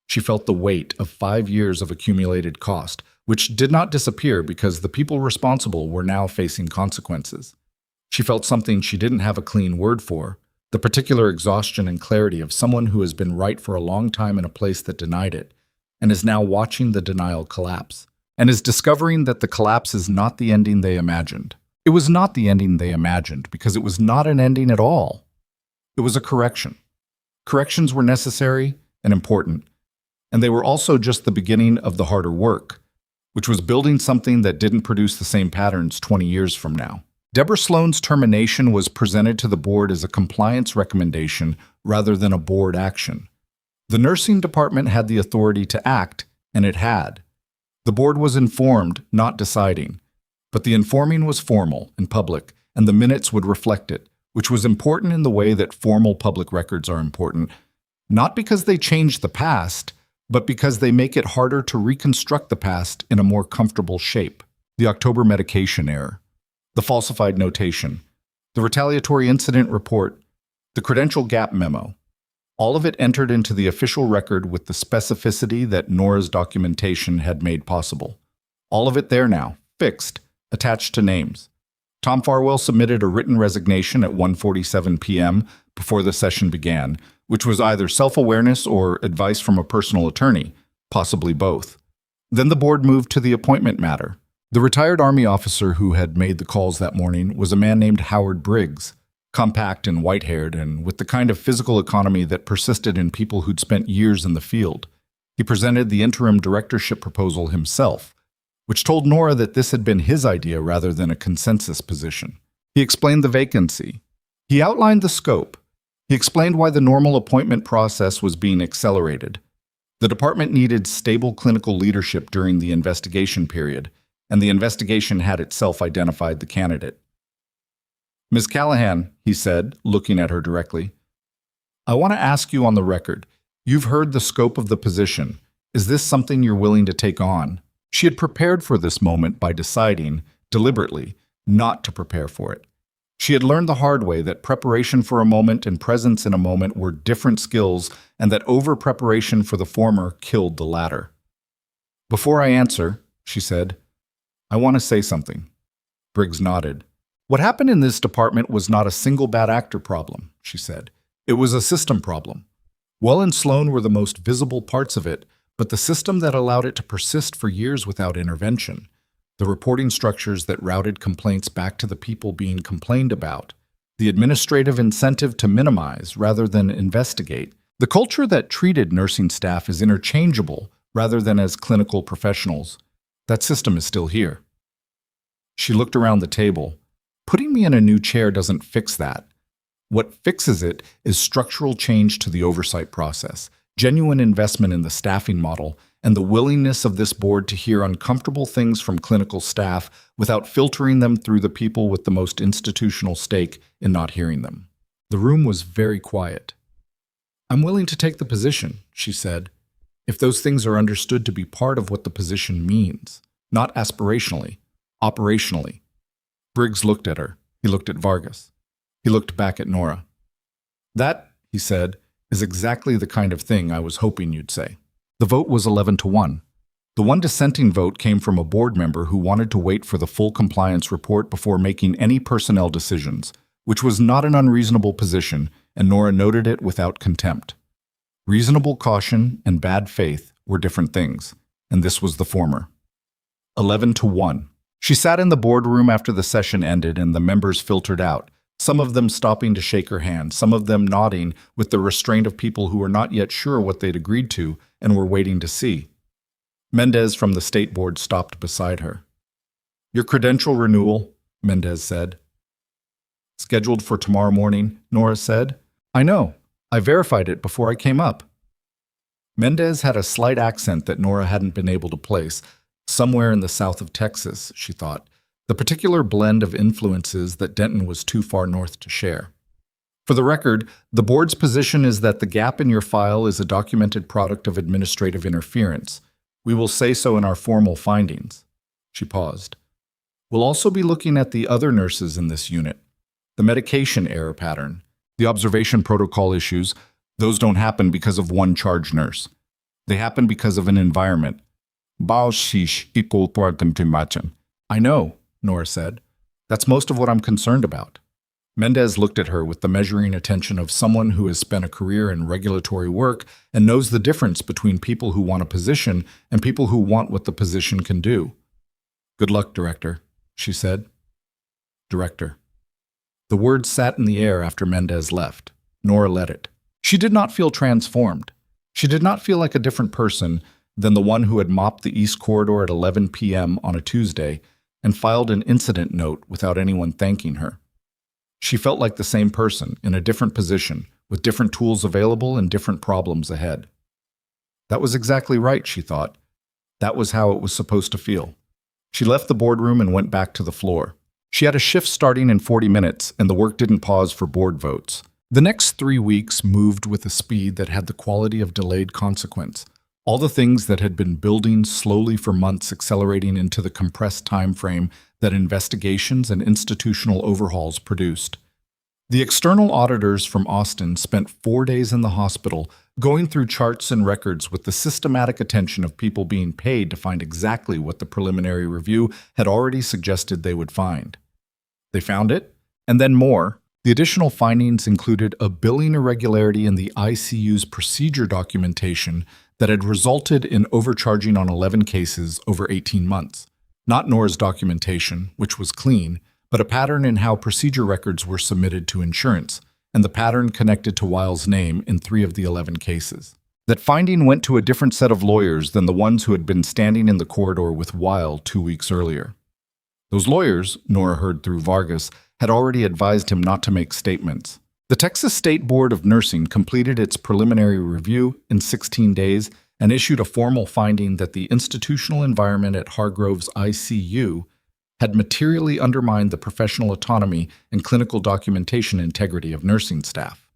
Speaker 1: She felt the weight of 5 years of accumulated cost, which did not disappear because the people responsible were now facing consequences. She felt something she didn't have a clean word for, the particular exhaustion and clarity of someone who has been right for a long time in a place that denied it, and is now watching the denial collapse, and is discovering that the collapse is not the ending they imagined. It was not the ending they imagined because it was not an ending at all. It was a correction. Corrections were necessary and important, and they were also just the beginning of the harder work, which was building something that didn't produce the same patterns 20 years from now. Deborah Sloan's termination was presented to the board as a compliance recommendation rather than a board action. The nursing department had the authority to act, and it had. The board was informed, not deciding. But the informing was formal and public, and the minutes would reflect it, which was important in the way that formal public records are important, not because they changed the past, but because they make it harder to reconstruct the past in a more comfortable shape. The October medication error, the falsified notation, the retaliatory incident report, the credential gap memo. All of it entered into the official record with the specificity that Nora's documentation had made possible. All of it there now, fixed, attached to names. Tom Farwell submitted a written resignation at 1:47 p.m. before the session began, which was either self-awareness or advice from a personal attorney, possibly both. Then the board moved to the appointment matter. The retired Army officer who had made the calls that morning was a man named Howard Briggs, compact and white-haired, and with the kind of physical economy that persisted in people who'd spent years in the field. He presented the interim directorship proposal himself, which told Nora that this had been his idea rather than a consensus position. He explained the vacancy. He outlined the scope. He explained why the normal appointment process was being accelerated. The department needed stable clinical leadership during the investigation period, and the investigation had itself identified the candidate. Ms. Callahan, he said, looking at her directly, I want to ask you on the record. You've heard the scope of the position. Is this something you're willing to take on? She had prepared for this moment by deciding, deliberately, not to prepare for it. She had learned the hard way that preparation for a moment and presence in a moment were different skills, and that over-preparation for the former killed the latter. Before I answer, she said, I want to say something. Briggs nodded. What happened in this department was not a single bad actor problem, she said. It was a system problem. Well and Sloan were the most visible parts of it, but the system that allowed it to persist for years without intervention, the reporting structures that routed complaints back to the people being complained about, the administrative incentive to minimize rather than investigate, the culture that treated nursing staff as interchangeable rather than as clinical professionals, that system is still here. She looked around the table. Putting me in a new chair doesn't fix that. What fixes it is structural change to the oversight process, genuine investment in the staffing model, and the willingness of this board to hear uncomfortable things from clinical staff without filtering them through the people with the most institutional stake in not hearing them. The room was very quiet. I'm willing to take the position, she said, if those things are understood to be part of what the position means, not aspirationally, operationally. Briggs looked at her. He looked at Vargas. He looked back at Nora. That, he said, is exactly the kind of thing I was hoping you'd say. The vote was 11-1. The one dissenting vote came from a board member who wanted to wait for the full compliance report before making any personnel decisions, which was not an unreasonable position, and Nora noted it without contempt. Reasonable caution and bad faith were different things, and this was the former. 11-1. She sat in the boardroom after the session ended and the members filtered out, some of them stopping to shake her hand, some of them nodding with the restraint of people who were not yet sure what they'd agreed to and were waiting to see. Mendez from the state board stopped beside her. Your credential renewal, Mendez said. Scheduled for tomorrow morning, Nora said. I know. I verified it before I came up. Mendez had a slight accent that Nora hadn't been able to place. Somewhere in the south of Texas, she thought, the particular blend of influences that Denton was too far north to share. For the record, the board's position is that the gap in your file is a documented product of administrative interference. We will say so in our formal findings. She paused. We'll also be looking at the other nurses in this unit, the medication error pattern, the observation protocol issues. Those don't happen because of one charge nurse. They happen because of an environment. I know, Nora said. That's most of what I'm concerned about. Mendez looked at her with the measuring attention of someone who has spent a career in regulatory work and knows the difference between people who want a position and people who want what the position can do. Good luck, Director, she said. Director. The word sat in the air after Mendez left. Nora let it. She did not feel transformed. She did not feel like a different person than the one who had mopped the East Corridor at 11 p.m. on a Tuesday and filed an incident note without anyone thanking her. She felt like the same person, in a different position, with different tools available and different problems ahead. That was exactly right, she thought. That was how it was supposed to feel. She left the boardroom and went back to the floor. She had a shift starting in 40 minutes, and the work didn't pause for board votes. The next 3 weeks moved with a speed that had the quality of delayed consequence. All the things that had been building slowly for months accelerating into the compressed time frame that investigations and institutional overhauls produced. The external auditors from Austin spent 4 days in the hospital going through charts and records with the systematic attention of people being paid to find exactly what the preliminary review had already suggested they would find. They found it, and then more. The additional findings included a billing irregularity in the ICU's procedure documentation that had resulted in overcharging on 11 cases over 18 months. Not Nora's documentation, which was clean, but a pattern in how procedure records were submitted to insurance, and the pattern connected to Weil's name in 3 of the 11 cases. That finding went to a different set of lawyers than the ones who had been standing in the corridor with Weil 2 weeks earlier. Those lawyers, Nora heard through Vargas, had already advised him not to make statements. The Texas State Board of Nursing completed its preliminary review in 16 days and issued a formal finding that the institutional environment at Hargrove's ICU had materially undermined the professional autonomy and clinical documentation integrity of nursing staff.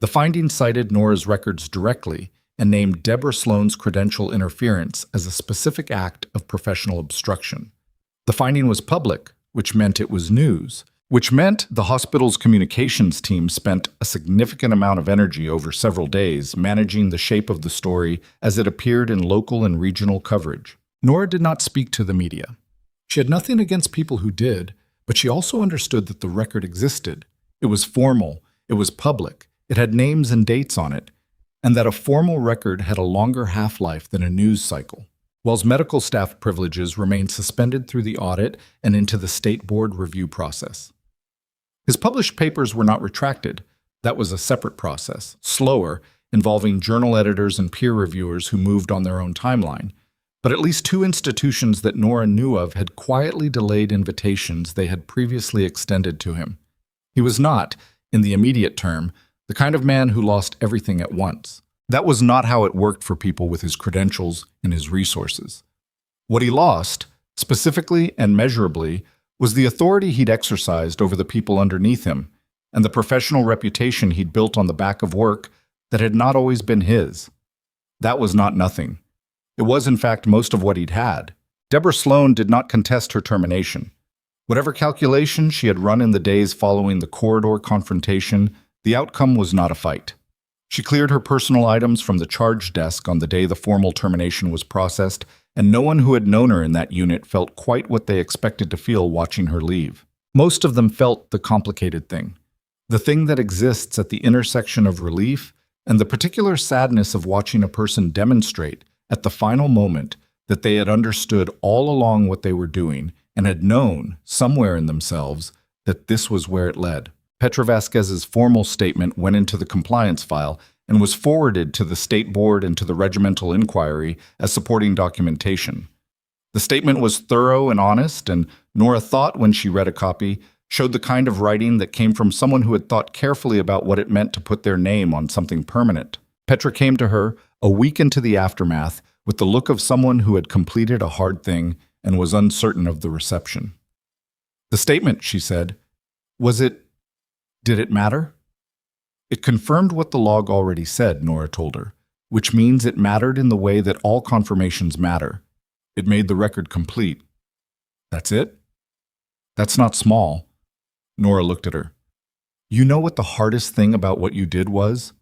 Speaker 1: The finding cited Nora's records directly and named Deborah Sloan's credential interference as a specific act of professional obstruction. The finding was public, which meant it was news, which meant the hospital's communications team spent a significant amount of energy over several days managing the shape of the story as it appeared in local and regional coverage. Nora did not speak to the media. She had nothing against people who did, but she also understood that the record existed. It was formal, it was public, it had names and dates on it, and that a formal record had a longer half-life than a news cycle. Weil's medical staff privileges remained suspended through the audit and into the state board review process. His published papers were not retracted. That was a separate process, slower, involving journal editors and peer reviewers who moved on their own timeline. But at least 2 institutions that Nora knew of had quietly delayed invitations they had previously extended to him. He was not, in the immediate term, the kind of man who lost everything at once. That was not how it worked for people with his credentials and his resources. What he lost, specifically and measurably, was the authority he'd exercised over the people underneath him and the professional reputation he'd built on the back of work that had not always been his. That was not nothing. It was, in fact, most of what he'd had. Deborah Sloan did not contest her termination. Whatever calculation she had run in the days following the corridor confrontation, the outcome was not a fight. She cleared her personal items from the charge desk on the day the formal termination was processed, and no one who had known her in that unit felt quite what they expected to feel watching her leave. Most of them felt the complicated thing, the thing that exists at the intersection of relief and the particular sadness of watching a person demonstrate, at the final moment, that they had understood all along what they were doing and had known, somewhere in themselves, that this was where it led. Petra Vasquez's formal statement went into the compliance file and was forwarded to the state board and to the regimental inquiry as supporting documentation. The statement was thorough and honest, and Nora thought, when she read a copy, showed the kind of writing that came from someone who had thought carefully about what it meant to put their name on something permanent. Petra came to her, a week into the aftermath, with the look of someone who had completed a hard thing and was uncertain of the reception. The statement, she said, did it matter? It confirmed what the log already said, Nora told her, which means it mattered in the way that all confirmations matter. It made the record complete. That's it? That's not small. Nora looked at her. You know what the hardest thing about what you did was?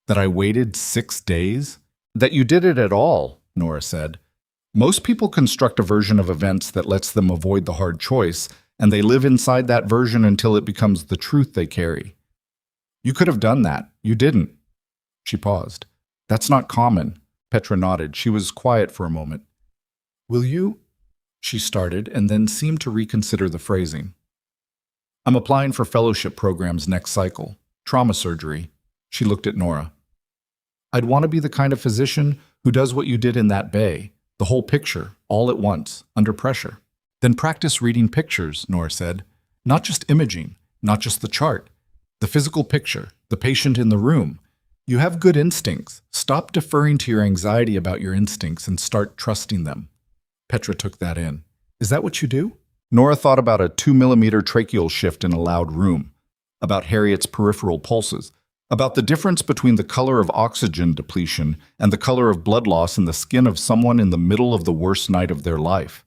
Speaker 1: That I waited 6 days? That you did it at all, Nora said. Most people construct a version of events that lets them avoid the hard choice, and they live inside that version until it becomes the truth they carry. You could have done that. You didn't. She paused. That's not common. Petra nodded. She was quiet for a moment. Will you? She started, and then seemed to reconsider the phrasing. I'm applying for fellowship programs next cycle. Trauma surgery. She looked at Nora. I'd want to be the kind of physician who does what you did in that bay, the whole picture, all at once, under pressure. Then practice reading pictures, Nora said. Not just imaging, not just the chart. The physical picture, the patient in the room. You have good instincts. Stop deferring to your anxiety about your instincts and start trusting them. Petra took that in. Is that what you do? Nora thought about a 2 mm tracheal shift in a loud room, about Harriet's peripheral pulses, about the difference between the color of oxygen depletion and the color of blood loss in the skin of someone in the middle of the worst night of their life.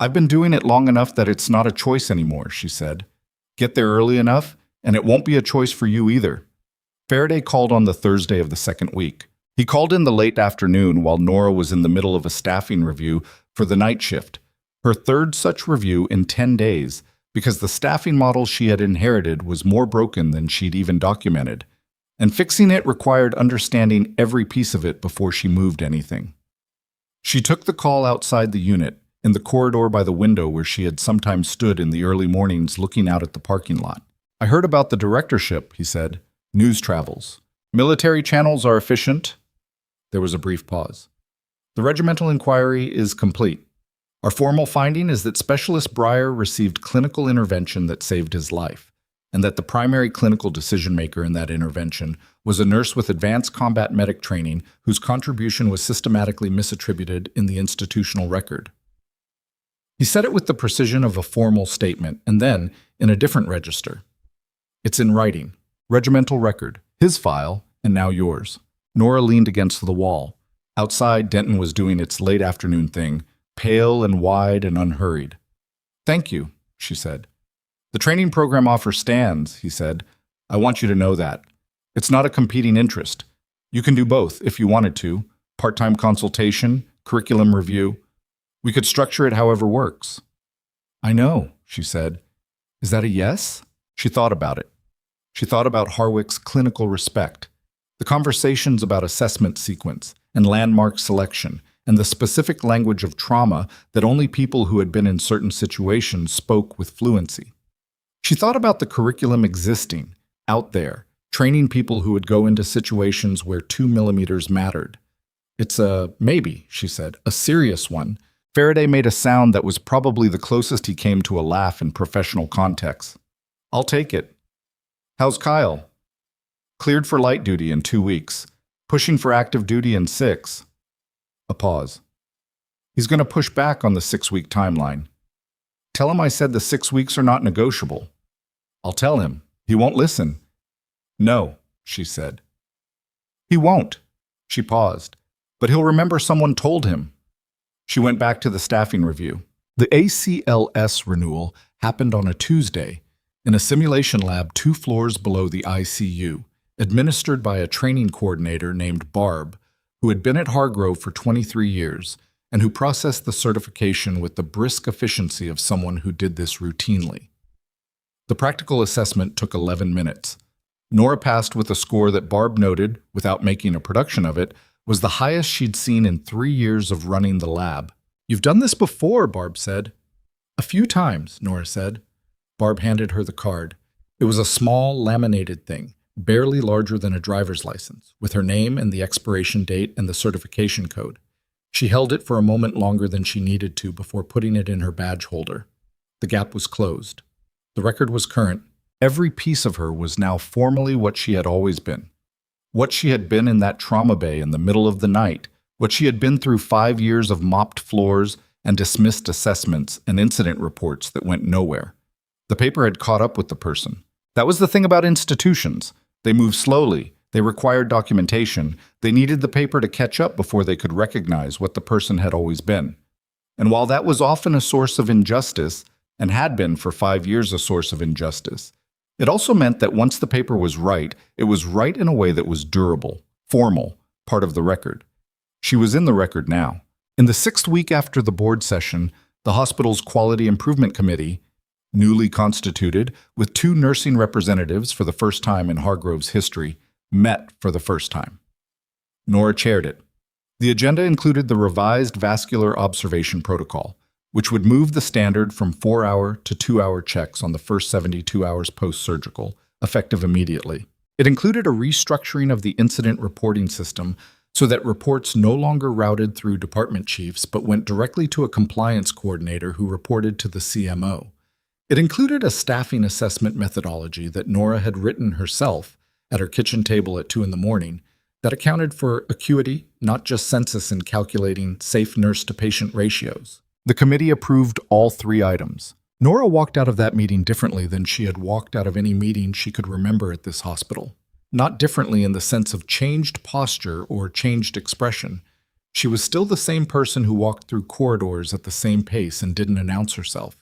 Speaker 1: I've been doing it long enough that it's not a choice anymore, she said. Get there early enough, and it won't be a choice for you either. Faraday called on the Thursday of the second week. He called in the late afternoon while Nora was in the middle of a staffing review for the night shift, her third such review in 10 days, because the staffing model she had inherited was more broken than she'd even documented, and fixing it required understanding every piece of it before she moved anything. She took the call outside the unit, in the corridor by the window where she had sometimes stood in the early mornings looking out at the parking lot. I heard about the directorship, he said. News travels. Military channels are efficient. There was a brief pause. The regimental inquiry is complete. Our formal finding is that Specialist Breyer received clinical intervention that saved his life, and that the primary clinical decision-maker in that intervention was a nurse with advanced combat medic training whose contribution was systematically misattributed in the institutional record. He said it with the precision of a formal statement, and then, in a different register. It's in writing. Regimental record. His file, and now yours. Nora leaned against the wall. Outside, Denton was doing its late afternoon thing, pale and wide and unhurried. Thank you, she said. The training program offer stands, he said. I want you to know that. It's not a competing interest. You can do both if you wanted to. Part-time consultation, curriculum review. We could structure it however works. I know, she said. Is that a yes? She thought about it. She thought about Harwick's clinical respect, the conversations about assessment sequence and landmark selection, and the specific language of trauma that only people who had been in certain situations spoke with fluency. She thought about the curriculum existing, out there, training people who would go into situations where 2 millimeters mattered. It's a maybe, she said, a serious one. Faraday made a sound that was probably the closest he came to a laugh in professional context. I'll take it. How's Kyle? Cleared for light duty in 2 weeks. Pushing for active duty in 6. A pause. He's going to push back on the 6-week timeline. Tell him I said the 6 weeks are not negotiable. I'll tell him. He won't listen. No, she said. He won't. She paused. But he'll remember someone told him. She went back to the staffing review. The ACLS renewal happened on a Tuesday in a simulation lab 2 floors below the ICU, administered by a training coordinator named Barb, who had been at Hargrove for 23 years and who processed the certification with the brisk efficiency of someone who did this routinely. The practical assessment took 11 minutes. Nora passed with a score that Barb noted, without making a production of it, was the highest she'd seen in 3 years of running the lab. You've done this before, Barb said. A few times, Nora said. Barb handed her the card. It was a small, laminated thing, barely larger than a driver's license, with her name and the expiration date and the certification code. She held it for a moment longer than she needed to before putting it in her badge holder. The gap was closed. The record was current. Every piece of her was now formally what she had always been. What she had been in that trauma bay in the middle of the night, what she had been through 5 years of mopped floors and dismissed assessments and incident reports that went nowhere. The paper had caught up with the person. That was the thing about institutions. They moved slowly. They required documentation. They needed the paper to catch up before they could recognize what the person had always been. And while that was often a source of injustice, and had been for 5 years a source of injustice, it also meant that once the paper was right, it was right in a way that was durable, formal, part of the record. She was in the record now. In the 6th week after the board session, the hospital's Quality Improvement Committee, newly constituted, with 2 nursing representatives for the first time in Hargrove's history, met for the first time. Nora chaired it. The agenda included the revised vascular observation protocol, which would move the standard from 4-hour to 2-hour checks on the first 72 hours post-surgical, effective immediately. It included a restructuring of the incident reporting system so that reports no longer routed through department chiefs but went directly to a compliance coordinator who reported to the CMO. It included a staffing assessment methodology that Nora had written herself at her kitchen table at 2 a.m. that accounted for acuity, not just census, in calculating safe nurse-to-patient ratios. The committee approved all 3 items. Nora walked out of that meeting differently than she had walked out of any meeting she could remember at this hospital. not differently in the sense of changed posture or changed expression. She was still the same person who walked through corridors at the same pace and didn't announce herself.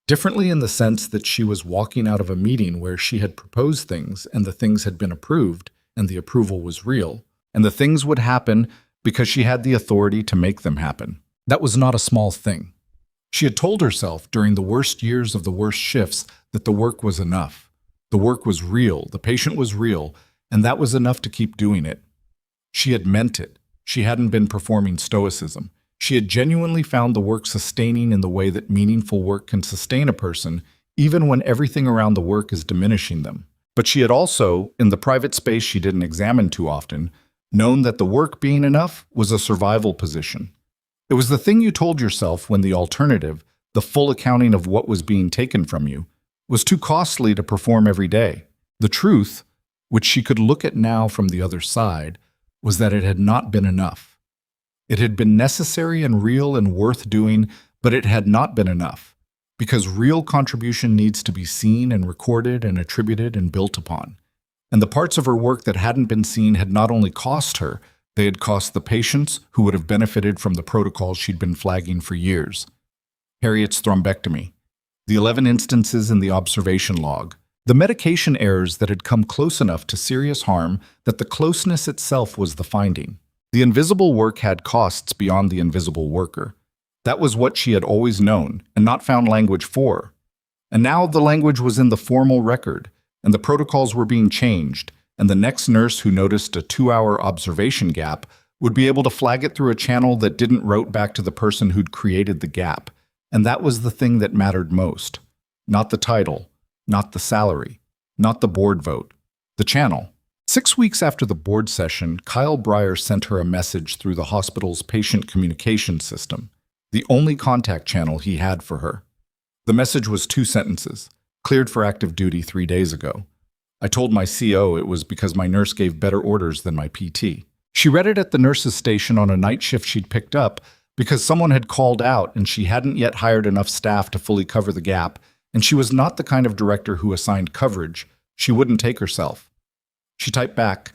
Speaker 1: Differently in the sense that she was walking out of a meeting where she had proposed things and the things had been approved and the approval was real, and the things would happen because she had the authority to make them happen. That was not a small thing. She had told herself during the worst years of the worst shifts that the work was enough. The work was real, the patient was real, and that was enough to keep doing it. She had meant it. She hadn't been performing stoicism. She had genuinely found the work sustaining in the way that meaningful work can sustain a person, even when everything around the work is diminishing them. But she had also, in the private space she didn't examine too often, known that the work being enough was a survival position. It was the thing you told yourself when the alternative, the full accounting of what was being taken from you, was too costly to perform every day. The truth, which she could look at now from the other side, was that it had not been enough. It had been necessary and real and worth doing, but it had not been enough, because real contribution needs to be seen and recorded and attributed and built upon. And the parts of her work that hadn't been seen had not only cost her, they had cost the patients who would have benefited from the protocols she'd been flagging for years. Harriet's thrombectomy, the 11 instances in the observation log, the medication errors that had come close enough to serious harm that the closeness itself was the finding. The invisible work had costs beyond the invisible worker. That was what she had always known and not found language for. And now the language was in the formal record, and the protocols were being changed, and the next nurse who noticed a 2-hour observation gap would be able to flag it through a channel that didn't route back to the person who'd created the gap. And that was the thing that mattered most. Not the title, not the salary, not the board vote, the channel. 6 weeks after the board session, Kyle Breyer sent her a message through the hospital's patient communication system, the only contact channel he had for her. The message was 2 sentences, cleared for active duty 3 days ago. I told my CO it was because my nurse gave better orders than my PT. She read it at the nurse's station on a night shift she'd picked up because someone had called out and she hadn't yet hired enough staff to fully cover the gap, and she was not the kind of director who assigned coverage. She wouldn't take herself. She typed back,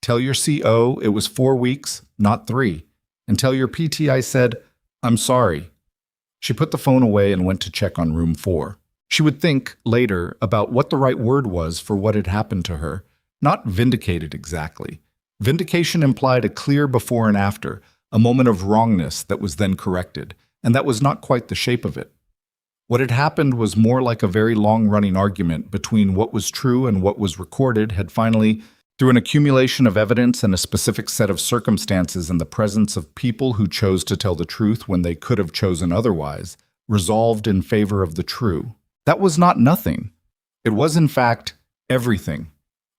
Speaker 1: "Tell your CO it was 4 weeks, not 3. And tell your PT I said, I'm sorry." She put the phone away and went to check on room 4. She would think, later, about what the right word was for what had happened to her, not vindicated exactly. Vindication implied a clear before and after, a moment of wrongness that was then corrected, and that was not quite the shape of it. What had happened was more like a very long-running argument between what was true and what was recorded had finally, through an accumulation of evidence and a specific set of circumstances in the presence of people who chose to tell the truth when they could have chosen otherwise, resolved in favor of the true. That was not nothing. It was, in fact, everything.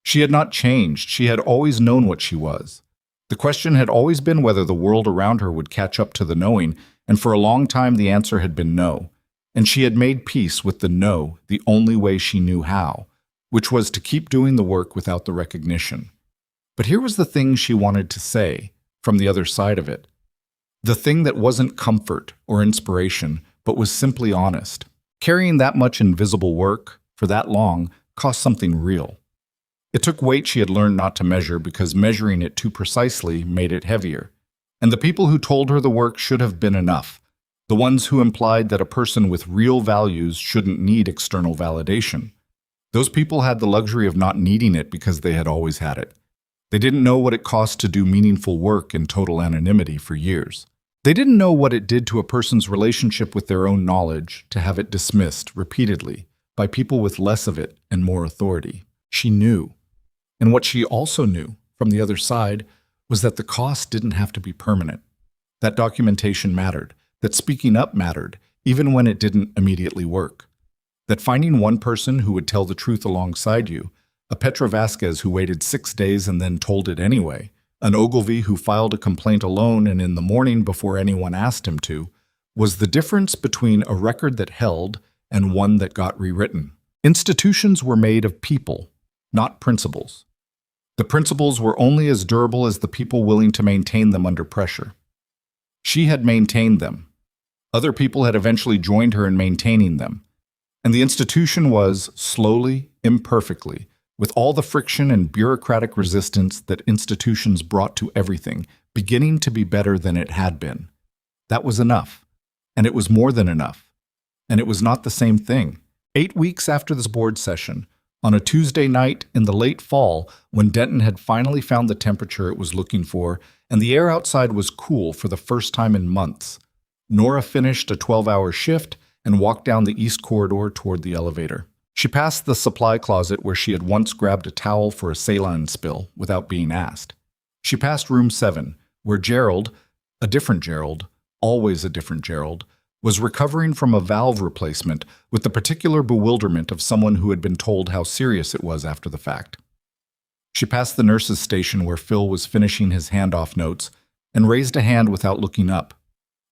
Speaker 1: She had not changed. She had always known what she was. The question had always been whether the world around her would catch up to the knowing, and for a long time the answer had been no. And she had made peace with the no the only way she knew how, which was to keep doing the work without the recognition. But here was the thing she wanted to say, from the other side of it. The thing that wasn't comfort or inspiration, but was simply honest. Carrying that much invisible work, for that long, cost something real. It took weight she had learned not to measure because measuring it too precisely made it heavier. And the people who told her the work should have been enough. The ones who implied that a person with real values shouldn't need external validation. Those people had the luxury of not needing it because they had always had it. They didn't know what it cost to do meaningful work in total anonymity for years. They didn't know what it did to a person's relationship with their own knowledge to have it dismissed repeatedly by people with less of it and more authority. She knew. And what she also knew, from the other side, was that the cost didn't have to be permanent. That documentation mattered, that speaking up mattered, even when it didn't immediately work. That finding one person who would tell the truth alongside you, a Petra Vasquez who waited 6 days and then told it anyway, an Ogilvy who filed a complaint alone and in the morning before anyone asked him to, was the difference between a record that held and one that got rewritten. Institutions were made of people, not principles. The principles were only as durable as the people willing to maintain them under pressure. She had maintained them. Other people had eventually joined her in maintaining them. And the institution was, slowly, imperfectly, with all the friction and bureaucratic resistance that institutions brought to everything beginning to be better than it had been. That was enough. And it was more than enough. And it was not the same thing. 8 weeks after this board session, on a Tuesday night in the late fall, when Denton had finally found the temperature it was looking for, and the air outside was cool for the first time in months, Nora finished a 12-hour shift and walked down the east corridor toward the elevator. She passed the supply closet where she had once grabbed a towel for a saline spill without being asked. She passed room 7, where Gerald, a different Gerald, always a different Gerald, was recovering from a valve replacement with the particular bewilderment of someone who had been told how serious it was after the fact. She passed the nurse's station where Phil was finishing his handoff notes and raised a hand without looking up.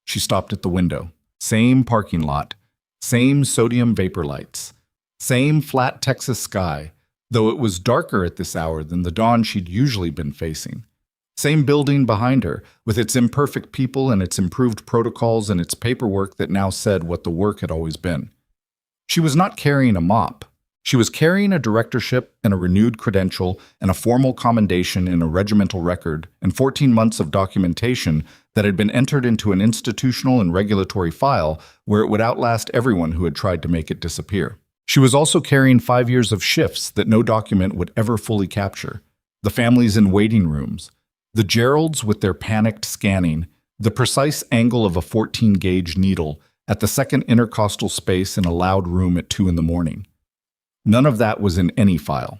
Speaker 1: She stopped at the window. Same parking lot, same sodium vapor lights, same flat Texas sky, though it was darker at this hour than the dawn she'd usually been facing. Same building behind her, with its imperfect people and its improved protocols and its paperwork that now said what the work had always been. She was not carrying a mop. She was carrying a directorship and a renewed credential and a formal commendation in a regimental record and 14 months of documentation that had been entered into an institutional and regulatory file where it would outlast everyone who had tried to make it disappear. She was also carrying 5 years of shifts that no document would ever fully capture. The families in waiting rooms, the Geralds with their panicked scanning, the precise angle of a 14-gauge needle at the second intercostal space in a loud room at 2 in the morning. None of that was in any file.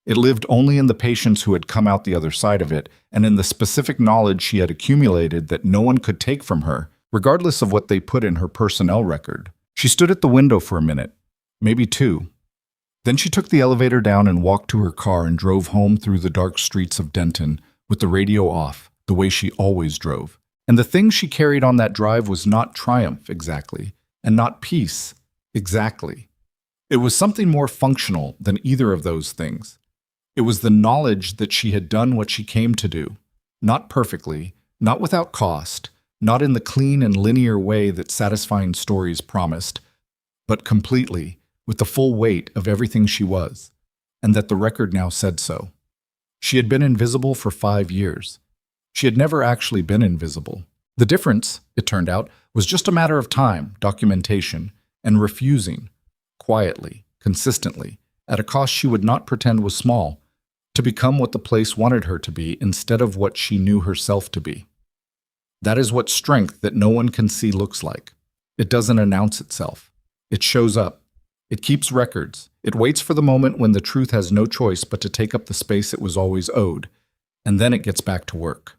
Speaker 1: It lived only in the patients who had come out the other side of it and in the specific knowledge she had accumulated that no one could take from her, regardless of what they put in her personnel record. She stood at the window for a minute, maybe 2. Then she took the elevator down and walked to her car and drove home through the dark streets of Denton, with the radio off, the way she always drove. And the thing she carried on that drive was not triumph, exactly, and not peace, exactly. It was something more functional than either of those things. It was the knowledge that she had done what she came to do, not perfectly, not without cost, not in the clean and linear way that satisfying stories promised, but completely, with the full weight of everything she was, and that the record now said so. She had been invisible for 5 years. She had never actually been invisible. The difference, it turned out, was just a matter of time, documentation, and refusing, quietly, consistently, at a cost she would not pretend was small, to become what the place wanted her to be instead of what she knew herself to be. That is what strength that no one can see looks like. It doesn't announce itself. It shows up. It keeps records. It waits for the moment when the truth has no choice but to take up the space it was always owed, and then it gets back to work.